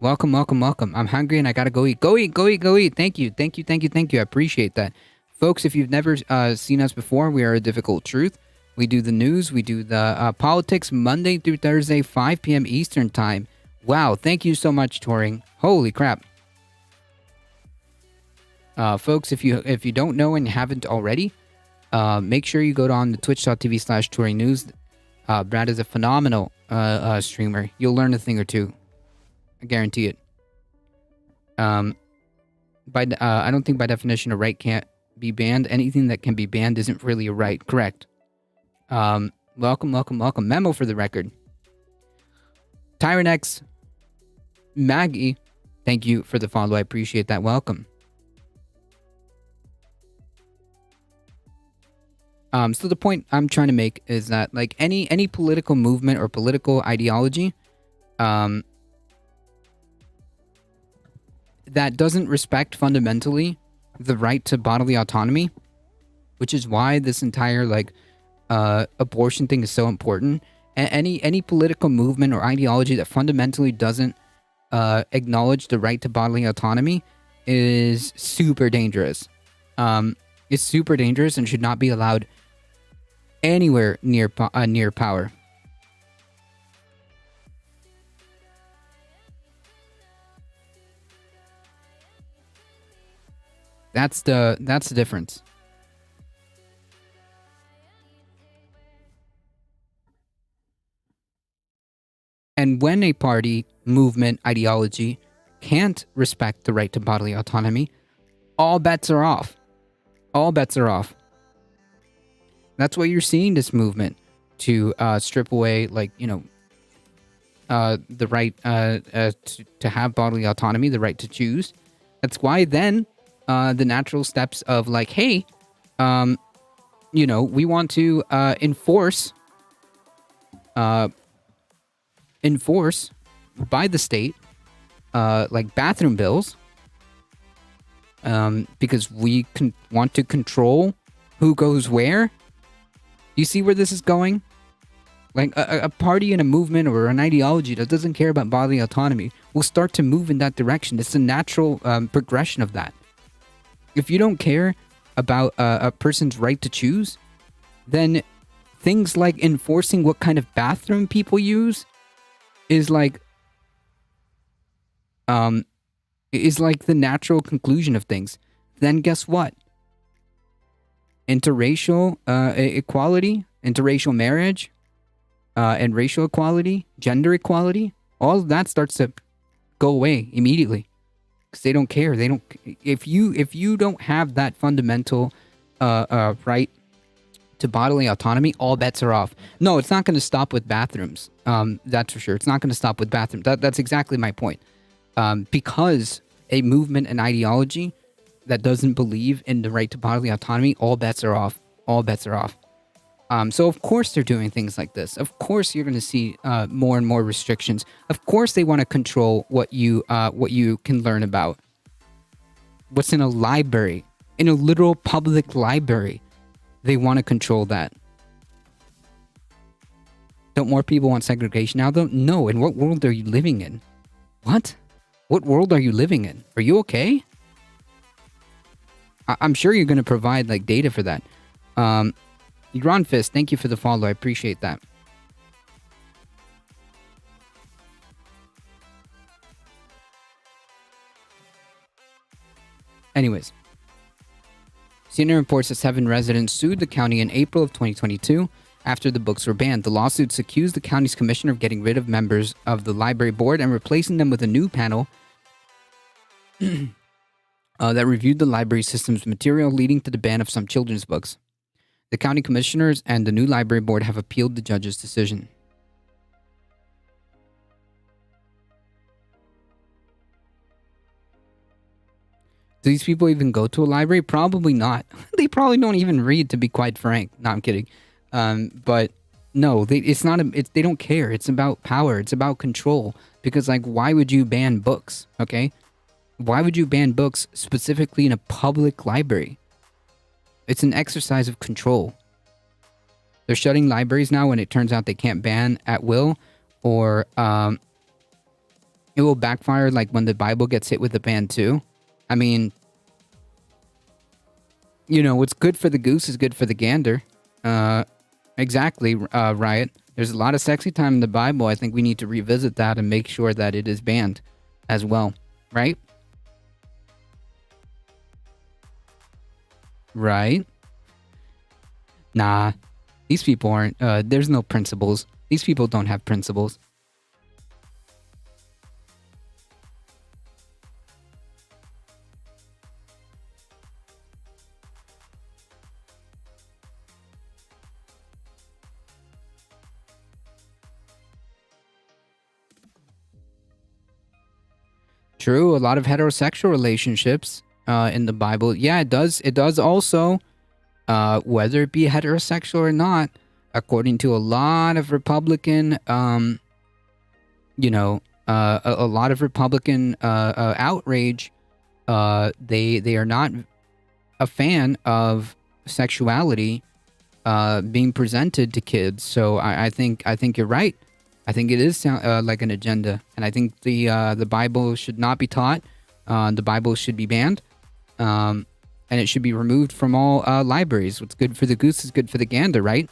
Welcome, welcome, welcome. I'm hungry and I gotta go eat. Go eat, go eat, go eat. Thank you, thank you, thank you, thank you. I appreciate that. Folks, if you've never seen us before, we are A Difficult Truth. We do the news, we do the politics Monday through Thursday, 5 p.m. Eastern Time. Wow, thank you so much, Touring. Holy crap. Folks, if you don't know and haven't already, make sure you go on the twitch.tv/Touring News. Brad is a phenomenal streamer. You'll learn a thing or two. I guarantee it. I don't think by definition a right can't be banned. Anything that can be banned isn't really a right. Correct. Welcome, welcome, welcome. Memo for the record. Tyrant X, Maggie, thank you for the follow. I appreciate that. Welcome. So the point I'm trying to make is that, like, any political movement or political ideology, that doesn't respect fundamentally the right to bodily autonomy, which is why this entire abortion thing is so important. Any political movement or ideology that fundamentally doesn't acknowledge the right to bodily autonomy is super dangerous. It's super dangerous and should not be allowed anywhere near power. That's the difference. And when a party, movement, ideology can't respect the right to bodily autonomy, all bets are off. All bets are off. That's why you're seeing this movement to strip away, the right to have bodily autonomy, the right to choose. That's why then the natural steps of hey, we want to enforce by the state, bathroom bills, because we want to control who goes where. You see where this is going? Like a party and a movement or an ideology that doesn't care about bodily autonomy will start to move in that direction. It's a natural progression of that. If you don't care about a person's right to choose, then things like enforcing what kind of bathroom people use is like the natural conclusion of things. Then guess what? Interracial equality, interracial marriage, and racial equality, gender equality, all of that starts to go away immediately because they don't care. They don't. If you don't have that fundamental right to bodily autonomy, all bets are off. No, it's not going to stop with bathrooms. That's for sure. It's not going to stop with bathrooms. That's exactly my point. Because a movement and ideology that doesn't believe in the right to bodily autonomy, all bets are off. All bets are off. So of course they're doing things like this. Of course you're going to see more and more restrictions. Of course they want to control what you can learn about. What's in a library, in a literal public library, they want to control that. Don't more people want segregation now, though? No. In what world are you living in? What? What world are you living in? Are you okay? I'm sure you're going to provide data for that. Ron Fist, thank you for the follow. I appreciate that. Anyways, CNN reports that 7 residents sued the county in April of 2022 after the books were banned. The lawsuits accused the county's commissioner of getting rid of members of the library board and replacing them with a new panel that reviewed the library system's material, leading to the ban of some children's books. The county commissioners and the new library board have appealed the judge's decision. Do these people even go to a library? Probably not. They probably don't even read, to be quite frank. No, I'm kidding. But no, it's not. They don't care. It's about power. It's about control. Because like, why would you ban books? Okay, why would you ban books specifically in a public library? It's an exercise of control. They're shutting libraries now when it turns out they can't ban at will, or it will backfire like when the Bible gets hit with a ban too. I mean, you know, what's good for the goose is good for the gander. Exactly, Riot. There's a lot of sexy time in the Bible. I think we need to revisit that and make sure that it is banned as well, right? Right? Nah, these people aren't, there's no principles. These people don't have principles. True, a lot of heterosexual relationships in the Bible. Yeah, it does. It does also, whether it be heterosexual or not, according to a lot of Republican, you know, a lot of Republican outrage, they are not a fan of sexuality being presented to kids. So I think you're right. I think it is like an agenda, and I think the Bible should not be taught. The Bible should be banned, and it should be removed from all libraries. What's good for the goose is good for the gander, right?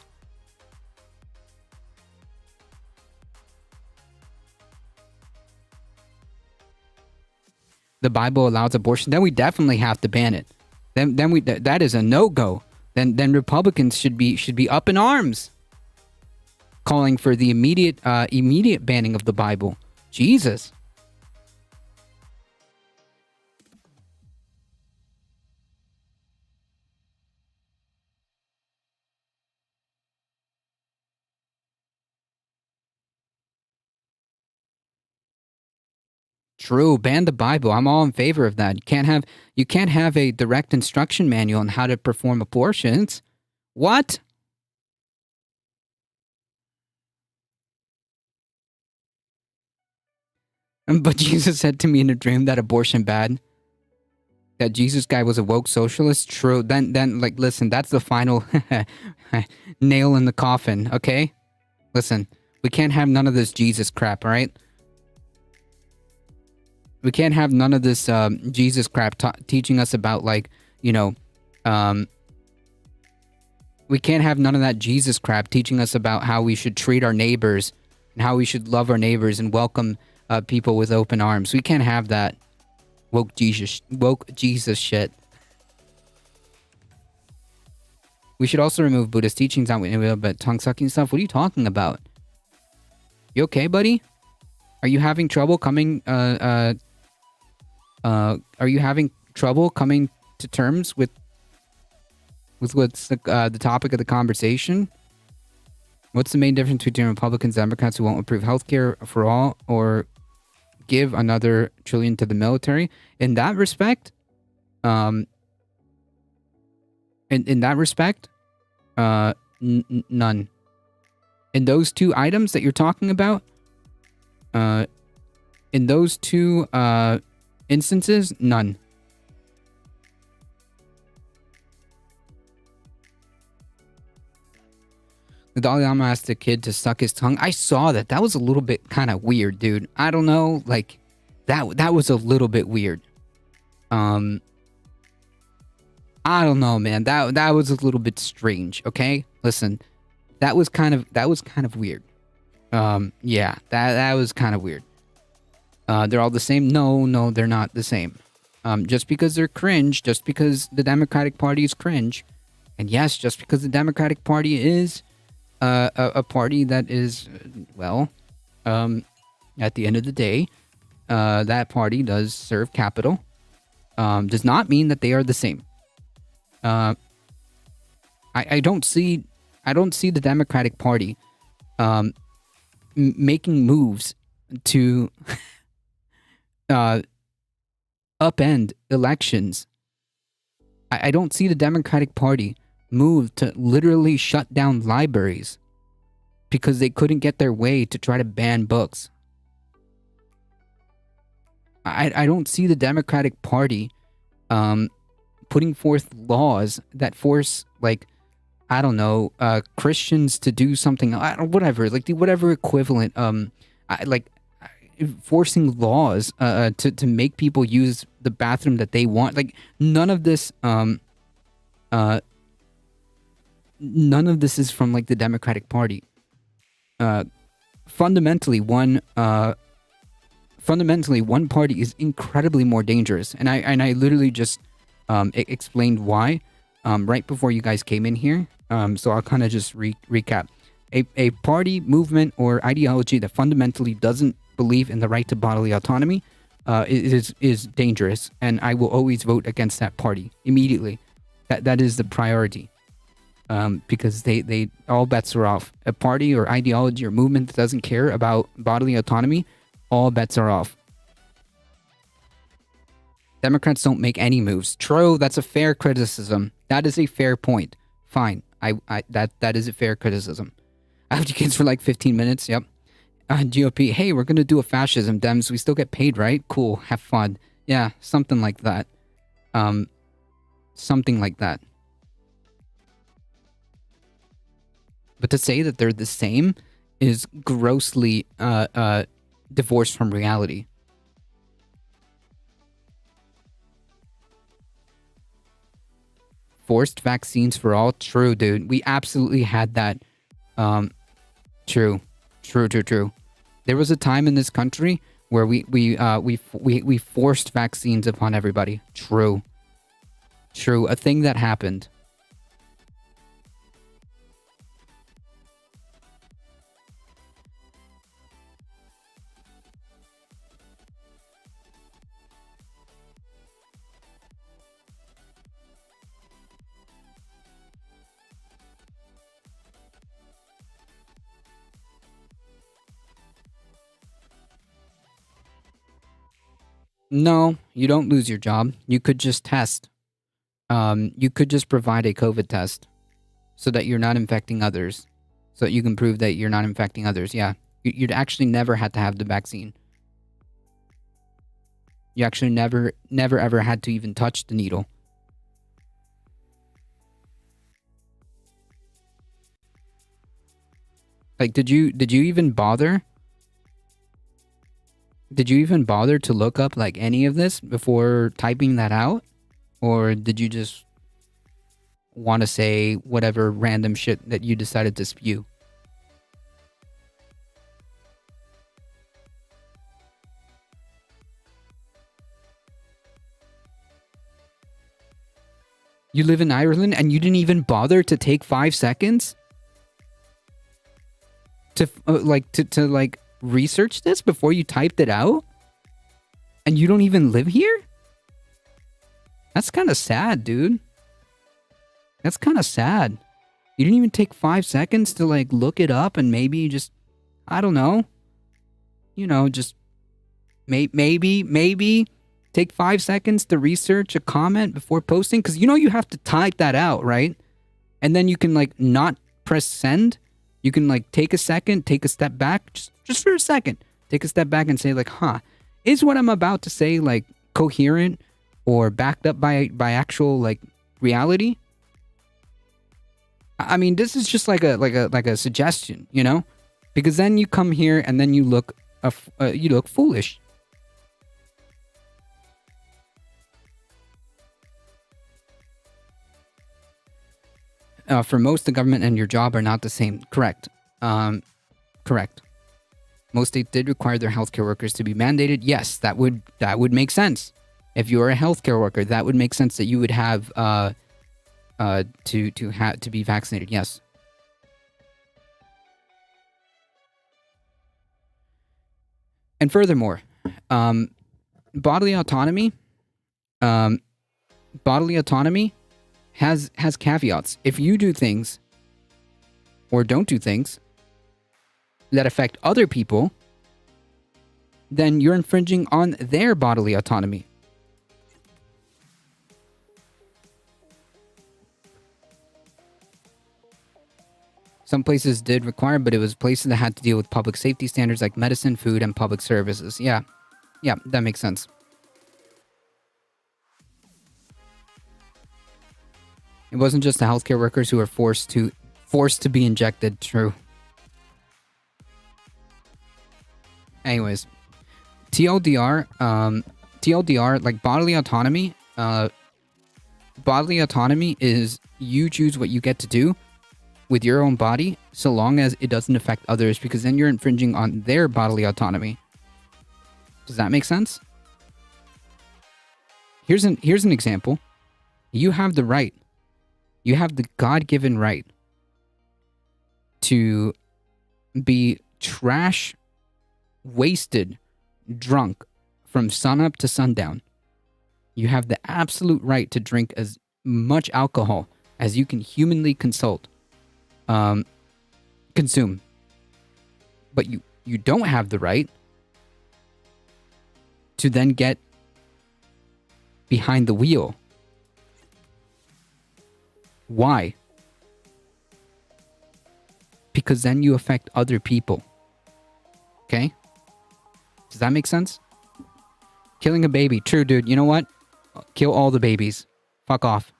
The Bible allows abortion, then we definitely have to ban it. Then that is a no-go. Then Republicans should be up in arms, calling for the immediate banning of the Bible. Jesus. True, ban the Bible. I'm all in favor of that. You can't have a direct instruction manual on how to perform abortions. What? But Jesus said to me in a dream that abortion bad. That Jesus guy was a woke socialist. True. Then like listen, that's the final nail in the coffin, okay? Listen, we can't have none of this Jesus crap, all right? We can't have none of this Jesus crap teaching us about, like, you know, we can't have none of that Jesus crap teaching us about how we should treat our neighbors and how we should love our neighbors and welcome people with open arms. We can't have that woke Jesus shit. We should also remove Buddhist teachings on about tongue-sucking stuff. What are you talking about? You okay, buddy? Are you having trouble coming are you having trouble coming to terms with what's the topic of the conversation? What's the main difference between Republicans and Democrats who won't approve healthcare for all or give another $1 trillion to the military? In that respect, none. In those two items that you're talking about, in those two instances, none. The Dalai Lama asked the kid to suck his tongue. I saw that. That was a little bit kind of weird, dude. I don't know, like that was a little bit weird. I don't know, man. That was a little bit strange. Okay, listen, that was kind of weird. Yeah, that was kind of weird. They're all the same? No, they're not the same. Just because they're cringe, just because the Democratic Party is cringe, and yes, just because the Democratic Party is a party that is, well, at the end of the day, that party does serve capital, does not mean that they are the same. I don't see the Democratic Party making moves to upend elections. I don't see the Democratic Party move to literally shut down libraries because they couldn't get their way to try to ban books. I don't see the Democratic Party putting forth laws that force, like, I don't know, Christians to do something, whatever, like the whatever equivalent, forcing laws to make people use the bathroom that they want. Like, none of this is from, like, the Democratic Party. Fundamentally, one party is incredibly more dangerous, and I literally just explained why right before you guys came in here. So I'll kind of just recap. A party, movement, or ideology that fundamentally doesn't believe in the right to bodily autonomy is dangerous, and I will always vote against that party immediately. That is the priority, because they all bets are off. A party or ideology or movement that doesn't care about bodily autonomy, all bets are off. Democrats don't make any moves. True, that's a fair criticism. That is a fair point. Fine, that is a fair criticism. I have you kids for like 15 minutes. Yep. GOP, hey, we're gonna do a fascism, Dems. We still get paid, right? Cool, have fun. Yeah, something like that. Something like that. But to say that they're the same is grossly divorced from reality. Forced vaccines for all? True, dude. We absolutely had that. True. There was a time in this country where we forced vaccines upon everybody. True. A thing that happened. No, you don't lose your job. You could just test. You could just provide a COVID test so that you're not infecting others. So that you can prove that you're not infecting others. Yeah. You'd actually never had to have the vaccine. You actually never ever had to even touch the needle. Like, did you even bother? Did you even bother to look up, like, any of this before typing that out? Or did you just want to say whatever random shit that you decided to spew? You live in Ireland and you didn't even bother to take 5 seconds to research this before you typed it out? And you don't even live here? That's kind of sad, dude. That's kind of sad. You didn't even take 5 seconds to, like, look it up and maybe just, I don't know. You know, just maybe take 5 seconds to research a comment before posting. Because you know you have to type that out, right? And then you can, like, not press send. You can, like, take a second, take a step back, just for a second. Take a step back and say, like, is what I'm about to say, like, coherent or backed up by actual, like, reality? I mean, this is just like a suggestion, you know? Because then you come here and then you look foolish. For most, the government and your job are not the same. Correct. Correct. Most states did require their healthcare workers to be mandated. Yes, that would make sense. If you are a healthcare worker, that would make sense that you would have to be vaccinated. Yes. And furthermore, bodily autonomy has caveats. If you do things or don't do things that affect other people, then you're infringing on their bodily autonomy. Some places did require, but it was places that had to deal with public safety standards like medicine, food, and public services. Yeah, that makes sense. It wasn't just the healthcare workers who were forced to be injected. True. Anyways, TLDR, like bodily autonomy. Bodily autonomy is you choose what you get to do with your own body, so long as it doesn't affect others, because then you're infringing on their bodily autonomy. Does that make sense? Here's an example. You have the right. You have the God-given right to be trash, wasted, drunk from sunup to sundown. You have the absolute right to drink as much alcohol as you can humanly consume. But you don't have the right to then get behind the wheel. Why? Because then you affect other people. Okay? Does that make sense? Killing a baby. True, dude. You know what? Kill all the babies. Fuck off.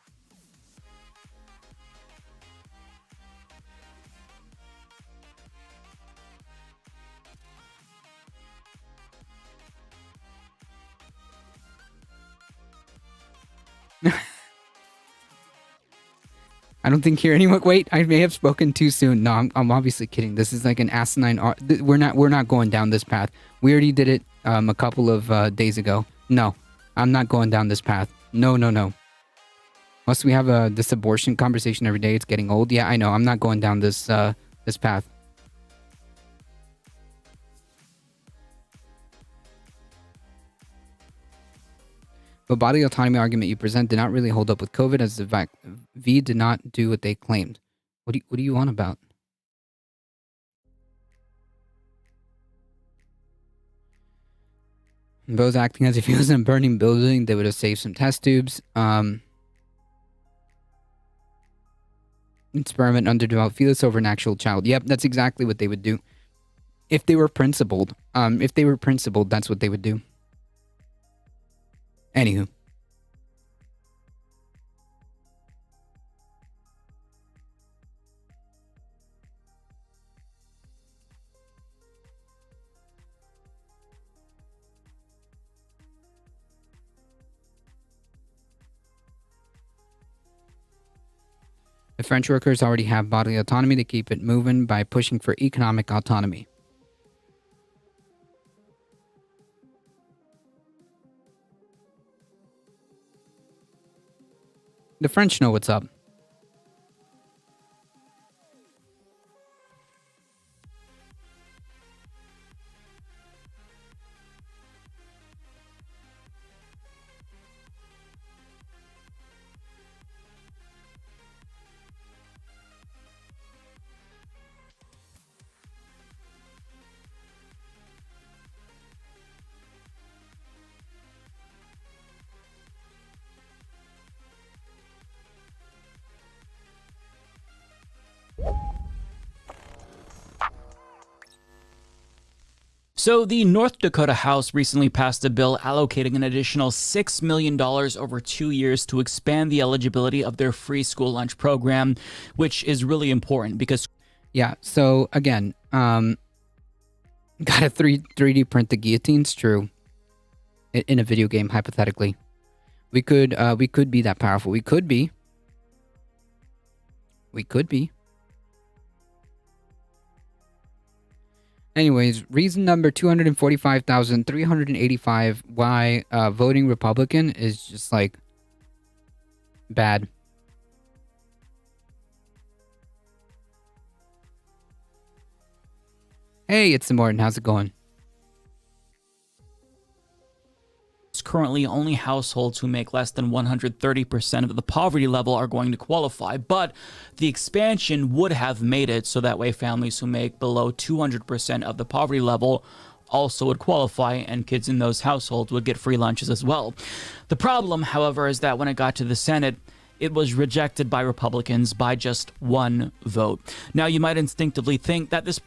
I don't think here anyone. Wait, I may have spoken too soon. No, I'm obviously kidding. This is like an asinine art. We're not going down this path. We already did it a couple of days ago. No, I'm not going down this path. No. Unless we have this abortion conversation every day, it's getting old. Yeah, I know. I'm not going down this path. The bodily autonomy argument you present did not really hold up with COVID, as the V did not do what they claimed. What do you want about? Those acting as if he was in a burning building, they would have saved some test tubes. Experiment underdeveloped fetus over an actual child. Yep, that's exactly what they would do. If they were principled. That's what they would do. Anywho. The French workers already have bodily autonomy to keep it moving by pushing for economic autonomy. The French know what's up. So the North Dakota House recently passed a bill allocating an additional $6 million over 2 years to expand the eligibility of their free school lunch program, which is really important because... Yeah, so again, got a 3D print the guillotines? True. In a video game, hypothetically. We could be that powerful. We could be. Anyways, reason number 245,385 why voting Republican is just like bad. Hey, it's Morton. How's it going? Currently, only households who make less than 130% of the poverty level are going to qualify, but the expansion would have made it so that way families who make below 200% of the poverty level also would qualify, and kids in those households would get free lunches as well. The problem, however, is that when it got to the Senate, it was rejected by Republicans by just 1 vote. Now, you might instinctively think that this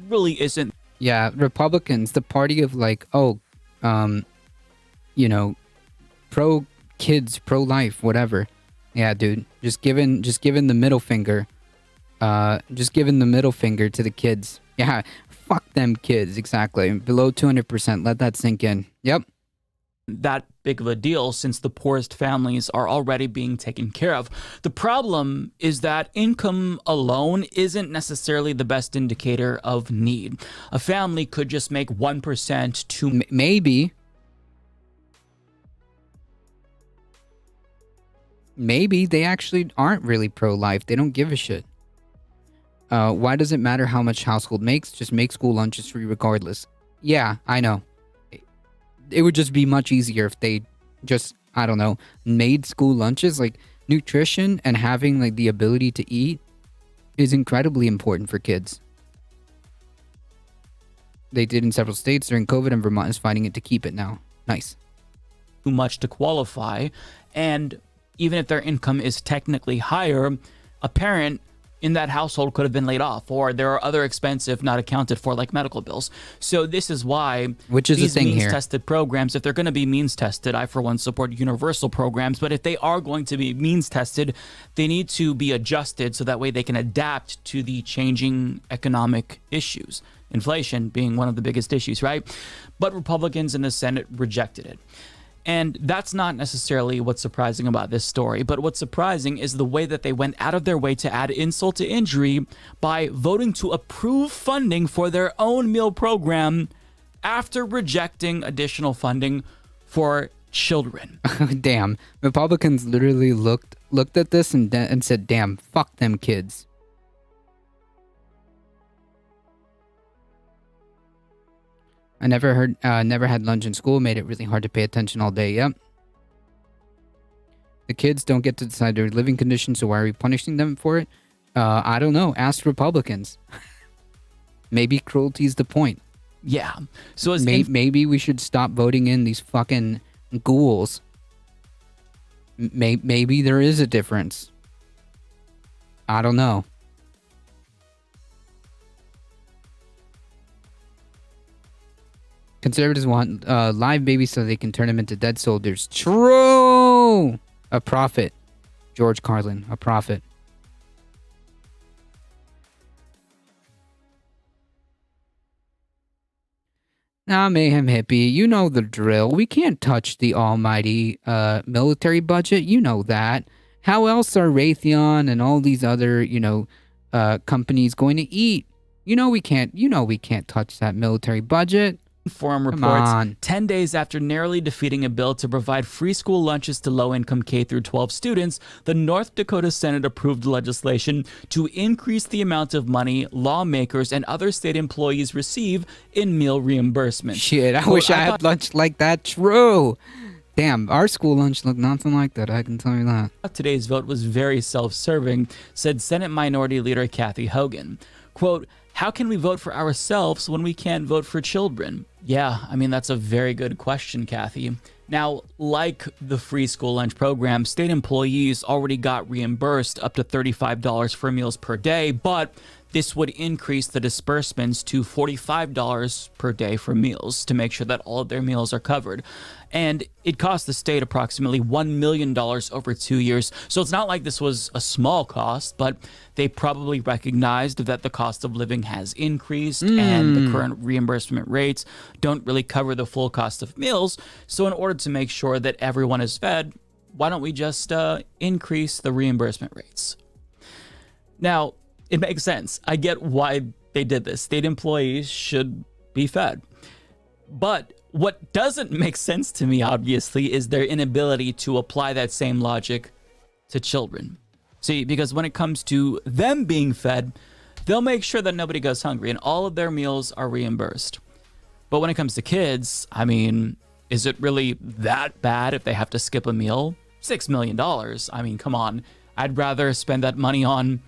really isn't. Yeah, Republicans, the party of like, pro kids, pro life, whatever. Yeah, dude, just giving the middle finger. Just giving the middle finger to the kids. Yeah, fuck them kids, exactly. Below 200%, let that sink in. Yep. That big of a deal since the poorest families are already being taken care of. The problem is that income alone isn't necessarily the best indicator of need. A family could just make 1% too maybe they actually aren't really pro-life. They don't give a shit. Why does it matter how much household makes? Just make school lunches free regardless. Yeah, I know. It would just be much easier if they just, I don't know, made school lunches. Like, nutrition and having like the ability to eat is incredibly important for kids. They did in several states during COVID, and Vermont is fighting it to keep it now. Nice. Too much to qualify, and even if their income is technically higher, a parent in that household could have been laid off, or there are other expenses not accounted for, like medical bills. So this is why these means-tested programs, if they're going to be means-tested, I for one support universal programs, but if they are going to be means-tested, they need to be adjusted so that way they can adapt to the changing economic issues. Inflation being one of the biggest issues, right? But Republicans in the Senate rejected it. And that's not necessarily what's surprising about this story, but what's surprising is the way that they went out of their way to add insult to injury by voting to approve funding for their own meal program after rejecting additional funding for children. Damn. Republicans literally looked at this and said, damn, fuck them kids. I never had lunch in school, made it really hard to pay attention all day. Yep. The kids don't get to decide their living conditions, so why are we punishing them for it? I don't know. Ask Republicans. Maybe cruelty is the point. Yeah. So as maybe we should stop voting in these fucking ghouls. Maybe there is a difference. I don't know. Conservatives want live babies so they can turn them into dead soldiers. True! A prophet. George Carlin, a prophet. Nah, Mayhem Hippie, you know the drill. We can't touch the almighty military budget. You know that. How else are Raytheon and all these other, companies going to eat? You know we can't touch that military budget. Forum reports 10 days after narrowly defeating a bill to provide free school lunches to low-income K-12 students, the North Dakota Senate approved legislation to increase the amount of money lawmakers and other state employees receive in meal reimbursement. Shit, I wish I had lunch like that. True. Damn, our school lunch looked nothing like that, I can tell you that. Today's vote was very self-serving, said Senate Minority Leader Kathy Hogan. Quote, "How can we vote for ourselves when we can't vote for children?" Yeah, I mean, that's a very good question, Kathy. Now, like the free school lunch program, state employees already got reimbursed up to $35 for meals per day, but this would increase the disbursements to $45 per day for meals to make sure that all of their meals are covered. And it cost the state approximately $1 million over 2 years. So it's not like this was a small cost, but they probably recognized that the cost of living has increased and the current reimbursement rates don't really cover the full cost of meals. So in order to make sure that everyone is fed, why don't we just increase the reimbursement rates? Now, it makes sense. I get why they did this. State employees should be fed. But what doesn't make sense to me, obviously, is their inability to apply that same logic to children. See, because when it comes to them being fed, they'll make sure that nobody goes hungry and all of their meals are reimbursed. But when it comes to kids, I mean, is it really that bad if they have to skip a meal? $6 million. I mean, come on. I'd rather spend that money on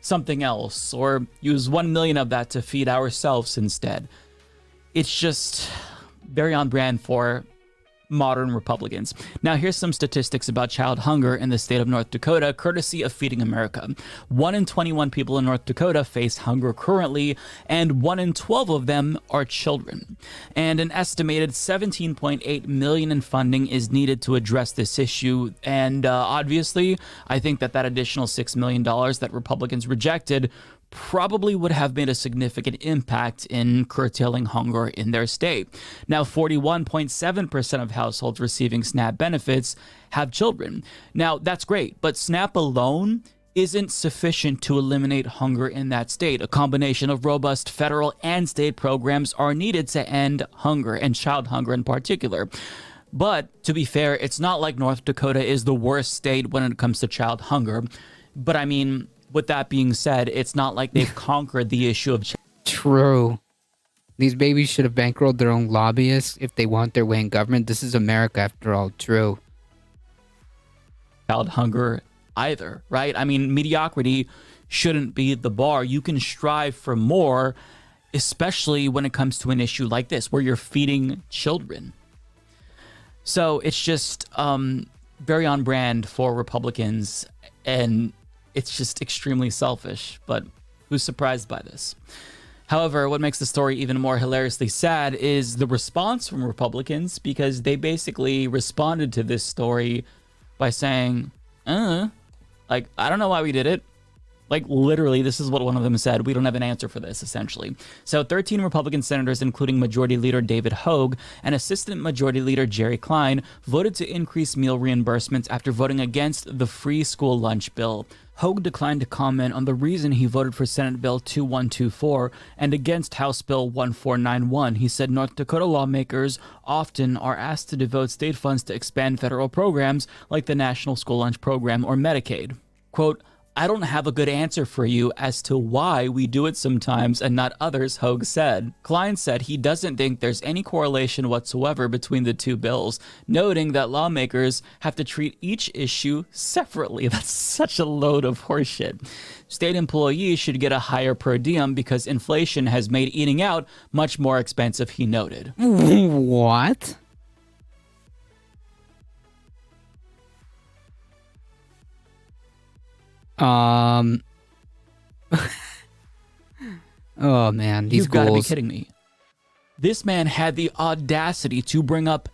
something else or use 1 million of that to feed ourselves instead. It's just very on brand for modern Republicans. Now, here's some statistics about child hunger in the state of North Dakota, courtesy of Feeding America. 1 in 21 people in North Dakota face hunger currently, and 1 in 12 of them are children. And an estimated $17.8 million in funding is needed to address this issue. And obviously, I think that additional $6 million that Republicans rejected probably would have made a significant impact in curtailing hunger in their state. Now, 41.7% of households receiving SNAP benefits have children. Now, that's great, but SNAP alone isn't sufficient to eliminate hunger in that state. A combination of robust federal and state programs are needed to end hunger, and child hunger in particular. But to be fair, it's not like North Dakota is the worst state when it comes to child hunger. But I mean, with that being said, it's not like they've conquered the issue of True. These babies should have bankrolled their own lobbyists if they want their way in government. This is America, after all. True. child hunger either, right? I mean, mediocrity shouldn't be the bar. You can strive for more, especially when it comes to an issue like this, where you're feeding children. So it's just very on brand for Republicans, and it's just extremely selfish, but who's surprised by this? However, what makes the story even more hilariously sad is the response from Republicans, because they basically responded to this story by saying, like, I don't know why we did it. Like, literally, this is what one of them said. We don't have an answer for this, essentially. So 13 Republican senators, including Majority Leader David Hogue and Assistant Majority Leader Jerry Klein, voted to increase meal reimbursements after voting against the free school lunch bill. Hogue declined to comment on the reason he voted for Senate Bill 2124 and against House Bill 1491. He said North Dakota lawmakers often are asked to devote state funds to expand federal programs like the National School Lunch Program or Medicaid. Quote, I don't have a good answer for you as to why we do it sometimes and not others, Hogue said. Klein said he doesn't think there's any correlation whatsoever between the two bills, noting that lawmakers have to treat each issue separately. That's such a load of horseshit. State employees should get a higher per diem because inflation has made eating out much more expensive, he noted. What? Oh man, these You've got to be goals. kidding me. This man had the audacity to bring up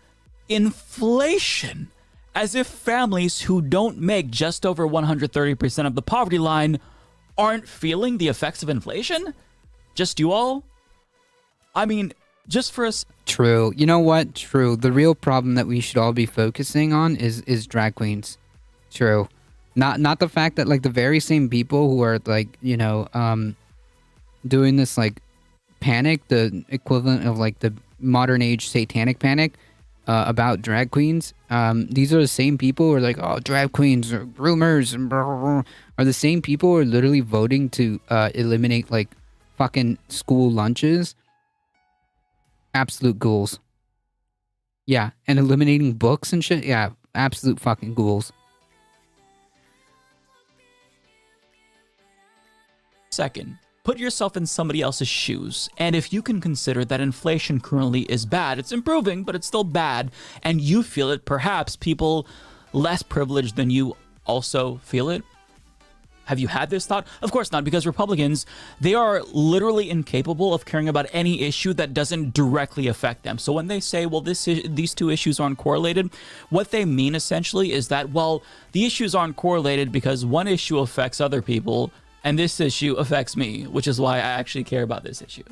inflation, as if families who don't make just over 130% of the poverty line aren't feeling the effects of inflation? Just you all? I mean, just for us. True. You know what? True. The real problem that we should all be focusing on is drag queens. True. Not the fact that, like, the very same people who are, like, you know, doing this, like, panic, the equivalent of, like, the modern age satanic panic about drag queens, these are the same people who are like, oh, drag queens are groomers and blah, blah, blah, are the same people who are literally voting to eliminate, like, fucking school lunches. Absolute ghouls. Yeah, and eliminating books and shit. Yeah, absolute fucking ghouls. Second, put yourself in somebody else's shoes, and if you can consider that inflation currently is bad, it's improving, but it's still bad, and you feel it, perhaps people less privileged than you also feel it. Have you had this thought? Of course not, because Republicans, they are literally incapable of caring about any issue that doesn't directly affect them. So when they say, well, these two issues aren't correlated, what they mean essentially is that, well, the issues aren't correlated because one issue affects other people, and this issue affects me, which is why I actually care about this issue.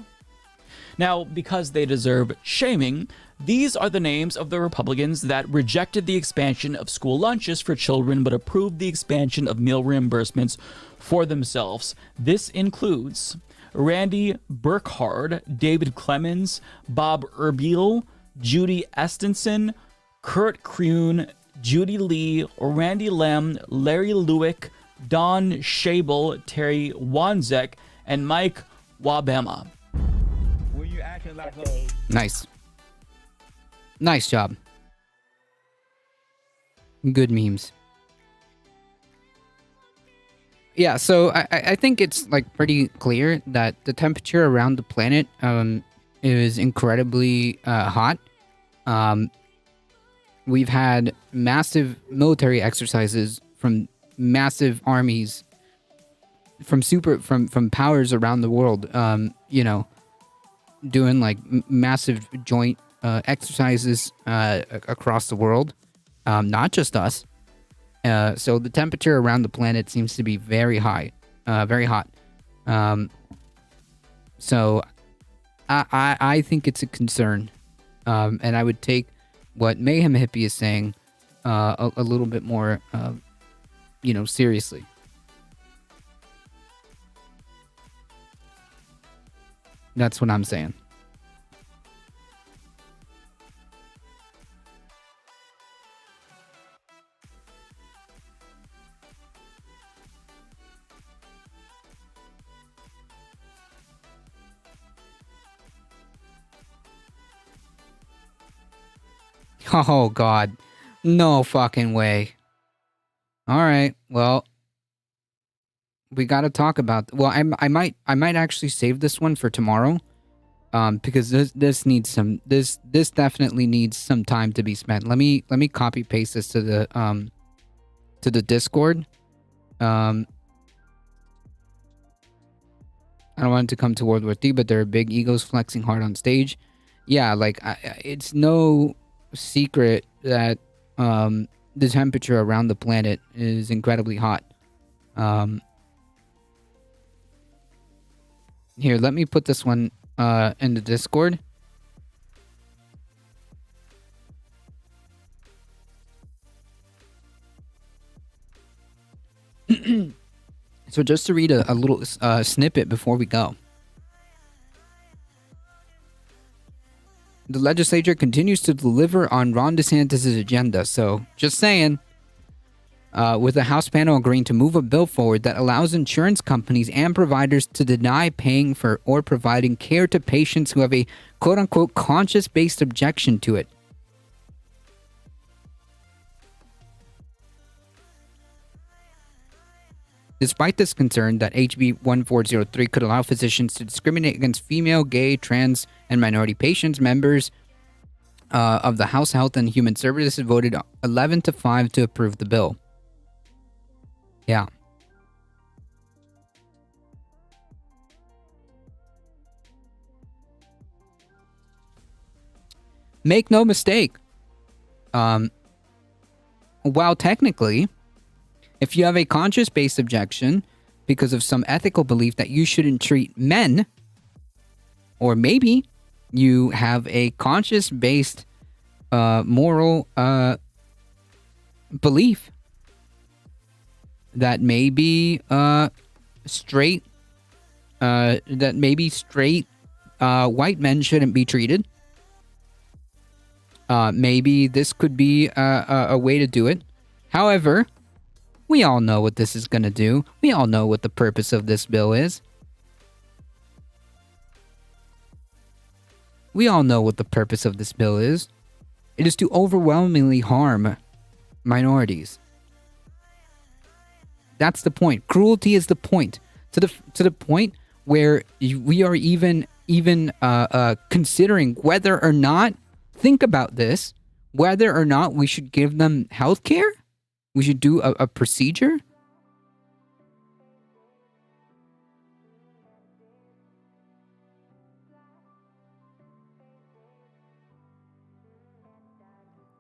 Now, because they deserve shaming, these are the names of the Republicans that rejected the expansion of school lunches for children but approved the expansion of meal reimbursements for themselves. This includes Randy Burkhardt, David Clemens, Bob Erbil, Judy Estenson, Kurt Kuhn, Judy Lee, Randy Lem, Larry Lewick, Don Shable, Terry Wanzek, and Mike Wabema. Nice. Nice job. Good memes. Yeah, so I think it's, like, pretty clear that the temperature around the planet is incredibly hot. We've had massive military exercises from massive armies from powers around the world, doing like massive joint exercises across the world, not just us. So the temperature around the planet seems to be very high, very hot. So I think it's a concern, and I would take what Mayhem Hippie is saying a little bit more, seriously. That's what I'm saying. Oh, God. No fucking way. All right. Well, we got to talk about... Well, I might actually save this one for tomorrow. Because this needs some... This definitely needs some time to be spent. Let me copy paste this to the Discord. I don't want it to come to World War III, but there are big egos flexing hard on stage. Yeah, like, it's no secret that the temperature around the planet is incredibly hot. Here, let me put this one in the Discord. So just to read a little snippet before we go. The legislature continues to deliver on Ron DeSantis' agenda. So, just saying, with the House panel agreeing to move a bill forward that allows insurance companies and providers to deny paying for or providing care to patients who have a quote-unquote conscience-based objection to it. Despite this concern that HB 1403 could allow physicians to discriminate against female, gay, trans, and minority patients, members of the House Health and Human Services voted 11-5 to approve the bill. Yeah. Make no mistake. While technically, if you have a conscience-based objection because of some ethical belief that you shouldn't treat men, or maybe you have a conscience-based moral belief that maybe straight white men shouldn't be treated. Maybe this could be a way to do it. However, we all know what this is going to do. We all know what the purpose of this bill is. We all know what the purpose of this bill is. It is to overwhelmingly harm minorities. That's the point. Cruelty is the point. To the point where we are even considering whether or not, think about this, whether or not we should give them health care? We should do a procedure?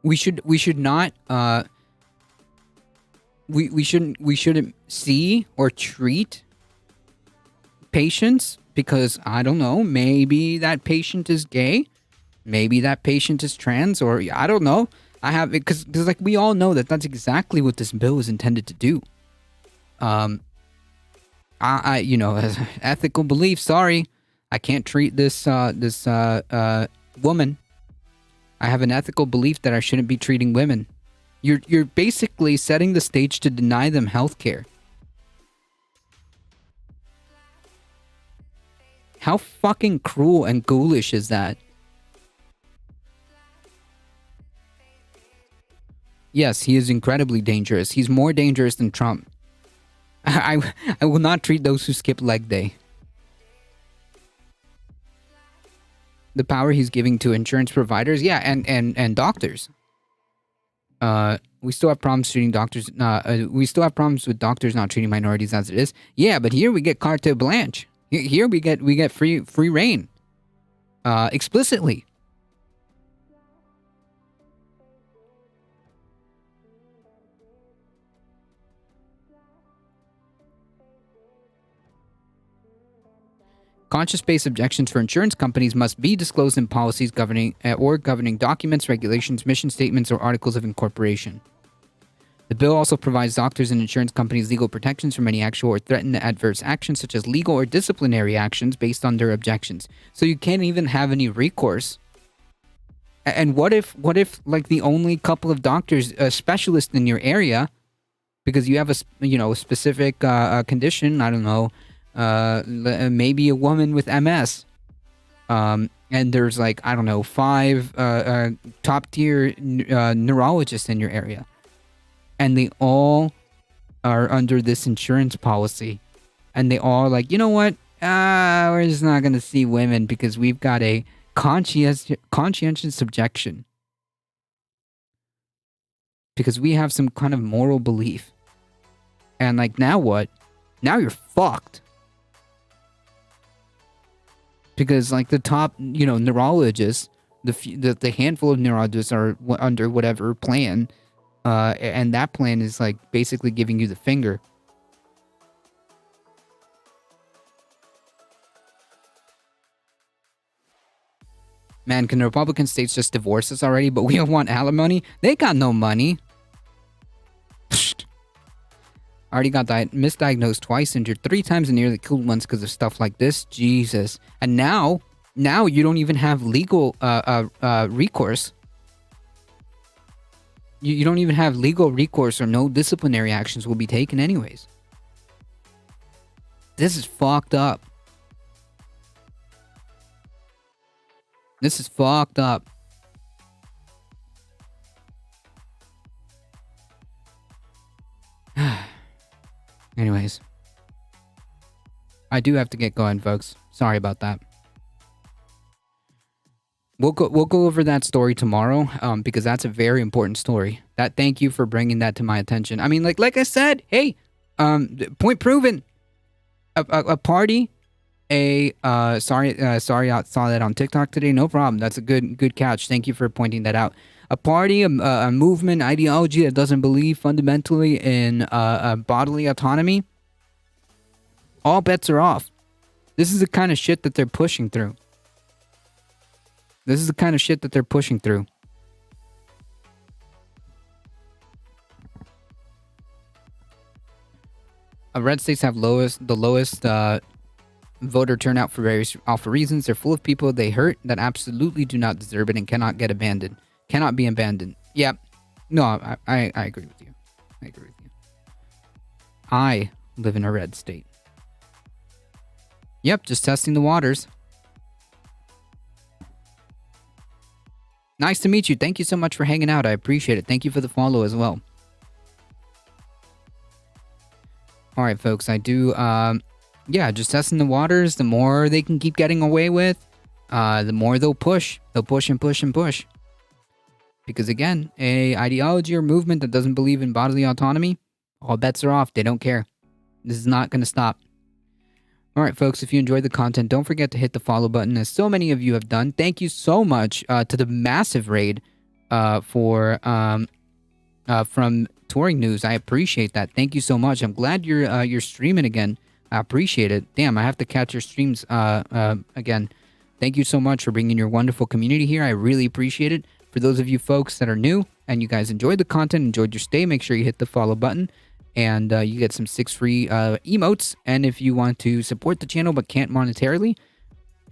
We should not we shouldn't see or treat patients because, I don't know, maybe that patient is gay, maybe that patient is trans, or I don't know. Because like we all know that's exactly what this bill is intended to do. As ethical belief, sorry, I can't treat this woman. I have an ethical belief that I shouldn't be treating women. You're basically setting the stage to deny them health care. How fucking cruel and ghoulish is that? Yes, he is incredibly dangerous. He's more dangerous than Trump. I will not treat those who skip leg day. The power he's giving to insurance providers, yeah, and doctors. We still have problems treating doctors. We still have problems with doctors not treating minorities as it is. Yeah, but here we get carte blanche. Here we get free reign. Explicitly. Conscience-based objections for insurance companies must be disclosed in policies governing documents, regulations, mission statements, or articles of incorporation. The bill also provides doctors and insurance companies legal protections from any actual or threatened adverse actions, such as legal or disciplinary actions based on their objections. So you can't even have any recourse. And what if like the only couple of doctors, specialists in your area, because you have a specific condition, I don't know, maybe a woman with MS, and there's like, I don't know, 5 top tier neurologists in your area, and they all are under this insurance policy, and they all are like, you know what, we're just not gonna see women because we've got a conscientious objection, because we have some kind of moral belief. And like, now what? Now you're fucked. Because like the top, neurologists, the handful of neurologists are under whatever plan, and that plan is like basically giving you the finger. Man, can the Republican states just divorce us already? But we don't want alimony? They got no money. Psst. Already got misdiagnosed twice, injured 3 times, and nearly killed once because of stuff like this. Jesus. And now you don't even have legal recourse. You don't even have legal recourse, or no disciplinary actions will be taken anyways. This is fucked up. This is fucked up. Anyways, I do have to get going, folks. Sorry about that. We'll go over that story tomorrow, because that's a very important story. Thank you for bringing that to my attention. I mean, like I said, hey, point proven. A party. Sorry, I saw that on TikTok today. No problem. That's a good catch. Thank you for pointing that out. A party, a movement, ideology that doesn't believe fundamentally in bodily autonomy. All bets are off. This is the kind of shit that they're pushing through. Red states have the lowest voter turnout for various awful reasons. They're full of people they hurt that absolutely do not deserve it and cannot be abandoned. Yeah. No, I agree with you. I live in a red state. Yep, just testing the waters. Nice to meet you. Thank you so much for hanging out. I appreciate it. Thank you for the follow as well. Alright, folks, I do, just testing the waters. The more they can keep getting away with, the more they'll push. They'll push and push and push. Because again, a ideology or movement that doesn't believe in bodily autonomy, all bets are off. They don't care. This is not going to stop. Alright, folks, if you enjoyed the content, don't forget to hit the follow button, as so many of you have done. Thank you so much to the massive raid from Touring News. I appreciate that. Thank you so much. I'm glad you're streaming again. I appreciate it. Damn, I have to catch your streams again. Thank you so much for bringing your wonderful community here. I really appreciate it. For those of you folks that are new and you guys enjoyed the content, enjoyed your stay, make sure you hit the follow button. And you get some 6 free emotes. And if you want to support the channel but can't monetarily,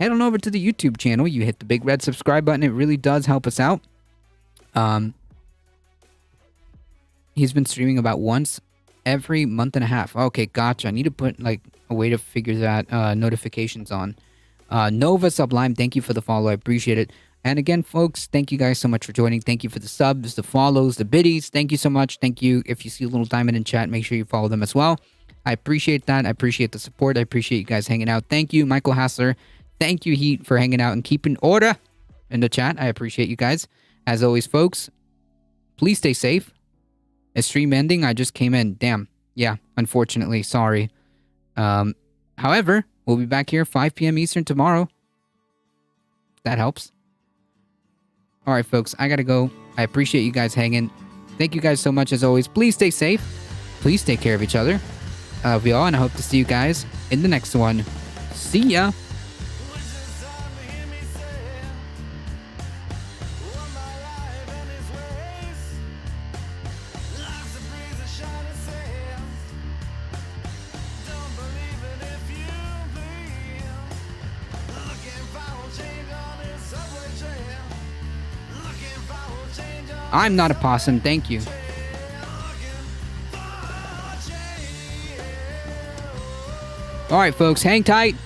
head on over to the YouTube channel. You hit the big red subscribe button. It really does help us out. He's been streaming about once every month and a half. Okay, gotcha. I need to put like a way to figure that notifications on. Nova Sublime, thank you for the follow. I appreciate it. And again, folks, thank you guys so much for joining. Thank you for the subs, the follows, the biddies. Thank you so much. Thank you. If you see a little diamond in chat, make sure you follow them as well. I appreciate that. I appreciate the support. I appreciate you guys hanging out. Thank you, Michael Hassler. Thank you, Heat, for hanging out and keeping order in the chat. I appreciate you guys. As always, folks, Please stay safe. Is stream ending? I just came in. Damn. Yeah, unfortunately. Sorry. However, we'll be back here 5 p.m. Eastern tomorrow. That helps. All right, folks. I got to go. I appreciate you guys hanging. Thank you guys so much as always. Please stay safe. Please take care of each other. We all, and I hope to see you guys in the next one. See ya. I'm not a possum, thank you. Alright, folks, hang tight.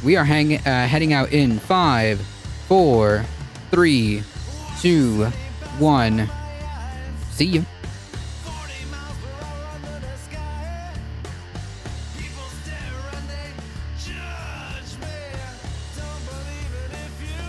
We are heading out in 5, 4, 3, 2, 1. See you.